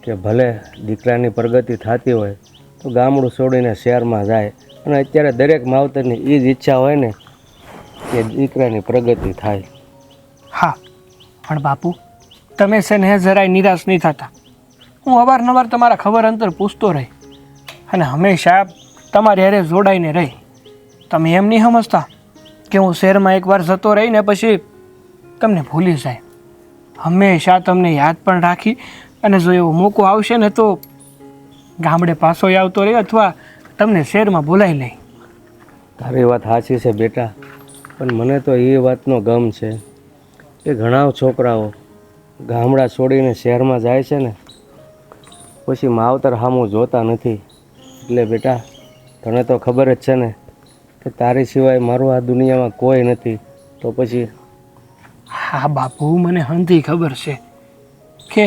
કે ભલે દીકરાની પ્રગતિ થતી હોય તો ગામડું છોડીને શહેરમાં જાય. અને અત્યારે દરેક માવતરની એ જ ઈચ્છા હોય ને કે દીકરાની પ્રગતિ થાય. હા પણ બાપુ, તમે છે ને જરાય નિરાશ નહીં થતા. હું અવારનવાર તમારા ખબર અંતર પૂછતો રહી અને હંમેશા તમારી હારે જોડાઈને રહી. તમે એમ નહીં સમજતા કે હું શહેરમાં એકવાર જતો રહીને પછી તમને ભૂલી જાય. હંમેશા તમને યાદ પણ રાખી અને જો એવો મોકો આવશે ને તો ગામડે પાછો આવતો રહે અથવા તમને શહેરમાં બોલાવી લઈ. તારી વાત સાચી છે બેટા, પણ મને તો એ વાતનો ગમ છે કે ઘણા છોકરાઓ ગામડા છોડીને શહેરમાં જાય છે ને પછી માવતર સામું જોતા નથી. એટલે બેટા તને તો ખબર જ છે ને કે તારી સિવાય મારું આ દુનિયામાં કોઈ નથી. તો પછી હા બાપુ, મને હંધી ખબર છે કે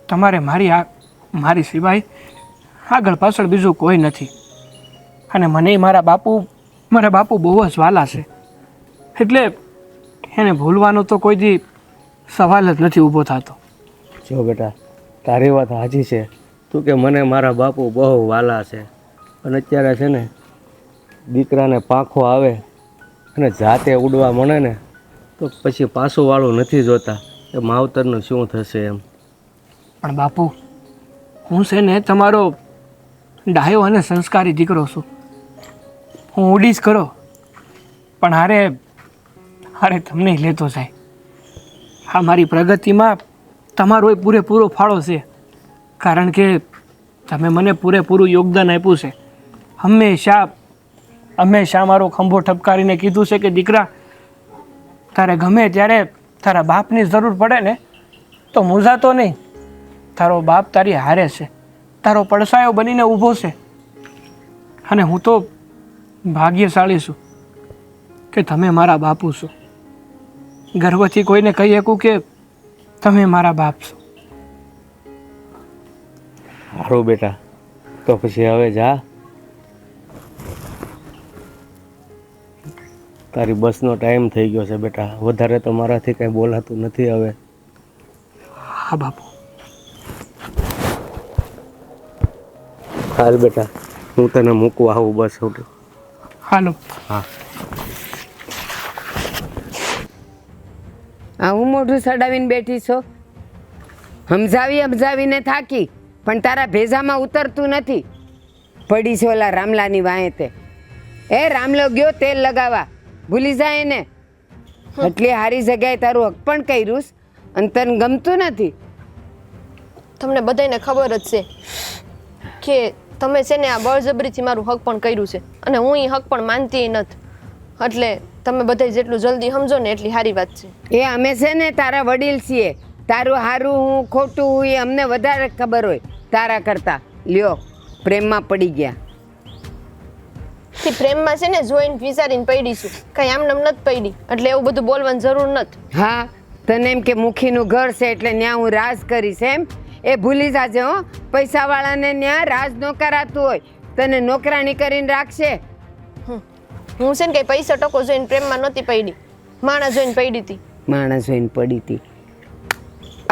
તમારે મારી સિવાય આગળ પાછળ બીજું કોઈ નથી. અને મને મારા બાપુ બહુ જ વાલા છે. એટલે એને ભૂલવાનો તો કોઈ દી સવાલ જ નથી ઊભો થતો. જો બેટા, તારી વાત સાચી છે. તું કે મને મારા બાપુ બહુ વાલા છે, અને અત્યારે છે ને દીકરાને પાંખો આવે અને જાતે ઉડવા મળે ને તો પછી પાછું વાળું નથી જોતા કે માવતરનું શું થશે એમ. પણ બાપુ, હું છે ને તમારો ડાયો અને સંસ્કારી દીકરો છું. હું ઉડીશ કરો, પણ હારે તમને લેતો જાય. હા, મારી પ્રગતિમાં તમારો પૂરેપૂરો ફાળો છે, કારણ કે તમે મને પૂરેપૂરું યોગદાન આપ્યું છે. હંમેશા મારો ખંભો ઠપકારીને કીધું છે કે દીકરા, તારે ગમે ત્યારે તારા બાપની જરૂર પડે ને તો મૂંઝાતો નહીં. તારો બાપ તારી હારે છે, તારો પડસાયો બનીને ઊભો છે. અને હું તો ભાગ્યશાળી છું કે તમે મારા બાપુ છો. ગર્વથી કોઈને કહી શકું કે તમે મારા બાપ છો. સારું બેટા, તો પછી હવે જા. તારી બસનો ટાઈમ થઈ ગયો છે બેટા, વધારે તો મારાથી કંઈ બોલાતું નથી હવે. હા બાપુ. હાલ બેટા, હું તને મૂકવા આવું બસ. હાલો. હા. હું મોઢું સડાવીને બેઠી છો? સમજાવીને થાકી, પણ તારા ભેજામાં ઉતરતું નથી. પડી છે ઓલા રામલાની વાંહે તે. રામલો ગયો તેલ લગાવવા, ભૂલી જાય ને. એટલી સારી જગ્યાએ તારું હક પણ કર્યું અને તને ગમતું નથી. તમને બધાને ખબર જ છે કે તમે છે ને આ બળજબરીથી મારું હક પણ કર્યું છે, અને હું એ હક પણ માનતી નથી. એટલે તમે બધા જેટલું જલ્દી સમજો ને એટલી સારી વાત છે. અમે છે ને તારા વડીલ છીએ. તારું સારું હું ખોટું એ અમને વધારે ખબર હોય તારા કરતા. લ્યો, પ્રેમમાં પડી ગયા. પ્રેમમાં છે ને જોઈને વિચારીને પડીશું, કઈ આમ નામ નથી પડી. એટલે એવું બધું બોલવાની જરૂર નથી. હા, તને એમ કે મુખીનું ઘર છે એટલે ન્યા હું રાજ કરીશ એમ? એ ભૂલી જાજે હો. પૈસાવાળાને ન્યા રાજ ન કરાતું હોય, તને નોકરાણી કરીને રાખશે. હું છે ને કઈ પૈસા ટકો જોઈને પ્રેમમાં નહોતી પડી, માણસ જોઈને પડી હતી. માણસ જોઈને પડી હતી.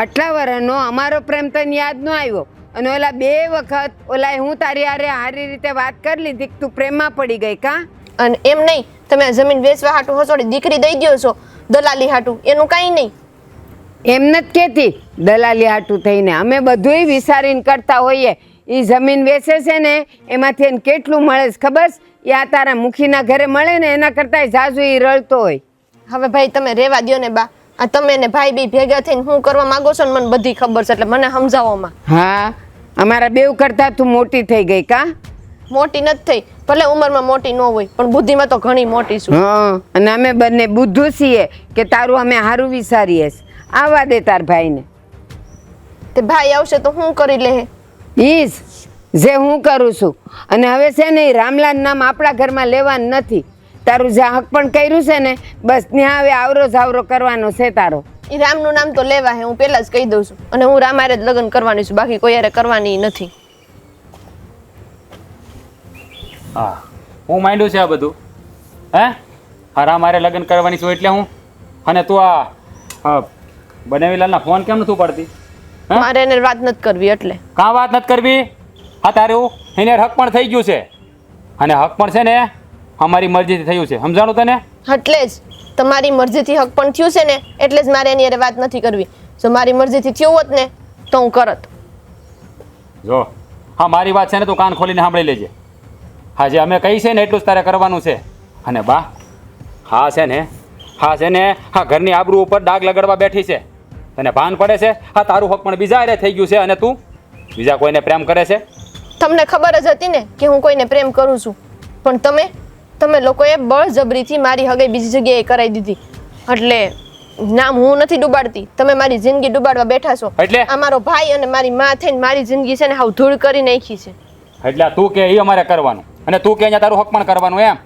આટલા વર્ષનો અમારો પ્રેમ તને યાદ ન આવ્યો, અને ઓલા 2 વખત ઓલા હું તારી હારે સારી રીતે વાત કરી લીધી, તું પ્રેમમાં પડી ગઈ કા? અને એમ નહીં, તમે આ જમીન વેચવા હાટું હસોડી દીકરી દઈ દો છો દલાલી હાટું, એનું કાંઈ નહીં. એમ નથી કહેતી દલાલી હાટું થઈને, અમે બધુંય વિચારીને કરતા હોઈએ. એ જમીન વેચે છે ને એમાંથી એને કેટલું મળે છે ખબર છે? એ આ તારા મુખીના ઘરે મળે ને એના કરતાં જાજુ એ રળતો હોય. હવે ભાઈ તમે રેવા દ્યો ને બા. આ તમે ને ભાઈ બી ભેગા થઈને શું કરવા માંગો છો ને મને બધી ખબર છે, એટલે મને સમજાવોમાં. હા, અમારા બેવ કરતા તું મોટી થઈ ગઈ કા? મોટી નથી થઈ, ભલે ઉંમરમાં મોટી ન હોય પણ બુદ્ધિમાં તો ઘણી મોટી છું. હા, અને અમે બંને બુદ્ધુ છીએ કે તારું અમે સારું વિચારીએ. આવા દે તાર ભાઈને. તે ભાઈ આવશે તો હું કરી લે? ઈજ જે હું કરું છું. અને હવે છે ને રામલાલ નામ આપણા ઘરમાં લેવાનું નથી. તારું જે હક પણ કર્યું છે ને બસ ત્યાં હવે આવરો જાવરો કરવાનો છે તારો. એ રામનું નામ તો લેવા હે, હું પહેલા જ કહી દઉં છું. અને હું રામ હારે જ લગ્ન કરવાની છું, બાકી કોઈ હારે કરવાની નથી. હા, હું માંડ્યું છે આ બધું? હા, રામ હારે લગ્ન કરવાની છું એટલે હું? અને તું આ બનેવીલાલના ફોન કેમ નથી ઉપાડતી? મારે એને વાત નથી કરવી એટલે. કાં વાત નથી કરવી? હા, તારું એને હક પણ થઈ ગયું છે, અને હક પણ છે ને અમારી મરજીથી થયું છે, સમજાણું તને? એટલે જ તમારી મરજીથી હક પણ થયું છે ને એટલે જ મારે એની હારે વાત નથી કરવી. જો મારી મરજીથી થયું હોત ને તો હું કરત. જો હા, મારી વાત છે ને તું કાન ખોલીને સાંભળી લેજે. હા, જે અમે કહી છે ને એટલું જ તારે કરવાનું છે. અને બા, હા છે ને હા ઘરની આબરૂ ઉપર ડાઘ લગાડવા બેઠી છે. તને ભાન પડે છે? હા, તારું હક પણ બીજા હારે થઈ ગયું છે, અને તું બીજા કોઈને પ્રેમ કરે છે. તમને ખબર જ હતી ને કે હું કોઈને પ્રેમ કરું છું, પણ તમે લોકોએ બળજબરીથી મારી હગાઈ બીજી જગ્યાએ કરાવી દીધી. એટલે નામ હું નથી ડૂબાડતી, તમે મારી જિંદગી ડૂબાડવા બેઠા છો. એટલે આ મારો ભાઈ અને મારી માં થઈને મારી જિંદગી છે ને હાવ ધૂળ કરી નાખી છે. એટલે તું કે એ અમારે કરવાનું, અને તું કે અહીંયા તારું હક પણ કરવાનું એમ?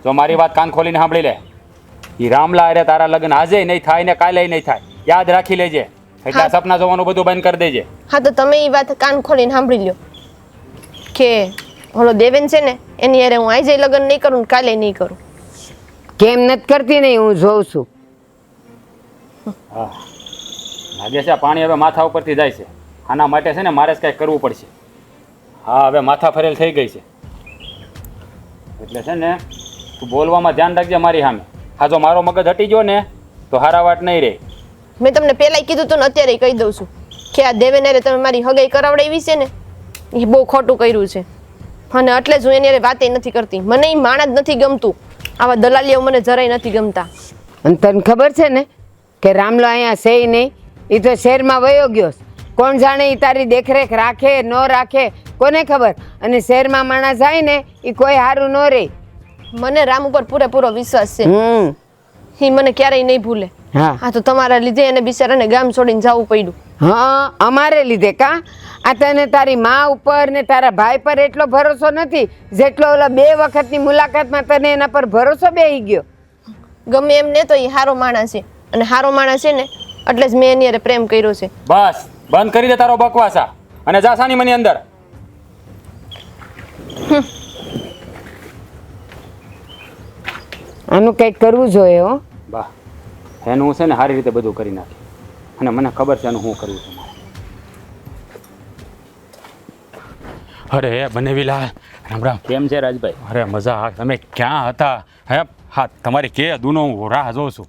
જો મારી વાત કાન ખોલીને સાંભળી લે. એ રામલા અરે તારા લગ્ન આજે નહીં થાય ને કાલે નહીં થાય, યાદ રાખી લેજે. એટલે સપના જોવાનું બધું બંધ કરી દેજે. હા, તો તમે એ વાત કાન ખોલીને સાંભળી લો કે ઓલો દેવેન છે ને એની હારે હું આજે લગ્ન નહીં કરું ને કાલે નહીં કરું. કેમ નથી કરતી? નહીં, હું જોઉં છું. હા, લાગે છે પાણી હવે માથા ઉપરથી જાય છે. આના માટે છે ને મારે જ કાંઈક કરવું પડશે. હા હવે માથા ફરેલ થઈ ગઈ છે એટલે છે ને તું બોલવામાં ધ્યાન રાખજે મારી સામે. હા જો મારો મગજ હટી ગયો ને તો હારા વાત નહીં રહે. મેં તમને પહેલાંય કીધું હતું ને અત્યારે કહી દઉં છું કે આ દેવેનરે તમે મારી હગાઈ કરાવડાવી છે ને એ બહુ ખોટું કર્યું છે અને એટલે જ હું એની હારે વાતે નથી કરતી. મને એ માણસ જ નથી ગમતું. આવા દલાલીઓ મને જરાય નથી ગમતા. અને તને ખબર છે ને કે રામલો અહીંયા છે નહીં, એ તો શહેરમાં વયો ગયો છે. કોણ જાણે એ તારી દેખરેખ રાખે ન રાખે કોને ખબર. અને શહેરમાં માણસ જાય ને એ કોઈ સારું ન રહે. મને રામ ઉપર પૂરેપૂરો વિશ્વાસ છે. એ મને ક્યારેય નહીં ભૂલે. હા આ તો તમારા લીધે એને બિચારાને ગામ છોડીને જવું પડ્યું. હા અમારે લીધે કા? આ તને તારી મા ઉપર ને તારા ભાઈ પર એટલો ભરોસો નથી જેટલો ઓલા 2 વખતની મુલાકાતમાં તને એના પર ભરોસો બેહી ગયો. ગમે એમ ને તો એ સારો માણસ છે અને સારો માણસ છે ને એટલે જ મેં એની હારે પ્રેમ કર્યો છે. બસ બંધ કરી દે તારો બકવાસા અને જા સાની મની અંદર. આનું કંઈક કરવું જોઈએ હો. બા એનું છે ને સારી રીતે બધું કરી નાખે અને મને ખબર છે એનું શું કરવું છે મારે. અરે બનેવીલા રામ રામ. કેમ છે રાજભાઈ? અરે મજા. હા તમે ક્યાં હતા? હે હા તમારી કે દુનો હું રાહ જોઉં છું.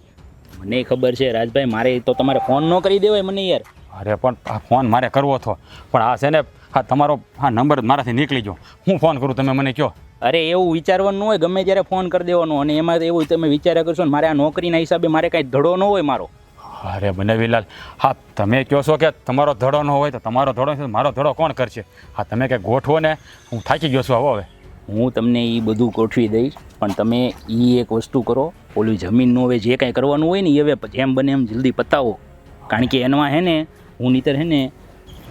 મને ખબર છે રાજભાઈ, મારે તો તમારે ફોન ન કરી દેવાય મને યાર. અરે પણ આ ફોન મારે કરવો હતો પણ આ છે ને હા તમારો હા નંબર મારાથી નીકળી ગયો. હું ફોન કરું તમે મને કહો. અરે એવું વિચારવાનું ન હોય, ગમે ત્યારે ફોન કરી દેવાનો. અને એમાં એવું તમે વિચાર્યા કરશો ને મારે આ નોકરીના હિસાબે મારે કાંઈ ધડો ન હોય મારો. અરે બનેવીલાલ હા તમે કહો છો કે તમારો ધડો ન હોય તો તમારો ધડો છે, મારો ધડો કોણ કરશે? હા તમે કંઈક ગોઠવો ને, હું થાકી ગયો છું હવે. હું તમને એ બધું ગોઠવી દઈશ પણ તમે એ એક વસ્તુ કરો, ઓલી જમીનનું હવે જે કાંઈ કરવાનું હોય ને એ હવે જેમ બને એમ જલ્દી પતાવો. કારણ કે એમાં હે ને હું નહીંતર હે ને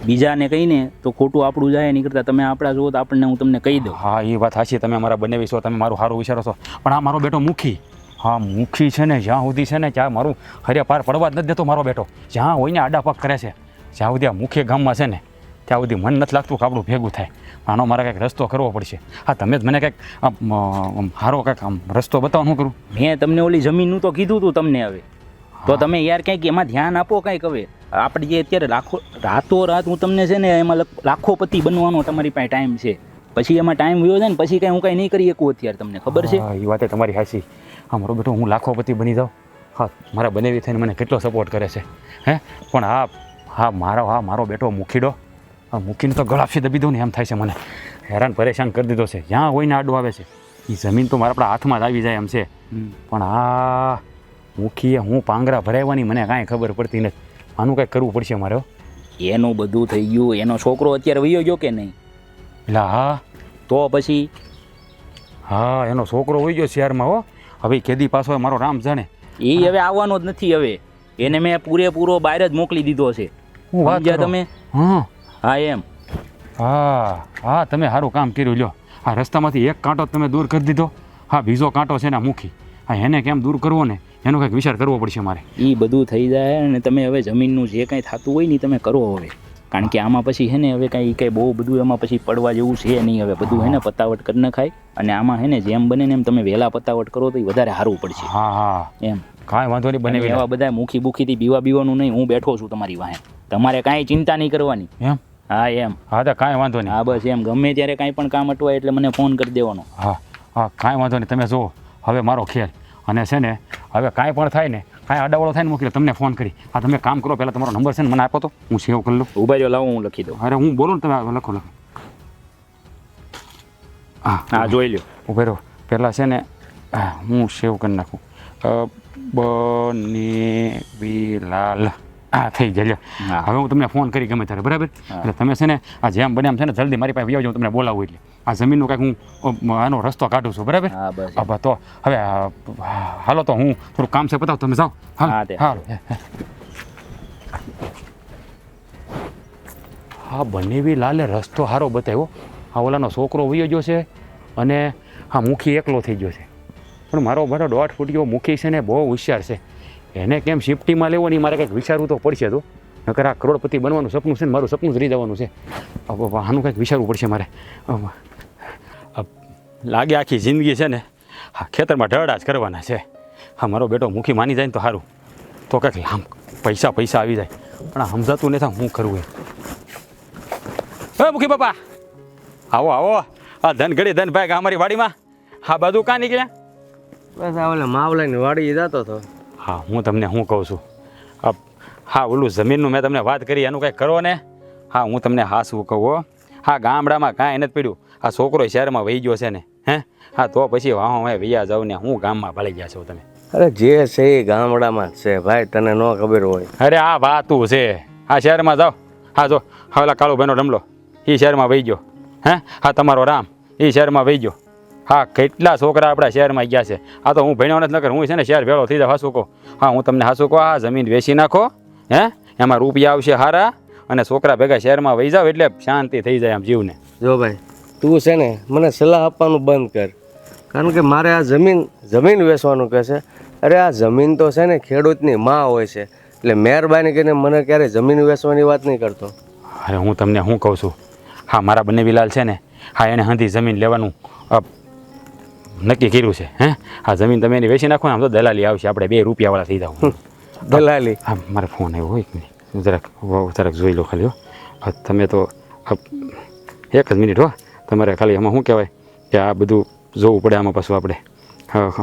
બીજાને કહીને તો ખોટું આપણું જાય નહીં કરતાં તમે આપણા જુઓ તો આપણને હું તમને કહી દઉં. હા એ વાત સાચી, તમે મારા બનેવી છો, તમે મારું સારું વિચારો છો. પણ આ મારો બેટો મુખી, હા મુખી છે ને જ્યાં સુધી છે ને ત્યાં મારું હરે પાર પડવા જ નથી દેતો મારો બેટો. જ્યાં હોય ને આડા પગ કરે છે. જ્યાં સુધી આ મુખી ગામમાં છે ને ત્યાં સુધી મન નથી લાગતું કે આપણું ભેગું થાય. આનો મારે કંઈક રસ્તો કરવો પડશે. હા તમે જ મને કંઈક સારો કંઈક આમ રસ્તો બતાવો. શું કરું? મેં તમને ઓલી જમીનનું તો કીધું હતું તમને. હવે તો તમે યાર કંઈક એમાં ધ્યાન આપો કંઈક. હવે આપણે જે અત્યારે રાતોરાત હું તમને છે ને એમાં લાખોપતિ બનવાનો તમારી પાસે ટાઈમ છે. પછી એમાં ટાઈમ વયો જાય ને પછી કાંઈ હું કાંઈ નહીં કરી શકું અત્યારે. તમને ખબર છે? હા એ વાત તમારી સાચી. હા મારો બેટો હું લાખોપતિ બની જાઉં. હા મારા બનેવી થઈને મને કેટલો સપોર્ટ કરે છે. હે પણ મારો બેટો મુખીડો, આ મૂકીને તો ગળાફી દબી દઉં ને એમ થાય છે. મને હેરાન પરેશાન કરી દીધો છે. જ્યાં હોય ને આડું આવે છે. એ જમીન તો મારા આપણા હાથમાં જ આવી જાય એમ છે. પણ આ મૂકીએ હું પાંગરા ભરાવવાની મને કાંઈ ખબર પડતી નથી. આનું કંઈક કરવું પડશે મારે. એનું બધું થઈ ગયું. એનો છોકરો અત્યારે વયો ગયો કે નહીં? એટલે હા તો પછી હા એનો છોકરો હોઈ ગયો શહેરમાં. હો હવે કેદી પાછો મારો રામ જાણે. એ હવે આવવાનો જ નથી. હવે એને મેં પૂરેપૂરો બહાર જ મોકલી દીધો છે. હું વાત સમજ્યા કરો? તમે? હા હા એમ. હા હા તમે સારું કામ કર્યું. લ્યો આ રસ્તામાંથી એક કાંટો તમે દૂર કરી દીધો. હા બીજો કાંટો છે ને મૂકી. હા એને કેમ દૂર કરવો ને એનો કંઈક વિચાર કરવો પડશે મારે. એ બધું થઈ જાય અને તમે હવે જમીનનું જે કાંઈ થતું હોય ને તમે કરો હવે. કારણ કે આમાં પછી હે ને હવે કાંઈ બહુ બધું એમાં પછી પડવા જેવું છે નહીં. હવે બધું હે ને પતાવટ કરી નખાય. અને આમાં હે ને જેમ બને ને એમ તમે વહેલા પતાવટ કરો તો એ વધારે સારું પડશે. હા હા એમ કાંઈ વાંધો નહીં. બને એવા બધા મુખી બુખીથી બીવાનું નહીં. હું બેઠો છું તમારી વાહે. તમારે કાંઈ ચિંતા નહીં કરવાની. એમ હા એમ. હા તો કાંઈ વાંધો નહીં. હા બસ એમ. ગમે ત્યારે કાંઈ પણ કામ અટવાય એટલે મને ફોન કરી દેવાનો. હા હા કાંઈ વાંધો નહીં. તમે જુઓ હવે મારો ખેલ. અને છે ને હવે કાંઈ પણ થાય ને કાંઈ આડાવાળો થાય ને મૂકી તમને ફોન કરી. હા તમે કામ કરો, પહેલાં તમારો નંબર છે ને મને આપો તો હું સેવ કરી લઉં. ઉભા રહ્યો, લાવો હું લખી દઉં. અરે હું બોલું ને તમે લખો. હા જોઈ લ્યો. ઉભે રહો પહેલાં છે ને હું સેવ કરી નાખું. બનેવીલાલ હા થઈ જાય. લ્યો હવે હું તમને ફોન કરી ગમે ત્યારે બરાબર. એટલે તમે છે ને આ જેમ બને એમ છે ને જલ્દી મારી પાસે આવજો. હું તમને બોલાવું એટલે આ જમીનનું કાંઈક હું આનો રસ્તો કાઢું છું બરાબર. હા બસ. હા તો હવે હાલો તો હું થોડું કામ છે બતાવું. તમે જાઓ. હા તે હાલો. હા બનેવીલાલે રસ્તો સારો બતાવ્યો. હા ઓલાનો છોકરો વયો ગયો છે અને હા મુખી એકલો થઈ ગયો છે. પણ મારો બધો 1.5 ફૂટ જેવો મુખી છે ને બહુ હોશિયાર છે. એને કેમ શિફ્ટીમાં લેવો ને મારે કંઈક વિચારવું તો પડશે. તો નકર આ કરોડપતિ બનવાનું સપનું છે ને મારું સપનું જ રહી જવાનું છે. આનું કંઈક વિચારવું પડશે મારે. લાગે આખી જિંદગી છે ને હા ખેતરમાં ઢળડા જ કરવાના છે. હા મારો બેટો મુખી માની જાય ને તો સારું. તો કંઈક પૈસા આવી જાય. પણ આ સમજાતું નથી હું કરવું એ. હે મુખી બાપા આવો આવો આ ધનગડી ધનભાઈ અમારી વાડીમાં હા બધું કાં નીકળ્યા બસ આ ઓલા માવલાની વાડી જતો હતો. હા હું તમને શું કહું છું હા ઓલું જમીનનું મેં તમને વાત કરી એનું કંઈક કરો ને. હા હું તમને હાસું કહું હો. હા ગામડામાં કાંઈ નથી પડ્યું આ છોકરો શહેરમાં વહી ગયો છે ને હે હા તો પછી વાહ હવે વૈયા જાવ ને હું ગામમાં ભળી ગયા છો તમે. અરે જે છે એ ગામડામાં જ છે ભાઈ, તને ન ખબર હોય. અરે આ વાતું છે હા શહેરમાં જાઓ. હા જો હા ઓલા કાળુભાઈનો ડમલો એ શહેરમાં વહી ગયો હે હા તમારો રામ એ શહેરમાં વહી ગયો. હા કેટલા છોકરા આપણા શહેરમાં ગયા છે. આ તો હું ભણ્યો નથી નકર હું છે ને શહેર ભેળો થઈ જાવ હાસું કહું. હા હું તમને હાસું કહું આ જમીન વેચી નાખો હે એમાં રૂપિયા આવશે હારા અને છોકરા ભેગા શહેરમાં વહી જાવ એટલે શાંતિ થઈ જાય આમ જીવને. જો ભાઈ તું છે ને મને સલાહ આપવાનું બંધ કર, કારણ કે મારે આ જમીન વેચવાનું કહે છે. અરે આ જમીન તો છે ને ખેડૂતની માં હોય છે, એટલે મહેરબાની કરીને મને ક્યારે જમીન વેચવાની વાત નહીં કરતો. અરે હું તમને શું કહું છું હા મારા બંને વિલાલ છે ને હા એને હંધી જમીન લેવાનું નક્કી કર્યું છે હે આ જમીન તમે એની વેચી નાખો ને આમ તો દલાલી આવશે આપણે 2 રૂપિયાવાળા થઈ જાવ. દલાલી? હા મારે ફોન આવ્યો હોય કે નહીં જરાક જોઈ લો ખાલી હો. તમે તો એક જ મિનિટ હો તમારે ખાલી આમાં શું કહેવાય કે આ બધું જોવું પડે આમાં પાછું આપણે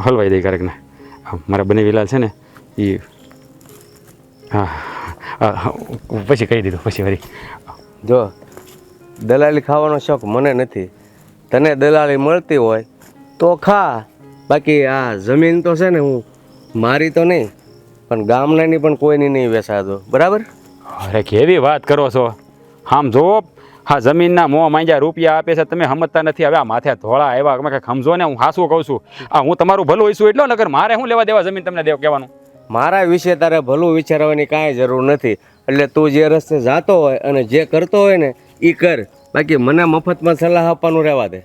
હલવાઈ દઈ ક્યારેક ને. મારા બંને વિલાલ છે ને એ હા પછી કહી દીધું પછી વળી. જો દલાલી ખાવાનો શોખ મને નથી, તને દલાલી મળતી હોય તો ખા, બાકી આ જમીન તો છે ને હું મારી તો નહીં પણ ગામનાની પણ કોઈની નહીં વેચાતો, બરાબર? અરે કેવી વાત કરો છો આમ જો હા જમીનના મોં માંગ્યા રૂપિયા આપે છે તમે સમજતા નથી. હવે આ માથે ધોળા આવ્યા તમે કંઈક સમજો ને. હું હાસું કહું છું આ હું તમારું ભલું હોઈશું એટલો નગર મારે શું લેવા દેવા જમીન તમને દેવ કહેવાનું. મારા વિશે તારે ભલું વિચારવાની કાંઈ જરૂર નથી, એટલે તું જે રસ્તે જાતો હોય અને જે કરતો હોય ને એ કર, બાકી મને મફતમાં સલાહ આપવાનું રહેવા દે.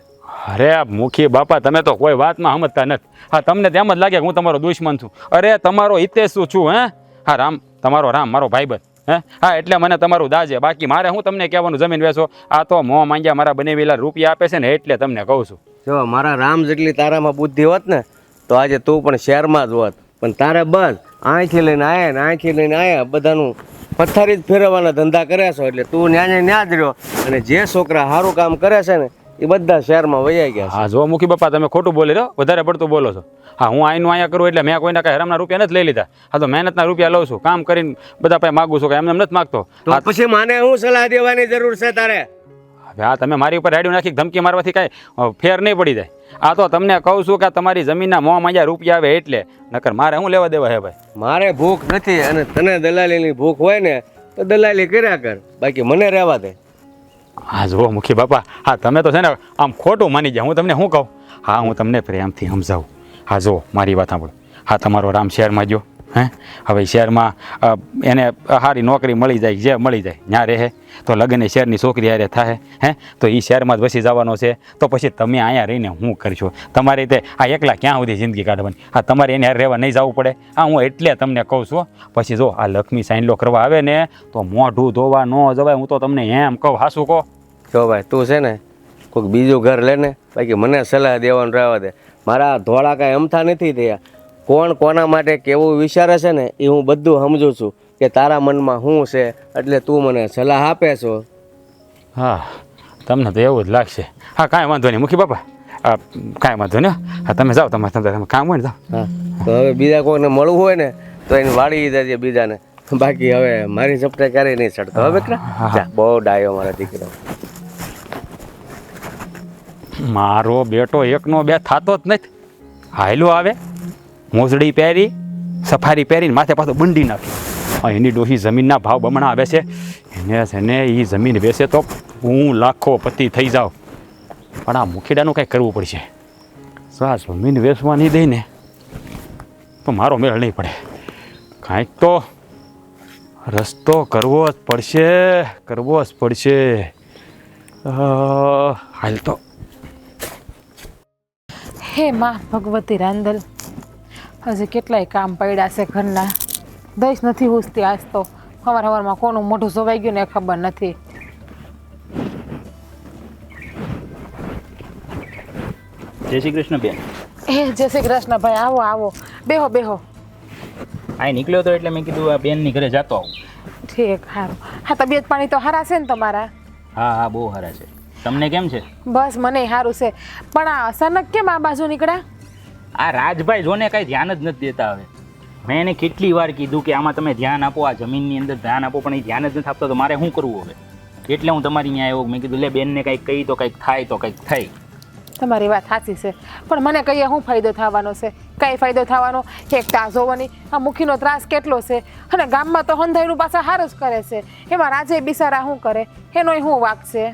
અરે મુખી બાપા તમે તો કોઈ વાતમાં સમજતા નથી. હા તમને તેમ જ લાગે કે હું તમારો દુશ્મન છું. અરે તમારો હિતેશ છું હે હા રામ તમારો રામ મારો ભાઈબંધ હે હા એટલે મને તમારું દાજે, બાકી મારે હું તમને કહેવાનું જમીન વેચો. આ તો મોં માંગ્યા મારા બનેવેલા રૂપિયા આપે છે ને એટલે તમને કહું છું. જો મારા રામ જેટલી તારામાં બુદ્ધિ હોત ને તો આજે તું પણ શહેરમાં જ હોત, પણ તારે બસ અહીંથી લઈને આયા ને અહીંથી લઈને આયા બધાનું પથ્થરી જ ફેરવવાના ધંધા કરે છો, એટલે તું ન્યા જ રહ્યો અને જે છોકરા સારું કામ કરે છે ને એ બધા શહેરમાં વૈયા ગયા છે. હા જો મુખી બાપા તમે ખોટું બોલી રહ્યો, વધારે પડતું બોલો છો. હા હું આઈનું અહીંયા કરું એટલે મેં કોઈના કાંઈ હરામના રૂપિયા નથી લઈ લીધા. હા તો મહેનતના રૂપિયા લઉં છું, કામ કરીને બધા પાસે માગું છું કે એમને નથી માગતો. તો પછી માને હું સલાહ દેવાની જરૂર છે તારે? હવે આ તમે મારી ઉપર રેડિયો નાખી ધમકી મારવાથી કાંઈ ફેર નહીં પડી જાય. આ તો તમને કહું છું કે તમારી જમીનના મોં માંગ્યા રૂપિયા આવે એટલે નકર મારે શું લેવા દેવા હે ભાઈ. મારે ભૂખ નથી અને તને દલાલીની ભૂખ હોય ને તો દલાલી કર્યા કર, બાકી મને રહેવા દે. હા જુઓ મુખી બાપા હા તમે તો છે ને આમ ખોટું માની જાય. હું તમને શું કહું હા હું તમને પ્રેમથી સમજાવું. હા જુઓ મારી વાત સાંભળો. હા તમારો રામ શહેરમાં ગયો હે હવે શહેરમાં એને સારી નોકરી મળી જાય જે મળી જાય ત્યાં રહે તો લગ્ન શહેરની છોકરી હારે થાય હે તો એ શહેરમાં જ વસી જવાનો છે. તો પછી તમે અહીંયા રહીને શું કરશો? તમારી રીતે આ એકલા ક્યાં સુધી જિંદગી કાઢવાની? હા તમારે એને હારે રહેવા નહીં જવું પડે. હા હું એટલે તમને કહું છું. પછી જો આ લક્ષ્મી સાઈનલો કરવા આવે ને તો મોઢું ધોવા ન જવાય. હું તો તમને એમ કહું હાસું કહો. જો ભાઈ તું છે ને કોઈક બીજું ઘર લે ને, બાકી મને સલાહ દેવાનું રહેવા દે. મારા ધોળા કાંઈ અમથા નથી થયા. કોણ કોના માટે કેવું વિચારે છે ને એ હું બધું સમજું છું કે તારા મનમાં શું છે, એટલે તું મને સલાહ આપે છો. હા તમને તો એવું જ લાગશે. હા કાંઈ વાંધો નહીં મુખી બાપા કાંઈ વાંધો નહીં. હા તમે જાઓ તમે કામ હોય ને જાઓ. હા તો હવે બીજા કોઈને મળવું હોય ને તો એને વાળી જજે બીજાને, બાકી હવે મારી ઝપટે ક્યારેય નહીં ચડતો. હવે બેટા બહુ ડાયો મારા દીકરો. મારો બેટો એકનો બે થતો જ નથી. હાયલો આવે મોજડી પહેરી સફારી પહેરીને માથે પાછો બંડી નાખી. એની ડોહી જમીનના ભાવ બમણા આવે છે. એને છે ને એ જમીન વેચે તો હું લાખો પતિ થઈ જાઉં, પણ આ મુખીડાનું કાંઈ કરવું પડશે. આ જમીન વેચવા નહીં દઈ ને તો મારો મેળ નહીં પડે. કાંઈક તો રસ્તો કરવો જ પડશે. હાલ તો હે માં ભગવતી રાંદલ, હજી કેટલાય કામ પડ્યા છે ઘરના. દઈશ નથી હુસતી આજ તો. સવારમાં કોનું મોઢું સોવાઈ ગયું ને એ ખબર નથી. જય શ્રી કૃષ્ણ બેન. જય શ્રી કૃષ્ણ ભાઈ. આવો આવો, બેહો. આ નીકળ્યો તો એટલે મેં કીધું આ બેનની ઘરે જતો આવું. ઠીક સારું. હા તબિયત પાણી તો સારા છે ને તમારા? હા હા બહુ સારા છે. તમને કેમ છે? બસ મને સારું છે. પણ આ અચાનક કેમ આ બાજુ નીકળ્યા? આ રાજભાઈ જોને કાંઈ ધ્યાન જ નથી દેતા હવે. મેં એને કેટલી વાર કીધું કે આમાં તમે ધ્યાન આપો, આ જમીનની અંદર ધ્યાન આપો, પણ એ ધ્યાન જ નથી આપતો. તો મારે શું કરવું હવે? એટલે હું તમારી અહીંયા આવ્યો. મેં કીધું લે બેનને કંઈક કહી તો કંઈક થાય તો કંઈક થાય. તમારી વાત સાચી છે, પણ મને કહીએ શું ફાયદો થવાનો છે? કઈ ફાયદો થવાનો? એક તાસ જોવાની આ મુખીનો ત્રાસ કેટલો છે, અને ગામમાં તો હંધાઈનું પાછા હારું જ કરે છે. એમાં રાજે બિચારા શું કરે? એનોય શું વાંક છે?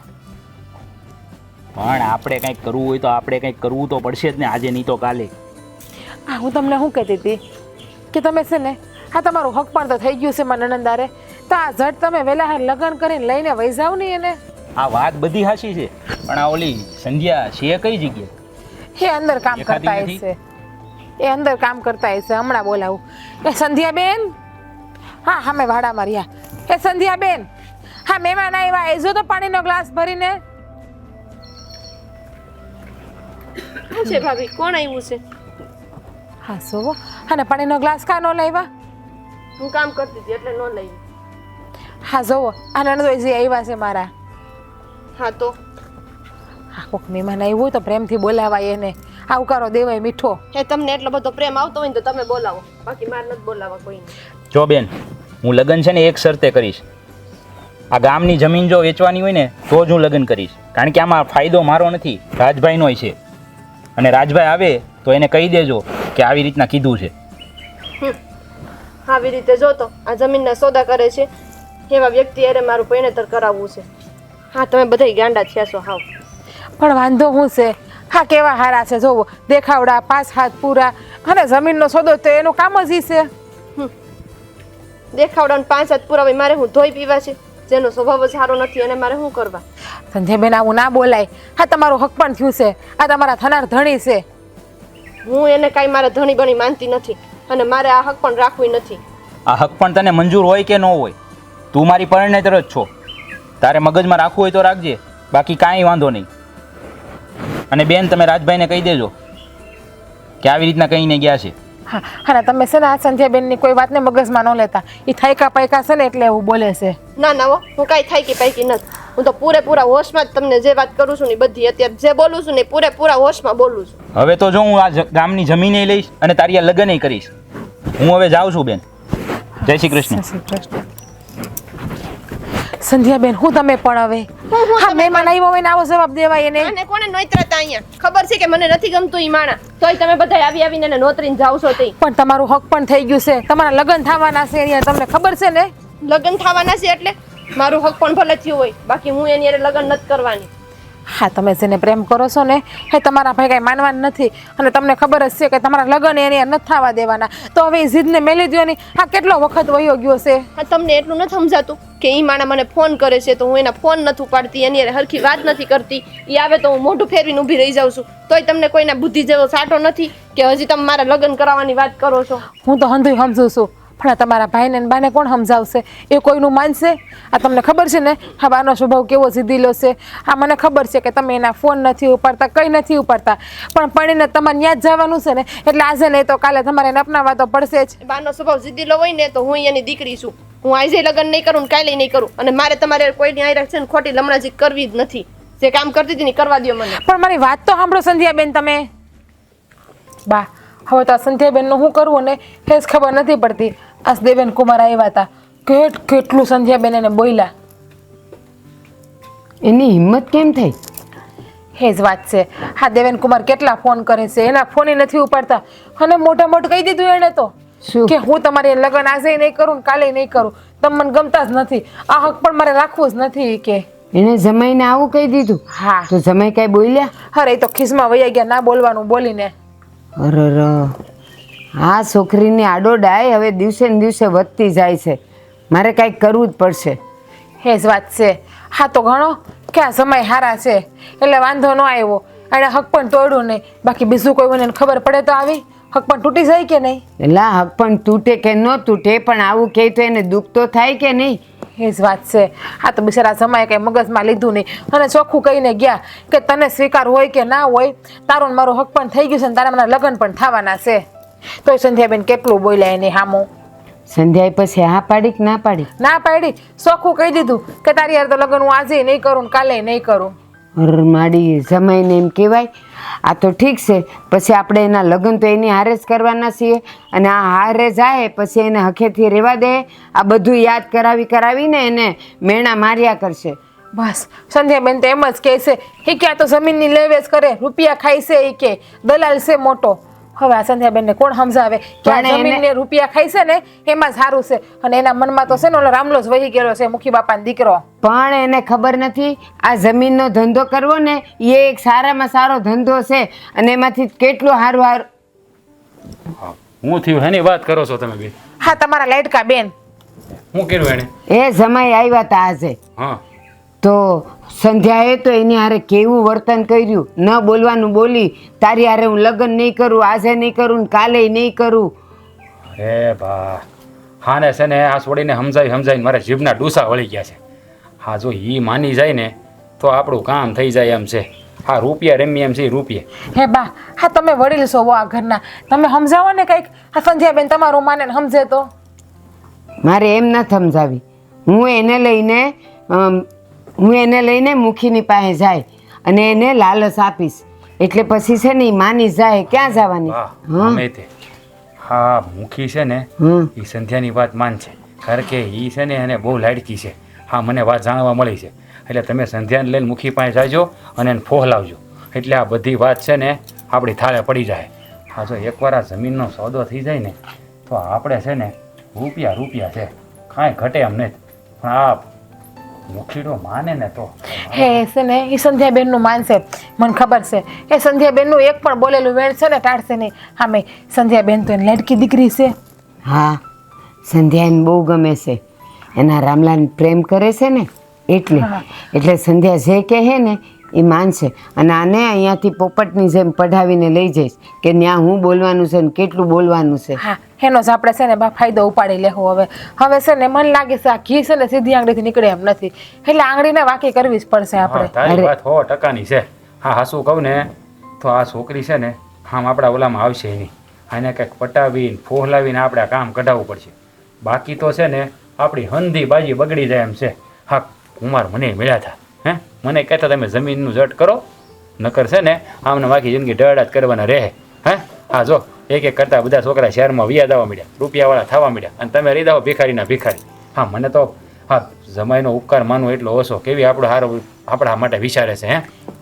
પણ આપણે કંઈક કરવું હોય તો આપણે કંઈક કરવું તો પડશે જ ને, આજે નહીં તો કાલે. હા, હું તમને શું કહેતી હતી કે તમે છે ને આ તમારું હક પણ તો થઈ ગયું છે મારા નણંદારે, તો આ ઝટ તમે વહેલા લગ્ન કરીને લઈને વહી જાવ ને એને. આ વાત બધી હાચી છે, પણ આ ઓલી સંધ્યા છે કઈ જગ્યાએ? એ અંદર કામ દેખાતી કરતા નથી? હશે, એ અંદર કામ કરતા હશે. હમણાં બોલાવું. એ સંધ્યાબેન, હા હા મેં ભાડા માર્યા. એ સંધ્યાબેન, હા મહેમાન આવ્યા, એ જો તો પાણીનો ગ્લાસ ભરીને. શું છે ભાભી, કોણ આવ્યું છે? હા શું? અને પાણીનો ગ્લાસ કાં ન લાવ્યા? હું કામ કરતી હતી એટલે ન લઈ. હા જોવો આ નણંદોઈ આવ્યા છે મારા. હા તો હા કોક મહેમાન આવ્યું હોય તો પ્રેમથી બોલાવાય એને, આવકારો દેવાય મીઠો. એ તમને એટલો બધો પ્રેમ આવતો હોય ને તો તમે બોલાવો, બાકી મારે નથી બોલાવવા કોઈને. જો બેન, હું લગ્ન છે ને એક શરતે કરીશ. આ ગામની જમીન જો વેચવાની હોય ને તો જ હું લગ્ન કરીશ. કારણ કે આમાં ફાયદો મારો નથી, રાજભાઈનો છે. અને રાજભાઈ આવે તો એને કહી દેજો કે આવી રીતના કીધું છે. આવી રીતે જોતો આ જમીનના સોદા કરે છે એવા વ્યક્તિ અરે મારું પરિણતર કરાવવું છે. હા તમે બધાય ગાંડા થયા છો હાવ. પણ વાંધો શું છે? હા કેવા હારા છે જોવો, દેખાવડા, 5 હાથ પૂરા, અને જમીનનો સોદો તો એનું કામ જ ઈ છે. દેખાવડાને 5 હાથ પુરાવે મારે હું ધોઈ પીવા છે? જેનો સ્વભાવ જ સારો નથી એને મારે શું કરવા? સંજયબેન આવું ના બોલાય. હા તમારું હક પણ થયું છે, આ તમારા થનાર ધણી છે. હું એને કાંઈ મારા ધણી બની માનતી નથી, અને મારે આ હક પણ રાખવું નથી. આ હક પણ તને મંજૂર હોય કે ન હોય, તું મારી પરિણેતર જ છો. તારે મગજમાં રાખવું હોય તો રાખજે, બાકી કાંઈ વાંધો નહીં. અને બેન તમે રાજભાઈને કહી દેજો કે આવી રીતના કહીને ગયા છે. હા હા તમે છે ને આ સંધ્યાબેનની કોઈ વાતને મગજમાં ન લેતા. એ થાયકા પાયકા છે ને એટલે એવું બોલે છે. ના ના હો, હું કાંઈ થાયકી પાયકી નથી. હું તો પૂરેપૂરા હોશમાં જ તમને જે વાત કરું છું ને બધી અત્યારે જે બોલું છું ને પૂરેપૂરા હોશમાં બોલું છું. હવે તો જો હું આ ગામની જમીને લઈશ અને તારી આ લગ્ન કરીશ. હું હવે જાઉં છું બેન. જય શ્રી કૃષ્ણ. સંધ્યાબેન હું તમે પણ હવે હા મહેમાન આવ્યો હોય ને આવો જવાબ દેવાય એને. અને કોને નોતરાતા અહીંયા? ખબર છે કે મને નથી ગમતું ઈ માણા, તોય તમે બધા આવી આવીને એને નોતરીને જાવ છો તે. પણ તમારું હક પણ થઈ ગયું છે, તમારા લગ્ન થવાના છે અહીંયા, તમને ખબર છે ને? લગ્ન થવાના છે એટલે મારું હક પણ ભલે થયું હોય, બાકી હું એની હારે લગ્ન નથી કરવાની. હા તમે જેને પ્રેમ કરો છો ને એ તમારા ભાઈ કાંઈ માનવાનું નથી, અને તમને ખબર જ છે કે તમારા લગ્ન એને નથી થવા દેવાના. તો હવે એ જીદને મેલી દો ને. આ કેટલો વખત વયો ગયો છે. હા તમને એટલું નથી સમજાતું કે ઈ માણા મને ફોન કરે છે તો હું એના ફોન નથી ઉપાડતી, એની હારે હરખી વાત નથી કરતી. ઈ આવે તો હું મોઢું ફેરવીને ઊભી રહી જાઉં છું. તોય તમને કોઈના બુદ્ધિ જેવો સાટો નથી કે હજી તમે મારા લગ્ન કરાવવાની વાત કરો છો. હું તો હંધુય સમજુ છું, પણ આ તમારા ભાઈને ને બાને કોણ સમજાવશે? એ કોઈનું માનશે? આ તમને ખબર છે ને આ બાનો સ્વભાવ કેવો જીદીલો છે. આ મને ખબર છે કે તમે એના ફોન નથી ઉપાડતા, કંઈ નથી ઉપાડતા, પણ પડીને તમારે ત્યાં જ જવાનું છે ને એટલે આજે નહીં તો કાલે તમારે એને અપનાવવા તો પડશે જ. બાનો સ્વભાવ જીદીલો હોય ને તો હું એની દીકરી છું. હું આજે લગ્ન નહીં કરું ને કાલે નહીં કરું, અને મારે તમારે કોઈની આઈ છે ને ખોટી લમણાજી કરવી જ નથી. જે કામ કરતી હતી ને કરવા દો મને. પણ મારી વાત તો સાંભળો સંધ્યાબેન તમે. બા હવે તો આ સંધ્યાબેનનું શું કરવું ને એ જ ખબર નથી પડતી. આ દેવેન કુમાર આવ્યા હતા, કેટલું સંધ્યાબેન એને બોલ્યા. એની હિંમત કેમ થઈ? એ જ વાત છે. હા દેવેન કુમાર કેટલા ફોન કરે છે, એના ફોન નથી ઉપાડતા, અને મોટા મોટું કહી દીધું એણે તો શું? કે હું તમારી લગ્ન આજે નહીં કરું ને કાલે નહીં કરું, તમે મને ગમતા જ નથી, આ હક પણ મારે રાખવું જ નથી કે. એને જમાઈને આવું કહી દીધું? હા. તો જમાઈ કાંઈ બોલ્યા? અરે એ તો ખિસ્સમાં વૈયા ગયા ના બોલવાનું બોલીને. અરે આ છોકરીની આડો ડાય હવે દિવસે ને દિવસે વધતી જાય છે. મારે કાંઈક કરવું જ પડશે. એ જ વાત છે. હા તો ઘણો કે આ સમય હારા છે એટલે વાંધો ન આવ્યો, એણે હક પણ તોડ્યું નહીં. બાકી બીજું કોઈ મને ખબર પડે તો આવી હક પણ તૂટી જાય કે નહીં? એલા હક પણ તૂટે કે ન તૂટે, પણ આવું કહે તો એને દુઃખ તો થાય કે નહીં? એ જ વાત છે. હા તો બિચારા સમયે કંઈ મગજમાં લીધું નહીં, અને ચોખ્ખું કહીને ગયા કે તને સ્વીકાર હોય કે ના હોય, તારું ને મારું હક પણ થઈ ગયું છે ને તારા મારા લગ્ન પણ થવાના છે. તોય સંધ્યાબેન કેટલું બોલ્યા એની સામું. સંધ્યાએ પછી હા પાડી કે ના પાડી? ના પાડી, ચોખ્ખું કહી દીધું કે તારી યાર તો લગ્ન હું આજે નહીં કરું ને કાલે નહીં કરું. અર માડી જમાઈને એમ કહેવાય? આ તો ઠીક છે, પછી આપણે એના લગ્ન તો એની હારે જ કરવાના છીએ, અને આ હારે જાય પછી એને હખેથી રહેવા દે? આ બધું યાદ કરાવીને એને મેણા માર્યા કરશે. બસ સંધ્યાબેન તો એમ જ કહે છે એ કે આ તો જમીનની લેવેચ કરે, રૂપિયા ખાય છે, એ કે દલાલ છે મોટો. હવે આ સંધ્યાબેનને કોણ સમજાવે કે આ પણ એને- જમીનને રૂપિયા ખાય છે ને એમાં સારું છે, અને એના મનમાં તો છે ને ઓલો રામલો જ વહી ગયેલો છે, મુખી બાપાનો દીકરો. પણ એને ખબર નથી આ જમીનનો ધંધો કરવો ને એ એક સારામાં સારો ધંધો છે, અને એમાંથી કેટલું સારું હું થયું એની વાત કરો છો તમે બે? હા, તમારા લાડકા બેન. હું કર્યું એને? એ જમાઈ આવ્યા હતા આજે, હા તો સંધ્યાએ તો એની હારે કેવું વર્તન કર્યું, ન બોલવાનું બોલી, તારી હારે હું લગ્ન નહીં કરું, આજે નહીં કરું ને કાલે નહીં કરું. અરે બા, હા ને છે ને આ છોડીને સમજાવીને મારા જીભના ડૂસા વળી ગયા છે. હા, જો એ માની જાય ને તો આપણું કામ થઈ જાય એમ છે. હા, રૂપિયા રમી એમ છે રૂપિયા. હે બા, હા તમે વડીલ છો આ ઘરના, તમે સમજાવો ને કંઈક. આ સંધ્યાબેન તમારું માને ને સમજે તો. મારે એમ ન સમજાવી. હું એને લઈને મુખીની પાસે જાય અને એને લાલચ આપીશ, એટલે પછી છે ને ઈ માની જાય. ક્યાં જવાની? વાહ, હા ગમે તે. હા, મુખી છે ને હમ. એ સંધ્યાની વાત માન છે, કારણ કે એ છે ને એને બહુ લાડકી છે. હા, મને વાત જાણવા મળી છે. એટલે તમે સંધ્યાને લઈને મુખી પાસે જાજો અને એને ફોહલાવજો, એટલે આ બધી વાત છે ને આપણી થાળે પડી જાય. હા, જો એકવાર આ જમીનનો સોદો થઈ જાય ને તો આપણે છે ને રૂપિયા છે, કાંઈ ઘટે એમ નહીં. પણ આ મુખીડો માને ને તો હે છે ને એ સંધ્યાબેનનું માનશે, મને ખબર છે. એ સંધ્યાબેનનું એક પણ બોલેલું વેણ છે ને ટાળશે નહીં. હા, મેં સંધ્યાબેન તો એની લાડકી દીકરી છે. હા, સંધ્યા એને બહુ ગમે છે, એના રામલાને પ્રેમ કરે છે ને એટલે સંધ્યા જે કહે ને એ માનશે. અને આને અહીંયાથી પોપટની જેમ પઢાવીને લઈ જઈશ કે ત્યાં હું બોલવાનું છે ને કેટલું બોલવાનું છે. હા, એનો જ આપણે છે ને બા ફાયદો ઉપાડી લેવો. હવે છે ને મને લાગે છે આ ઘી છે ને સીધી આંગળીથી નીકળે એમ નથી, એટલે આંગળીને વાકી કરવી જ પડશે હા, આપણે. તારી વાત 100%ની છે. હા, હાસું કહું ને તો આ છોકરી છે ને આમ આપણા ઓલામાં આવશે નહીં. આને કંઈક પટાવીને ફોહલાવીને આપણે આ કામ કઢાવવું પડશે, બાકી તો છે ને આપણી હંધી બાજી બગડી જાય એમ છે. હા, કુમાર મને મળ્યા હતા, હે મને કહેતા તમે જમીનનું જટ કરો, નકર છે ને આમને બાકી જિંદગી ઢળા જ કરવાના રહે. હે હા, જો એક કરતા બધા છોકરા શહેરમાં વ્યાજ આવવા મળ્યા, રૂપિયાવાળા થવા મળ્યા, અને તમે રહી દાવો ભિખારીના ભિખારી. હા, મને તો હા જમાઈનો ઉપકાર માનવો એટલો ઓછો, કેવી આપણો હારો આપણા માટે વિચારે છે.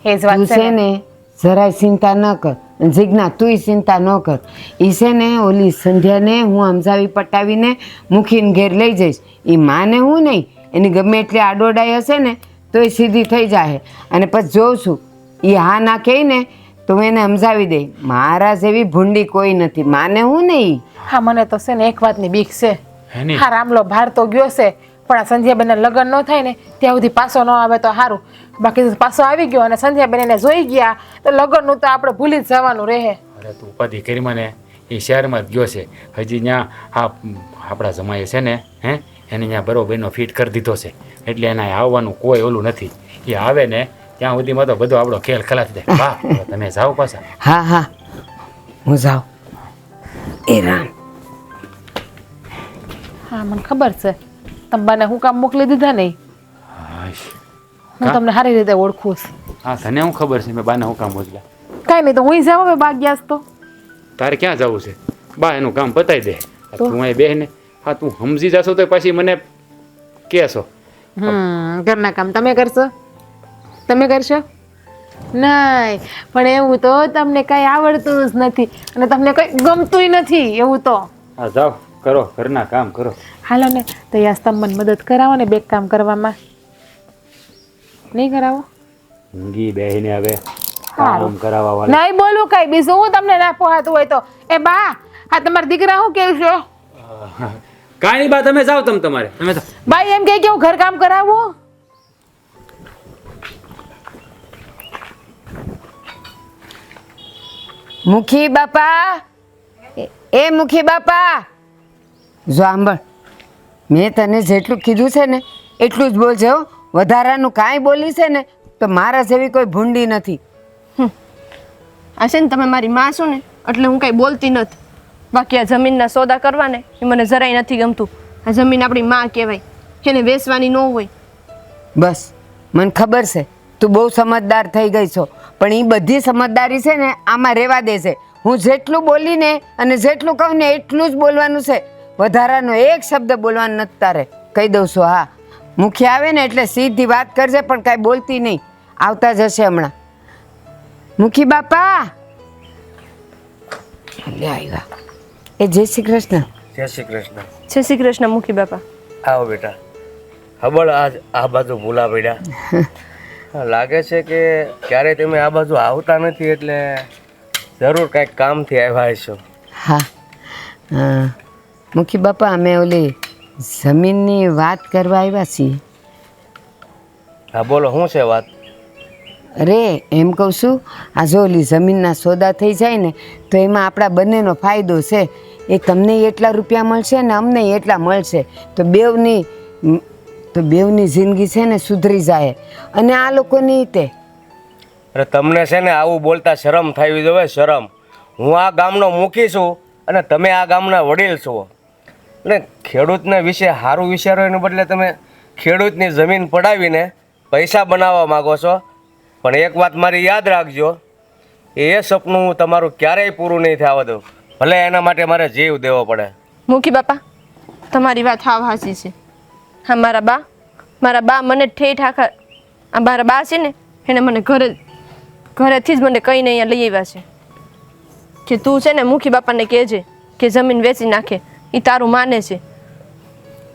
એ જ તું વાત છે છે ને. ને જરાય ચિંતા ન કર, જીજ્ઞા તુંય ચિંતા ન કર. એ છે ને ઓલી સંધ્યાને હું સમજાવી પટાવીને મૂકીને ઘેર લઈ જઈશ. એ માને હું નહીં, એની ગમે એટલી આડોડાઈ હશે ને તો એ સીધી થઈ જાય. અને પછી જોઉં છું એ હા ના કહે ને તો હું એને સમજાવી દઈ. મારા જેવી ભૂંડી કોઈ નથી, માને હું નહીં. હા, મને તો છે ને એક વાતની બીક છે. એની હા, રામલો બહાર તો ગયો છે, પણ આ સંધ્યાબેનના લગ્ન ન થાય ને ત્યાં સુધી પાછો ન આવે તો સારું. બાકી તો પાછો આવી ગયો અને સંધ્યાબેન એને જોઈ ગયા તો લગ્નનું તો આપણે ભૂલી જ જવાનું રહે. અરે તું ઉપાધિ કરી મને, એ શહેરમાં જ ગયો છે. હજી ત્યાં આપણા જમાઈએ છે ને એને ત્યાં બરોબરનો ફિટ કરી દીધો છે, એટલે એના આવવાનું કોઈ ઓલું નથી. એ આવે ને ત્યાં સુધીમાં તો બધો આપણો ખેલ ખલાસ થાય. વાહ, તમે જાઓ પાછા. હા હા, હું જાઉં. એ રામ, હા, મને ખબર છે તમે બાને હું કામ મોકલી દીધા નહીં. હાશ. હું તમને સારી રીતે ઓળખું છું. હા, તને શું ખબર છે મેં બાને હું કામ મોકલ્યા? કાંઈ નહીં તો હું જાઉં હવે બા ગયા તો. તારે ક્યાં જવું છે? બા એનું કામ પતાવી દે. તું અહીં બેહને. હા, તું સમજી જશો તો પછી મને કહેશો. ઘરના કામ તમે કરશો? તમે કરશો? નહીં, પણ એવું તો તમને કાંઈ આવડતું જ નથી અને તમને કંઈ ગમતુંય નથી એવું તો. હા, જાઓ કરો, ઘરના કામ કરો. હાલો ને તો યાસ તમે મને મદદ કરાવો ને બે કામ કરવામાં. નહીં કરાવો? ઊંઘી બેહીને હવે સારું. કામ કરાવવા વાળા. નહીં બોલું કાંઈ બીજું હું તમને ના પોહાતું હોય તો. એ બા, હા તમારા દીકરા શું કહે છે? કાંઈ નહીં બા, તમે જાઓ તમે તો. બાઈ એમ કહે કે હું ઘર કામ કરાવું? મુખી બાપા, એ મુખી બાપા, જો સાંભળ, મેં તને જેટલું કીધું છે ને એટલું જ બોલજે હો. વધારાનું કાંઈ બોલી છે ને તો મારા જેવી કોઈ ભૂંડી નથી. આ છે ને તમે મારી માં છો ને એટલે હું કાંઈ બોલતી નથી. બાકી આ જમીનના સોદા કરવાને એ મને જરાય નથી ગમતું. આ જમીન આપણી માં કહેવાય, એને વેચવાની ન હોય. બસ મને ખબર છે તું બહુ સમજદાર થઈ ગઈ છો, પણ એ બધી સમજદારી છે ને આમાં રહેવા દે છે. હું જેટલું બોલીને અને જેટલું કહું ને એટલું જ બોલવાનું છે, વધારાનો એક શબ્દ બોલવાનું નથી તારે. કહી દઉં છું. હા, મુખી આવે ને એટલે સીધી વાત કરજે, પણ કાંઈ બોલતી નહીં. આવતા જ હશે હમણાં. મુખી બાપા લે આવ્યા. એ જય શ્રી કૃષ્ણ. જય શ્રી કૃષ્ણ. જય શ્રી કૃષ્ણ મુખી બાપા. આવો બેટા. ખબર આજ આ બાજુ ભૂલા પડ્યા. લાગે છે કે ક્યારેય તમે આ બાજુ આવતા નથી, એટલે જરૂર કાંઈક કામથી આવ્યા હશો. હા, મુખી બાપા અમે ઓલી જમીનની વાત કરવા આવ્યા છીએ. હા બોલો, શું છે વાત? અરે એમ કહું છું, આ જો ઓલી જમીનના સોદા થઈ જાય ને તો એમાં આપણા બંનેનો ફાયદો છે. એ તમને એટલા રૂપિયા મળશે ને અમને એટલા મળશે, તો બેવની જિંદગી છે ને સુધરી જાય. અને આ લોકોની તે અરે તમને છે ને આવું બોલતા શરમ થવી જોઈએ, શરમ. હું આ ગામનો મુખી છું અને તમે આ ગામના વડીલ છો, એટલે ખેડૂતના વિશે સારું વિચારો એને બદલે તમે ખેડૂતની જમીન પડાવીને પૈસા બનાવવા માગો છો. પણ એક વાત મારી યાદ રાખજો, એ સપનું તમારું ક્યારેય પૂરું નહીં થવા દઉં, ભલે એના માટે મારે જીવ દેવો પડે. મુખી બાપા, તમારી વાત હાવ હાચી છે. હા, મારા બા મને ઠેઠ આખા આ મારા બા છે ને એને મને ઘરેથી જ મને કહીને અહીંયા લઈ આવ્યા છે કે તું છે ને મુખી બાપાને કહેજે કે જમીન વેચી નાખે. એ તારું માને છે.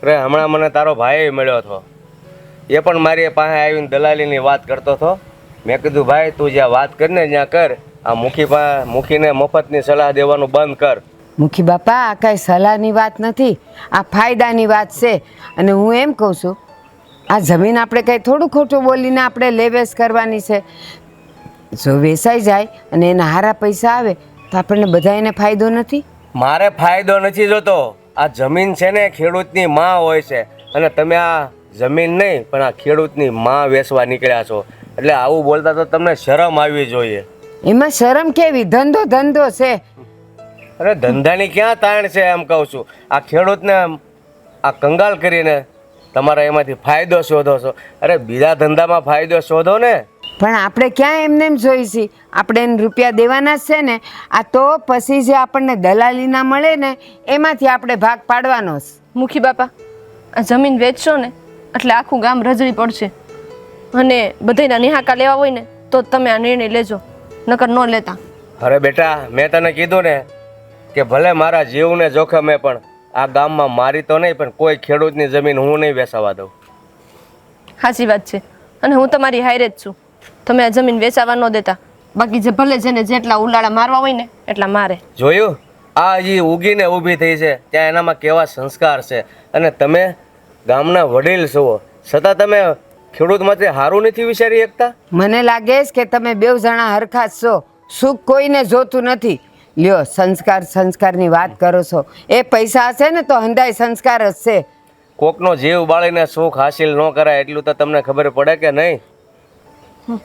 અરે હમણાં મને તારો ભાઈ મળ્યો હતો, એ પણ મારી પાસે આવીને દલાલીની વાત કરતો હતો. મેં કીધું ભાઈ તું જ્યાં વાત કરીને ત્યાં કર, આ મુખીને મફતની સલાહ દેવાનું બંધ કર. મુખી બાપા આ કાંઈ સલાહની વાત નથી, આ ફાયદાની વાત છે. અને હું એમ કહું છું, આ જમીન આપણે કંઈ થોડું ખોટું બોલીને આપણે લેવેસ કરવાની છે. જો વેચાઈ જાય અને એના સારા પૈસા આવે તો આપણને બધાને ફાયદો નથી. મારે ફાયદો નથી જોતો. આ જમીન છે ને ખેડૂતની માં હોય છે, અને તમે આ જમીન નહીં પણ આ ખેડૂતની માં વેચવા નીકળ્યા છો, એટલે આવું બોલતા તો તમને શરમ આવવી જોઈએ. એમાં શરમ કેવી? ધંધો છે. અરે ધંધાની ક્યાં તાણ છે એમ કહું છું. આ ખેડૂતને આ કંગાલ કરીને તમારા એમાંથી ફાયદો શોધો છો. અરે બીજા ધંધામાં ફાયદો શોધો ને. પણ આપણે ક્યાં એમને એમ જોઈ છીએ? આપણે એને રૂપિયા દેવાના જ છે ને. આ તો પછી જે આપણને દલાલી ના મળે ને એમાંથી આપણે ભાગ પાડવાનો છે. મુખી બાપા, આ જમીન વેચશો ને એટલે આખું ગામ રજળી પડશે, અને બધાના નિહાકા લેવા હોય ને તો તમે આ નિર્ણય લેજો, નકર ન લેતા. અરે બેટા, મેં તને કીધું ને કે ભલે મારા જીવને જોખમે પણ આ ગામમાં મારી તો નહીં, પણ કોઈ ખેડૂતની જમીન હું નહીં વેચાવા દઉં. સાચી વાત છે, અને હું તમારી હારે જ છું. તમે આ જમીન વેચાવા ન દેતા, બાકી જે ભલે જેને જેટલા ઉલાળા મારવા હોય ને એટલા મારે. જોયું, આ હજી ઉગીને ઊભી થઈ છે ત્યાં એનામાં કેવા સંસ્કાર છે. અને તમે ગામના વડીલ છો, છતાં તમે ખેડૂતમાંથી સારું નથી વિચારી શકતા. મને લાગે છે કે તમે બેવ જણા હરખા જ છો. સુખ કોઈને જોતું નથી. લ્યો, સંસ્કારની વાત કરો છો. એ પૈસા હશે ને તો હંધાય સંસ્કાર જ છે. કોકનો જીવ બાળીને સુખ હાસિલ ન કરાય એટલું તો તમને ખબર પડે કે નહીં?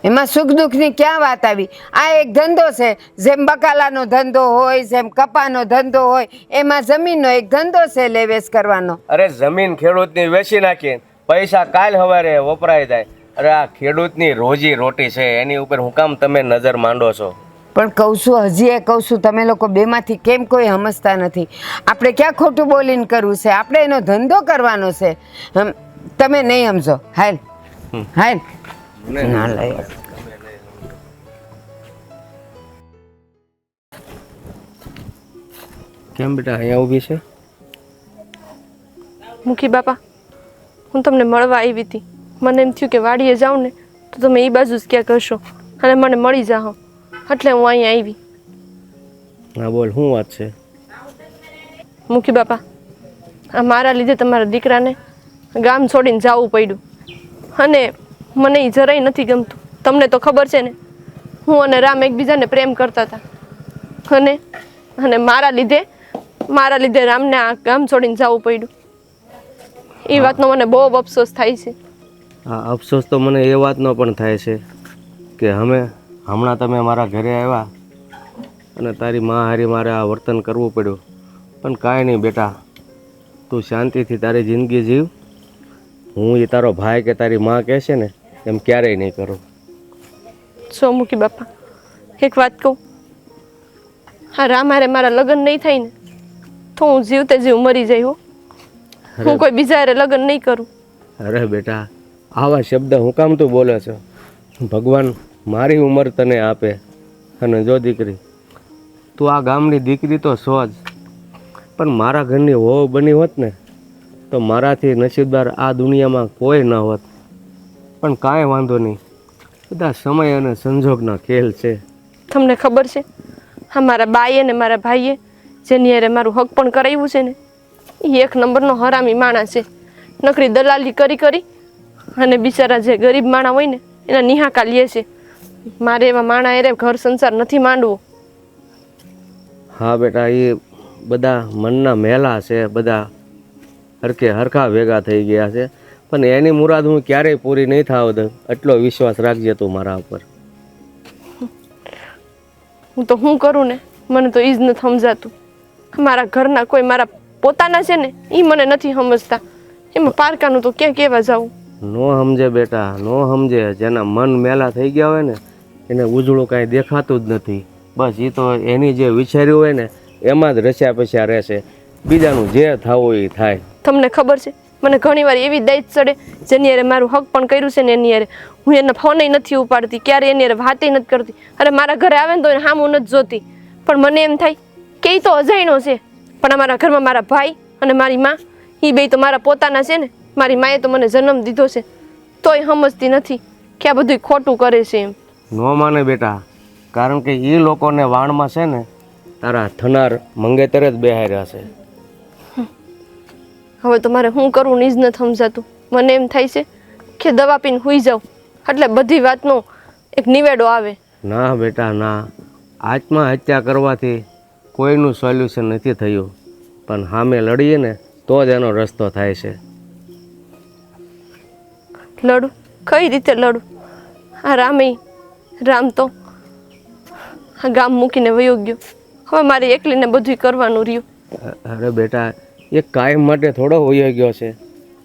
એમાં સુખ દુઃખની ક્યાં વાત આવી? આ એક ધંધો છે. જેમ બકાલાનો ધંધો હોય, જેમ કપાનો ધંધો હોય, એમાં જમીનનો એક ધંધો છે લેવેચ કરવાનો. અરે જમીન ખેડૂતની વેચી નાખી પૈસા કાલ સવારે વપરાઈ જાય. અરે આ ખેડૂતની રોજી રોટી છે, એની ઉપર હું કામ તમે નજર માંડો છો? પણ કહું છું, હજી એ કહું છું, તમે લોકો બેમાંથી કેમ કોઈ સમજતા નથી? આપણે ક્યાં ખોટું બોલીને કરવું છે? આપણે એનો ધંધો કરવાનો છે. તમે નહીં સમજો. હાલ ના લઈ. કેમ બેટા અહીંયા ઊભી છે? મુખી બાપા, હું તમને મળવા આવી હતી. મને એમ થયું કે વાડીએ જાઉં ને તો તમે એ બાજુ જ ક્યાં કરશો અને મને મળી જાઓ, એટલે હું અહીંયા આવી. હા બોલ, શું વાત છે? મુખી બાપા, આ મારા લીધે તમારા દીકરાને ગામ છોડીને જવું પડ્યું, અને મને એ જરાય નથી ગમતું. તમને તો ખબર છે ને, હું અને રામ એકબીજાને પ્રેમ કરતા હતા, અને મારા લીધે રામને આ ગામ છોડીને જવું પડ્યું. એ વાતનો મને બહુ અફસોસ થાય છે. હા, અફસોસ તો મને એ વાતનો પણ થાય છે કે હમણાં તમે મારા ઘરે આવ્યા અને તારી માં હારી મારે આ વર્તન કરવું પડ્યું. પણ કાંઈ નહીં બેટા, તું શાંતિથી તારી જિંદગી જીવ. હું એ તારો ભાઈ કે તારી માં કહેશે ને એમ ક્યારેય નહીં કરું. સો મૂકી બાપા, એક વાત કહું, હા રામારે મારા લગ્ન નહીં થાય ને તો હું જીવતે જીવ મરી જાય હો. હું કોઈ બીજા હારે લગ્ન નહીં કરું. અરે બેટા, આવા શબ્દ હું કામ તું બોલે છો? ભગવાન મારી ઉંમર તને આપે. અને જો દીકરી, તું આ ગામની દીકરી તો છો જ, પણ મારા ઘરની વહુ બની હોત ને તો મારાથી નસીબદાર આ દુનિયામાં કોઈ ન હોત. પણ કાંઈ વાંધો નહીં, બધા સમય અને સંજોગના ખેલ છે. તમને ખબર છે, હા મારા બાઈએ ને મારા ભાઈએ જેની હારે મારું હક પણ કરાવ્યું છે ને એ એક નંબરનો હરામી માણસ છે. નકરી દલાલી કરી કરી અને બિચારા જે ગરીબ માણા હોય ને એના નિહાકા લે છે. મારે એવા માણા હારે ઘર સંસાર નથી માંડવો. હા બેટા, એ બધા મનના મેલા છે, બધા હરખા ભેગા થઈ ગયા છે. પણ એની મુરાદ હું ક્યારેય પૂરી નહીં થાવ દઉં, એટલો વિશ્વાસ રાખજે તું મારા ઉપર. હું તો શું કરું ને મને તો ઈ જ નથી સમજાતું. મારા ઘરના કોઈ મારા પોતાના છે ને એ મને નથી સમજતા. એમાં પારકાનું તો ક્યાં કેવા જાવું? નો સમજે બેટા, નો સમજે. જેના મન મેલા થઈ ગયા હોય ને એને ઉજળું કાંઈ દેખાતું જ નથી. બસ એ તો એની જે વિચાર્યું હોય ને એમાં જ રસ્યા પસ્યા રહેશે. બીજાનું જે થવું એ થાય. તમને ખબર છે, મને ઘણીવાર એવી દાઈત ચડે જેની હારે મારું હક પણ કર્યું છે ને એની હારે હું એને ફોને નથી ઉપાડતી, ક્યારે એની હારે વાતે નથી કરતી. અને મારા ઘરે આવે ને તો એને હામું નથી જોતી. પણ મને એમ થાય કે એ તો અજાયણો છે, પણ અમારા ઘરમાં મારા ભાઈ અને મારી માં એ બે તો મારા પોતાના છે ને. મારી માએ તો મને જન્મ દીધો છે તોય સમજતી નથી કે આ બધું ખોટું કરે છે એમ. ન માને બેટા, કારણ કે એ લોકોને વાણમાં છે ને તારા થનાર મંગેતર જ બેહાર્યા છે. હવે તો મારે શું કરવું ને જ નથી સમજાતું. મને એમ થાય છે કે દવા પીને સૂઈ જાઉં એટલે બધી વાતનો એક નિવેડો આવે. ના બેટા ના, આત્મહત્યા કરવાથી કોઈનું સોલ્યુશન નથી થયું, પણ સામે લડીએ ને તો જ એનો રસ્તો થાય છે. લડું? કઈ રીતે લડું? આ રામ તો આ ગામ મૂકીને વયો ગયો. હવે મારે એકલીને બધું કરવાનું રહ્યું. અરે બેટા, એ કાયમ માટે થોડો વયો ગયો છે.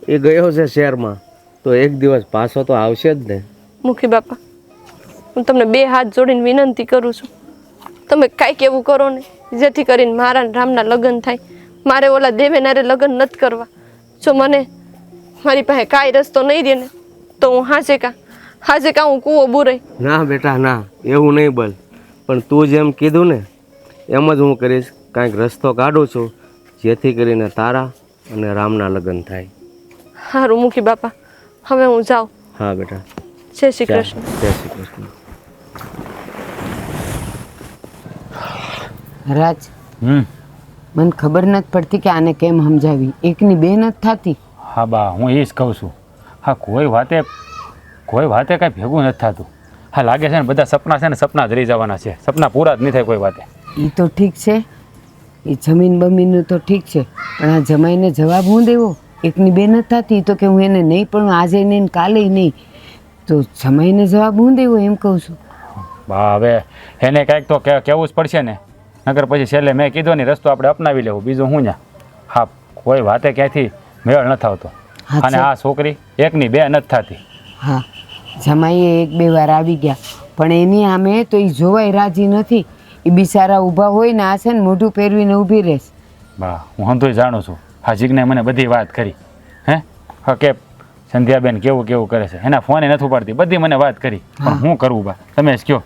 એ ગયો છે શહેરમાં, તો એક દિવસ પાછો તો આવશે જ ને. મુખી બાપા, હું તમને બે હાથ જોડીને વિનંતી કરું છું, તમે કાંઈક એવું કરો ને જેથી કરીને મારા ને રામના લગ્ન થાય. મારે ઓલા દેવેનારે લગ્ન નથી કરવા. જો મને મારી પાસે કાંઈ રસ્તો નહીં રહે ને તો હું હાજે કા હું કૂવો બુરાઈ. ના બેટા ના, એવું નહીં બોલ. પણ તું જેમ કીધું ને એમ જ હું કરીશ. કાંઈક રસ્તો કાઢું છું જેથી કરીને તારા અને રામના લગ્ન થાય. સારું મુખી બાપા, હવે હું જાઉં. હા બેટા, જય શ્રી કૃષ્ણ. જય શ્રી કૃષ્ણ. રાજ, મને ખબર નથી પડતી કે આને કેમ સમજાવી. એકની બે નથી થતી. હા બા, હું એ જ કહું છું. હા કોઈ વાતે કાંઈ ભેગું નથી થતું. હા લાગે છે ને બધા સપના છે ને સપના જ રહી જવાના છે, સપના પૂરા જ નહીં થાય કોઈ વાતે. એ તો ઠીક છે, એ જમીન બમીનનું તો ઠીક છે, પણ આ જમાઈને જવાબ હું દેવો? એકની બે નથી થતી તો કે હું એને નહીં પણ આજે નહીં કાલે નહીં, તો જમાઈને જવાબ હું દેવો એમ કહું છું. બા હવે એને કાંઈક તો કહેવું જ પડશે ને, નગર પછી છેલ્લે મેં કીધું ને રસ્તો આપણે અપનાવી લેવું, બીજું હું ન્યા. હા કોઈ વાતે ક્યાંથી મેળ નથી આવતો. અને આ છોકરી એકની બે નથી થતી. હા, જમાઈએ એક બે વાર આવી ગયા, પણ એની સામે તો એ જોવાય રાજી નથી. એ બિચારા ઊભા હોય ને આ છે ને મોઢું પહેરવીને ઊભી રહેશે. બા હું હંધુય જાણું છું. હા જીજ્ઞાએ મને બધી વાત કરી. હા કે સંધ્યાબેન કેવું કરે છે, એના ફોને નથી ઉપાડતી, બધી મને વાત કરી. પણ હું કરવું બા, તમે જ કહો.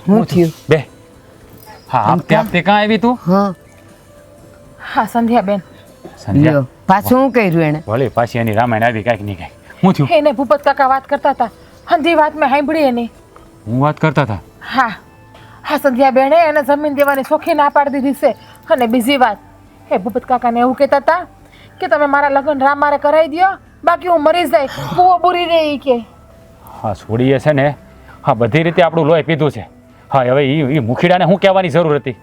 શું થયું? બે હા આપતે કાં આવી તું? હા સંધ્યાબેન. લ્યો, પાછું શું કર્યું એને? ભલે પાછી એની રામાયણ આવી કાંઈક નહીં કાંઈક. શું થયું? એને ભૂપત કાકા વાત કરતા હતા, હંધી વાત મેં સાંભળી એની. હું વાત કરતા હતા? હા સંધ્યાબેને એને જમીન દેવાની ચોખ્ખી ના પાડી દીધી છે. અને બીજી વાત, એ ભૂપત કાકાને એવું કહેતા હતા કે તમે મારા લગ્ન રામ મારે કરાવી દો, બાકી હું મરી જાય, કૂવો બુરી રહી કે. હા છોડીએ છે ને, હા બધી રીતે આપણું લોહી પીધું છે. હા હવે એ મુખીડાને શું કહેવાની જરૂર હતી?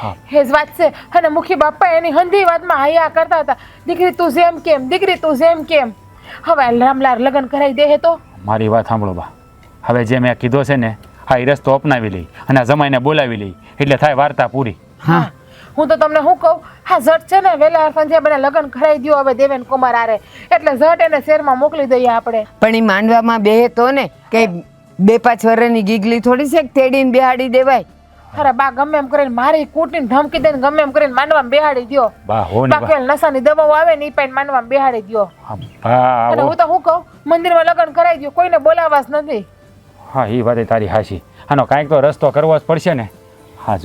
હા એ જ વાત છે. અને મુખી બાપા એની હંધી વાતમાં હૈયા કરતા હતા, દીકરી તું જેમ કેમ, દીકરી તું જેમ કેમ. હવે રામલાર લગ્ન કરાવી દે તો? મારી વાત સાંભળો બા, હવે જે મેં કીધો છે ને હા એ રસ્તો અપનાવી લઈ અને આ જમાઈને બોલાવી લઈ એટલે થાય વાર્તા પૂરી. હા હું તો તમને શું કહું, હા ઝટ છે ને વેલા સંધ્યા બને લગ્ન કરાવી દો હવે દેવેન કુમાર આરે, એટલે ઝટ એને શહેરમાં મોકલી દઈએ આપણે. પણ એ માંડવામાં બેહે તો ને કઈ 2-5 વર્ષની ગીગલી થોડી છે કે તેડીને બેહાડી દેવાય. અરે બા ગમે એમ કરીને મારી કૂટીને ધમકી દઈને ગમે એમ કરીને માંડવામાં બેહાડી દ્યો. બા હો ને બાકી નશાની દવાઓ આવે ને એ પાઈને માંડવામાં બેહાડી દ્યો. બા અને હું તો શું કહું, મંદિરમાં લગ્ન કરાવી દો, કોઈને બોલાવવા જ નથી. હા એ વાત તારી હાશી. આનો કાંઈક તો રસ્તો કરવો જ પડશે ને. હા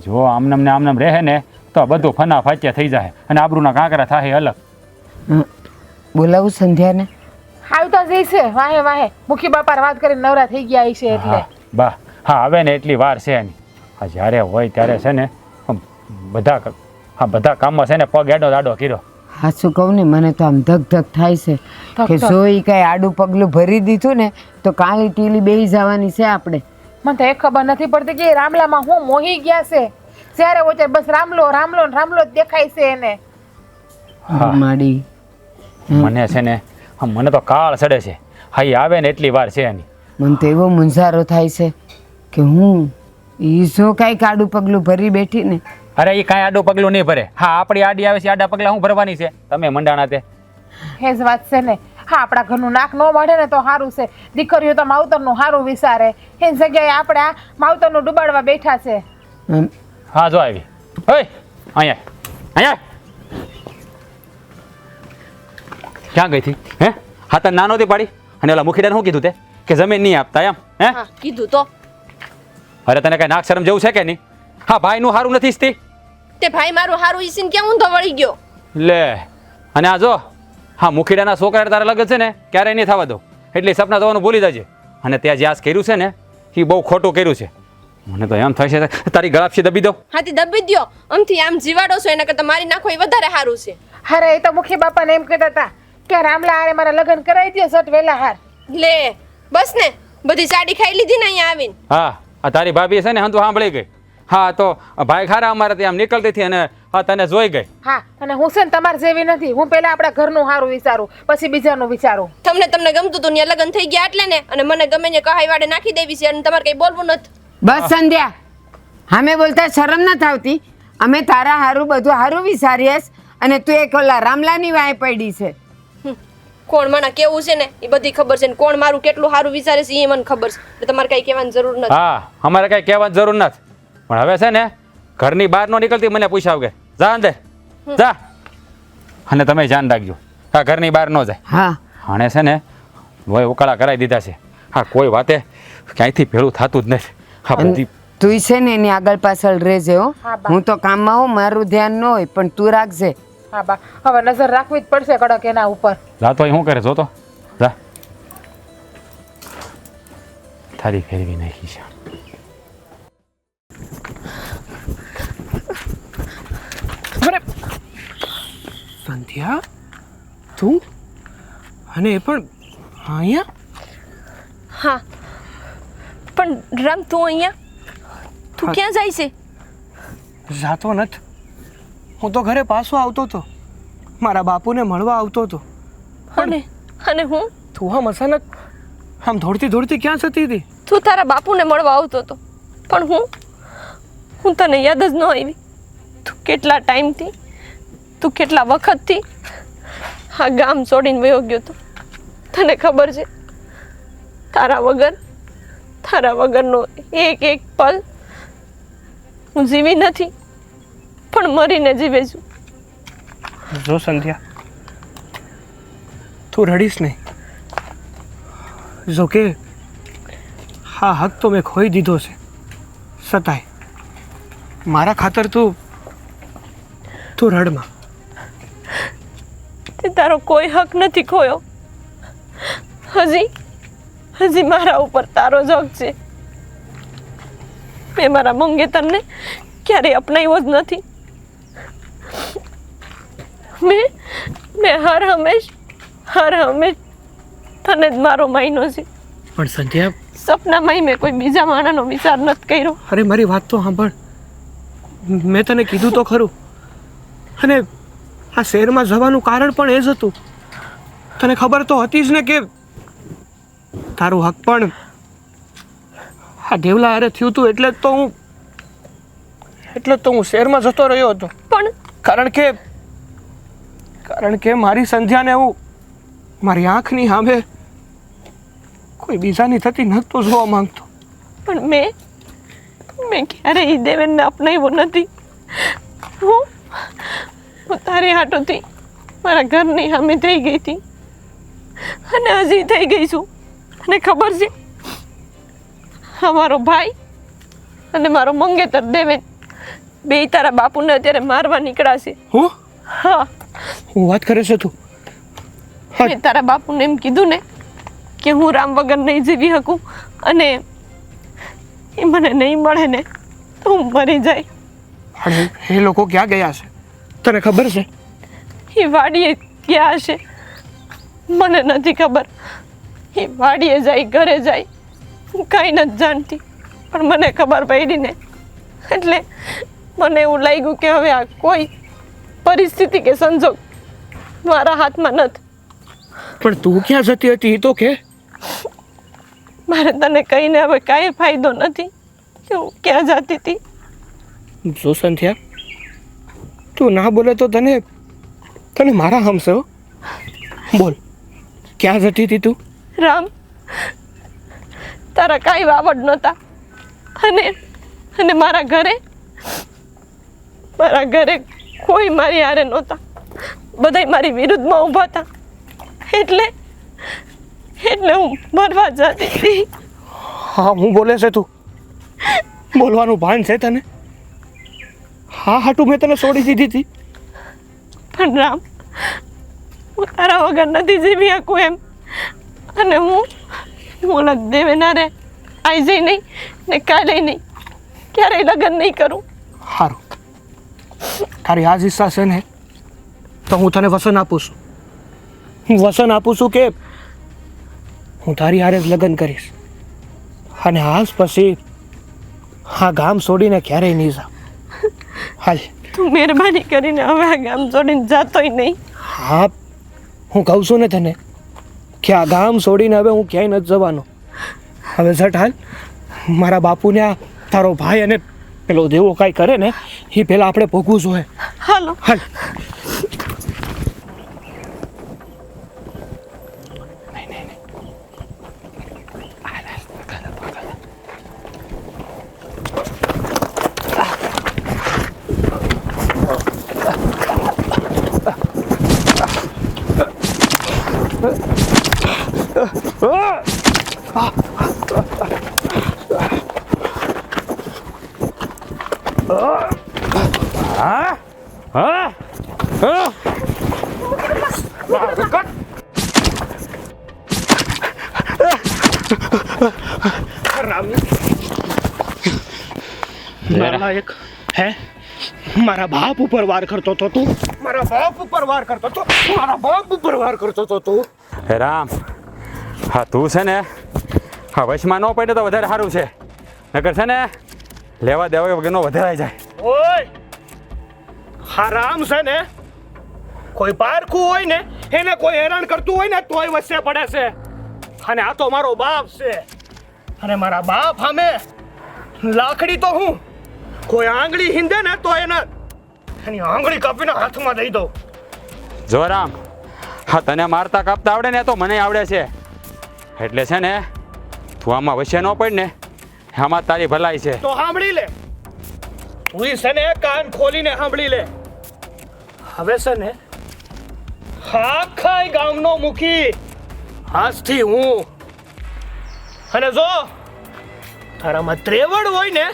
જો આમનામ ને આમનામ રહે ને તો આ બધું ફના ફાચ્યા થઈ જાય અને આબરૂના કાંકરા થાય અલગ. બોલાવું સંધ્યાને? આવી તો જઈશે વાહે વાહે મુખી બાપા વાત કરીને નવરા થઈ ગયા છે એટલે. બા હા હવે ને એટલી વાર છે એની. હા જ્યારે હોય ત્યારે છે ને બધા કામમાં છે ને પગ એડો દાડો કર્યો. હાચું કહું ને મને તો આમ ધક ધક થાય છે કે જો ઈ કાંઈ આડું પગલું ભરી દીધું ને તો કાળી ટીલી બેહી જવાની છે આપણે. મને તો એ ખબર નથી પડતી કે રામલામાં હું મોહી ગયા છે. જ્યારે હોય ત્યારે બસ રામલો રામલો ને રામલો જ દેખાય છે એને. હા. માડી મને છે ને મને તો કાળ ચડે છે. હા એ આવે ને એટલી વાર છે એની. મને તો એવો મૂંઝારો થાય છે કે હું ઈ જો કાંઈક આડું પગલું ભરી બેઠી ને. અરે એ કાંઈ આડું પગલું નહીં ભરે. હા આપણી આડી આવે છે આડા પગલા હું ભરવાની છે તમે મંડાણા તે. હે જ વાત છે ને. હા આપણા ઘરનું નાક ન મળે ને તો સારું છે. દીકરીઓ તો માવતરનું સારું વિચારે, એ જગ્યાએ આપણે આ માવતરનું ડુબાડવા બેઠા છે. હા જો આવી. ઓય અહીંયા ક્યાં ગઈ હતી? હે હા તને નાનો થી પાડી અને ઓલા મુખીડાને શું કીધું તે કે જમીન નહીં આપતા એમ? હે હા કીધું તો. અરે તને કઈ નાક શરમ જેવું છે કે નહીં? હા ભાઈનું સારું નથી ઈચ્છતી તે ભાઈ મારું હારું ઈસીન કેમ ઊંધો વળી ગયો? લે અને આ જો હા મુખીડાના છોકરા તારે લગન છે ને ક્યારેય નહીં થવા દો. એટલે સપના જોવાનું ભૂલી જજે. અને ત્યાં જે આજ કર્યું છે ને એ બહુ ખોટું કર્યું છે. મને તો એમ થાય છે તારી ગળાપસી દબી દો. હાથી દબી દ્યો. આમથી આમ જીવાડો છો એના કરતા મારી નાખો એ વધારે સારું છે. અરે એ તો મુખી બાપાને એમ કહેતા હતા કે રામલા હારે મારા લગ્ન કરાવી દો સટ વેલા હાર. લે બસ ને બધી સાડી ખાઈ લીધી ને અહીંયા આવીને. હા આ તારી ભાભી છે ને હંતુ સાંભળી ગઈ. હા તો ભાઈ ખારા અમારે ત્યાં આમ નીકળતી હતી અને હા તને જોઈ ગઈ. હા અને હું છે ને તમારે જેવી નથી. હું પહેલા આપણા ઘરનું સારું વિચારું પછી બીજાનું વિચારું. તમને ગમતું તું ત્યાં લગ્ન થઈ ગયા એટલે ને અને મને ગમે ને કહાઈ વાડે નાખી દેવી છે અને તમારે કઈ બોલવું નથી. બસ સંધ્યા, અમે બોલતા શરમ નથી આવતી? અમે તારા હારું બધું હારું વિચારીએ અને તું એક ઓલા રામલાની વાય પડી છે. કોણ મને કેવું છે ને એ બધી ખબર છે ને કોણ મારું કેટલું સારું વિચારે છે એ મને ખબર છે. એટલે તમારે કઈ કહેવાની જરૂર નથી. હા અમારે કઈ કહેવાની જરૂર નથી. પણ હવે છે ને ઘરની બહાર નો નીકળતી મને પૂછાવ કે જા અંદર જા. અને તમે ધ્યાન રાખજો હા ઘરની બહાર ન જાય. હા આણે છે ને લોહી ઉકાળા કરાવી દીધા છે. હા કોઈ વાતે ક્યાંયથી ભેળું થતું જ નથી. હા બધી તું છે ને એની આગળ પાછળ રહેજે હો. હા, બા. હું તો કામમાં હોઉં, મારું ધ્યાન ન હોય પણ તું રાખજે. હા બા હવે નજર રાખવી જ પડશે કડક એના ઉપર. જાતો શું કરે જોતો જા. થાળી ફેરવી નાખી છે. અરે સંધ્યા તું અને એ પણ અહીંયા? હા પણ રામ તું અહીંયા તું ક્યાં જાય છે? જાતો નથી. હું તો ઘરે પાછો આવતો હતો, મારા બાપુને મળવા આવતો હતો. અને હું તું આમ અચાનક આમ દોડતી દોડતી ક્યાં જતી હતી? તું તારા બાપુને મળવા આવતો હતો પણ હું તને યાદ જ ન આવી. તું કેટલા ટાઈમથી તું કેટલા વખતથી આ ગામ છોડીને વયો ગયો તો તને ખબર છે? તારા વગરનો એક એક પલ હું જીવી નથી પણ મરીને જીવે છું. જો સંધ્યા તું રડીશ નહીં. જો કે હા હક તો મેં ખોઈ દીધો છે, છતાંય મારા ખાતર તું રડમાં. તે તારો કોઈ હક નથી ખોયો. હજી મારા ઉપર તારો જ હક છે. મેં મારા મંગેતરને ક્યારેય અપનાવ્યો જ નથી. મેં હર હંમેશ તને જ મારો માયનો છે. પણ સંધ્યા સપનામાં મેં કોઈ બીજા માણસનો વિચાર નથી કર્યો. અરે મારી વાત તો સાંભળ. મેં તને કીધું તો ખરું. અને આ શહેરમાં જવાનું કારણ પણ એ જ હતું. તને ખબર તો હતી જ ને કે તારું હક પણ આ દેવલા હારે થયું હતું એટલે જ તો હું શહેરમાં જતો રહ્યો હતો. પણ કારણ કે મારી સંધ્યાને હું મારી આંખની સામે કોઈ બીજાની થતી નહોતો જોવા માંગતો. પણ મેં ક્યારેય દેવેનને અપનાવ્યો નથી. હું તારી હાટોથી મારા ઘરની સામે થઈ ગઈ હતી અને હજી થઈ ગઈ છું. અને ખબર છે, અમારો ભાઈ અને મારો મંગેતર દેવેન બે તારા બાપુને અત્યારે મારવા નીકળ્યા છે. હું હા, હું વાત કરે છે તું? મેં તારા બાપુને એમ કીધું ને કે હું રામ વગર નહીં જીવી શકું અને એ મને નહીં મળે ને તો હું મરી જાય. અને એ લોકો ક્યાં ગયા છે તને ખબર છે? એ વાડીએ ગયા હશે, મને નથી ખબર. એ વાડીએ જાય, ઘરે જાય, હું કાંઈ નથી જાણતી. પણ મને ખબર પડી ને એટલે મને એવું લાગ્યું કે હવે આ કોઈ પરિસ્થિતિ કે સંજોગ મારા હાથમાં નથી. પણ તું ક્યાં જતી હતી એ તો કે. મારે તને કહીને હવે કાંઈ ફાયદો નથી કે હું ક્યાં જતી હતી. જો સંધ્યા, તું ના બોલે તો તને મારા હમશે હો. બોલ, ક્યાં જતી હતી તું? રામ, તારા કાંઈ વાવડ નહોતા અને મારા ઘરે કોઈ મારી હારે નહોતા. બધાય મારી વિરુદ્ધમાં ઊભા હતા. એટલે હું મરવા જતી હતી. હા, હું બોલે છે તું? બોલવાનું ભાન છે તને? હા હાટું મેં તને છોડી દીધી હતી. પણ રામ, હું તારા વગર નથી જીવી શકું એમ. અને હું દેવેનારે આઈ જઈ નહીં ને કાલે નહીં, ક્યારેય લગ્ન નહીં કરું. સારું, તારી આ જ ઈચ્છા છે ને તો હું તને વસન આપું છું. હું વસન આપું છું કે હું તારી હારે જ લગ્ન કરીશ અને આજ પછી આ ગામ છોડીને ક્યારેય નહીં જાઉં. હાલ. તું મહેરબાની કરીને હવે આ ગામ છોડીને જાતોય નહીં. હા, હું કહું છું ને તને કે આ ગામ છોડીને હવે હું ક્યાંય નથી જવાનો. હવે ઝટ હાલ, મારા બાપુને આ તારો ભાઈ અને પેલો દેવો કાંઈ કરે ને એ પહેલાં આપણે ભોગવું જોઈએ. હાલો. હાલ. નાલાયક હે, મારા બાપ ઉપર વાર કરતો હતો તું. મારા બાપ ઉપર વાર કરતો હતો. મારા બાપ ઉપર વાર કરતો હતો તું. હે રામ, હા તું છે ને હા વશમાં ન પડે તો વધારે સારું છે. નકર છે ને લેવા દેવા વગરનો વધારાઈ જાય. ઓય, હા રામ છે ને કોઈ પારખું હોય ને એને કોઈ હેરાન કરતું હોય ને તોય વચ્ચે પડે છે. અને આ તો મારો બાપ છે અને મારા બાપ સામે લાકડી તો હું કોઈ આંગળી હિંદે ને તો એની આંગળી કાપીને હાથમાં દઈ દઉં. જો રામ, હા તને મારતા કાપતા આવડે ને તો મને આવડે છે. એટલે છે ને તું આમાં વચ્ચે ન પડ ને, આમાં તારી ભલાઈ છે. તો સાંભળી લે, તું છે ને કાન ખોલીને સાંભળી લે. હવે છે ને આખા ગામનો મુખી આજથી હું. અને જો તારામાં ત્રેવડ હોય ને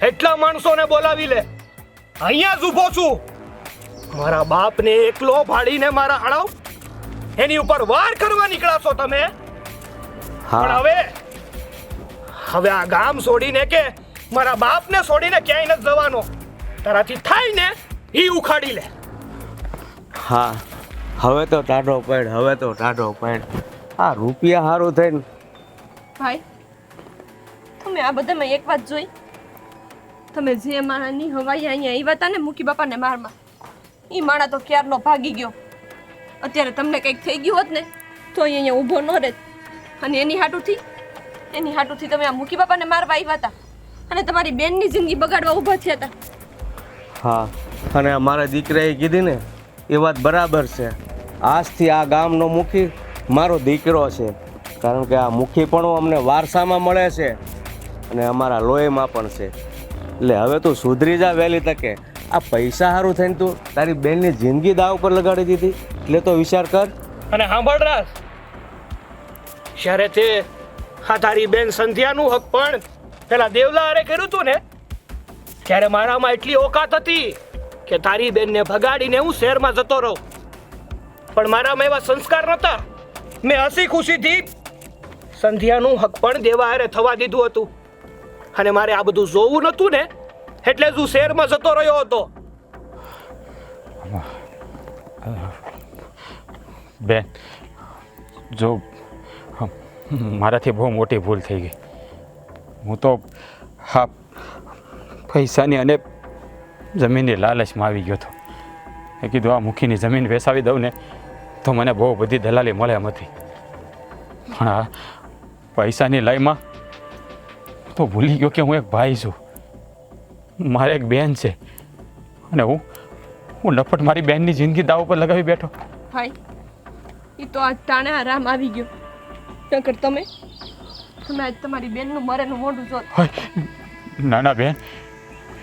એટલા માણસોને બોલાવી લે. અહીંયા જ ઊભો છું. મારા બાપને એકલો ભાડીને મારા હણાવ એની ઉપર વાર કરવા નીકળાશો તમે. પણ હવે આ ગામ છોડીને કે મારા બાપને છોડીને ક્યાંય નથી જવાનો. તારાથી થાય ને ઈ ઉખાડી લે. હા, હવે તો ટાઢો પડ, હવે તો ટાઢો પડ. આ રૂપિયા સારું થઈને ભાઈ, તમે આ બધામાં એક વાત જોઈ? તમે જે માણાની હવાઈ અહીંયા આવ્યા હતા ને મૂકી બાપાને મારમાં, એ માણા તો ક્યારનો ભાગી ગયો. અત્યારે તમને કંઈક થઈ ગયું હોત ને તો અહીંયા ઊભો ન રહેત. અને એની હાટુથી એની હાટુથી તમે આ મૂકી બાપાને મારવા આવ્યા હતા અને તમારી બેનની જિંદગી બગાડવા ઊભા થયા હતા. હા, અને આ મારા દીકરાએ કીધી ને એ વાત બરાબર છે. આજથી આ ગામનો મુખી મારો દીકરો છે, કારણ કે આ મુખીપણું અમને વારસામાં મળે છે અને અમારા લોહીમાં પણ છે. એટલે હવે તું સુધરી જા વહેલી તકે. આ પૈસા સારું થઈને તું તારી બેનની જિંદગી દાવ ઉપર લગાડી દીધી, એટલે તો વિચાર કર. અને સાંભળ રાજ, જ્યારે તે આ તારી બેન સંધ્યાનું હક પણ પેલા દેવલા હારે કર્યું હતું ને, ત્યારે મારામાં એટલી ઓકાત હતી કે તારી બેનને ભગાડીને હું શહેરમાં જતો રહું. પણ મારામાં એવા સંસ્કાર નહોતા. મેં હસી ખુશીથી સંધ્યાનું હક પણ દેવા હારે થવા દીધું હતું. અને મારે આ બધું જોવું નહોતું ને, એટલે જ હું શહેરમાં જતો રહ્યો હતો. બેન, જો મારાથી બહુ મોટી ભૂલ થઈ ગઈ. હું તો હા પૈસાની અને જમીનની લાલચમાં આવી ગયો હતો. મેં કીધું આ મુખીની જમીન વેચાવી દઉં ને તો મને બહુ બધી દલાલી મળે એમ હતી. પણ આ પૈસાની લયમાં તો ભૂલી ગયો કે હું એક ભાઈ છું, મારે એક બેન છે, અને હું નફટ મારી બેનની જિંદગી દાવ પર લગાવી બેઠો. ભાઈ, એ તો આજ ટાણે આરામ આવી ગયો. નકર તમે આજ તમારી બેનનું મરેનું મોઢું જોત. ના ના બેન,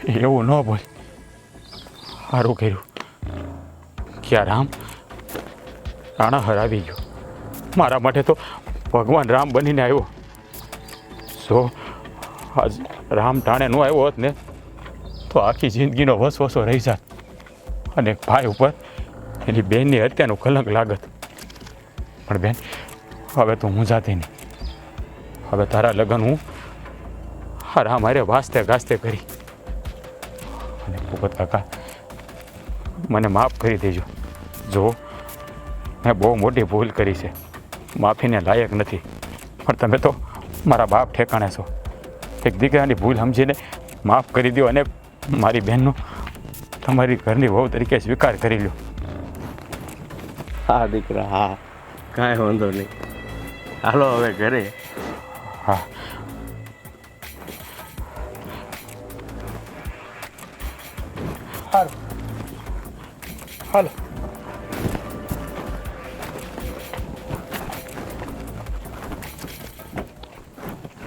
એવું ન બોલ. સારું કર્યું કે આ રામ રાણા હરાવી ગયો. મારા માટે તો ભગવાન રામ બનીને આવ્યો. જો આજ રામ ટાણે ન આવ્યો હોત ને તો આખી જિંદગીનો વસવસો રહી જાત અને એક ભાઈ ઉપર એની બેનની હત્યાનું કલંક લાગત. પણ બેન, હવે તું મૂંઝાતી નહીં. હવે તારા લગ્ન હું આ રામ હારે વાસ્તે ગાસ્તે કરી. અને ભૂપત કાકા, મને માફ કરી દેજો. જો મેં બહુ મોટી ભૂલ કરી છે, માફીને લાયક નથી, પણ તમે તો મારા બાપ ઠેકાણે છો. એક દીકરાની ભૂલ સમજીને માફ કરી દો અને મારી બહેનનો તમારી ઘરની વહુ તરીકે સ્વીકાર કરી લો. હા દીકરા, હા, કાંઈ વાંધો નહીં. હાલો હવે ઘરે. હા. હાલો હાલો.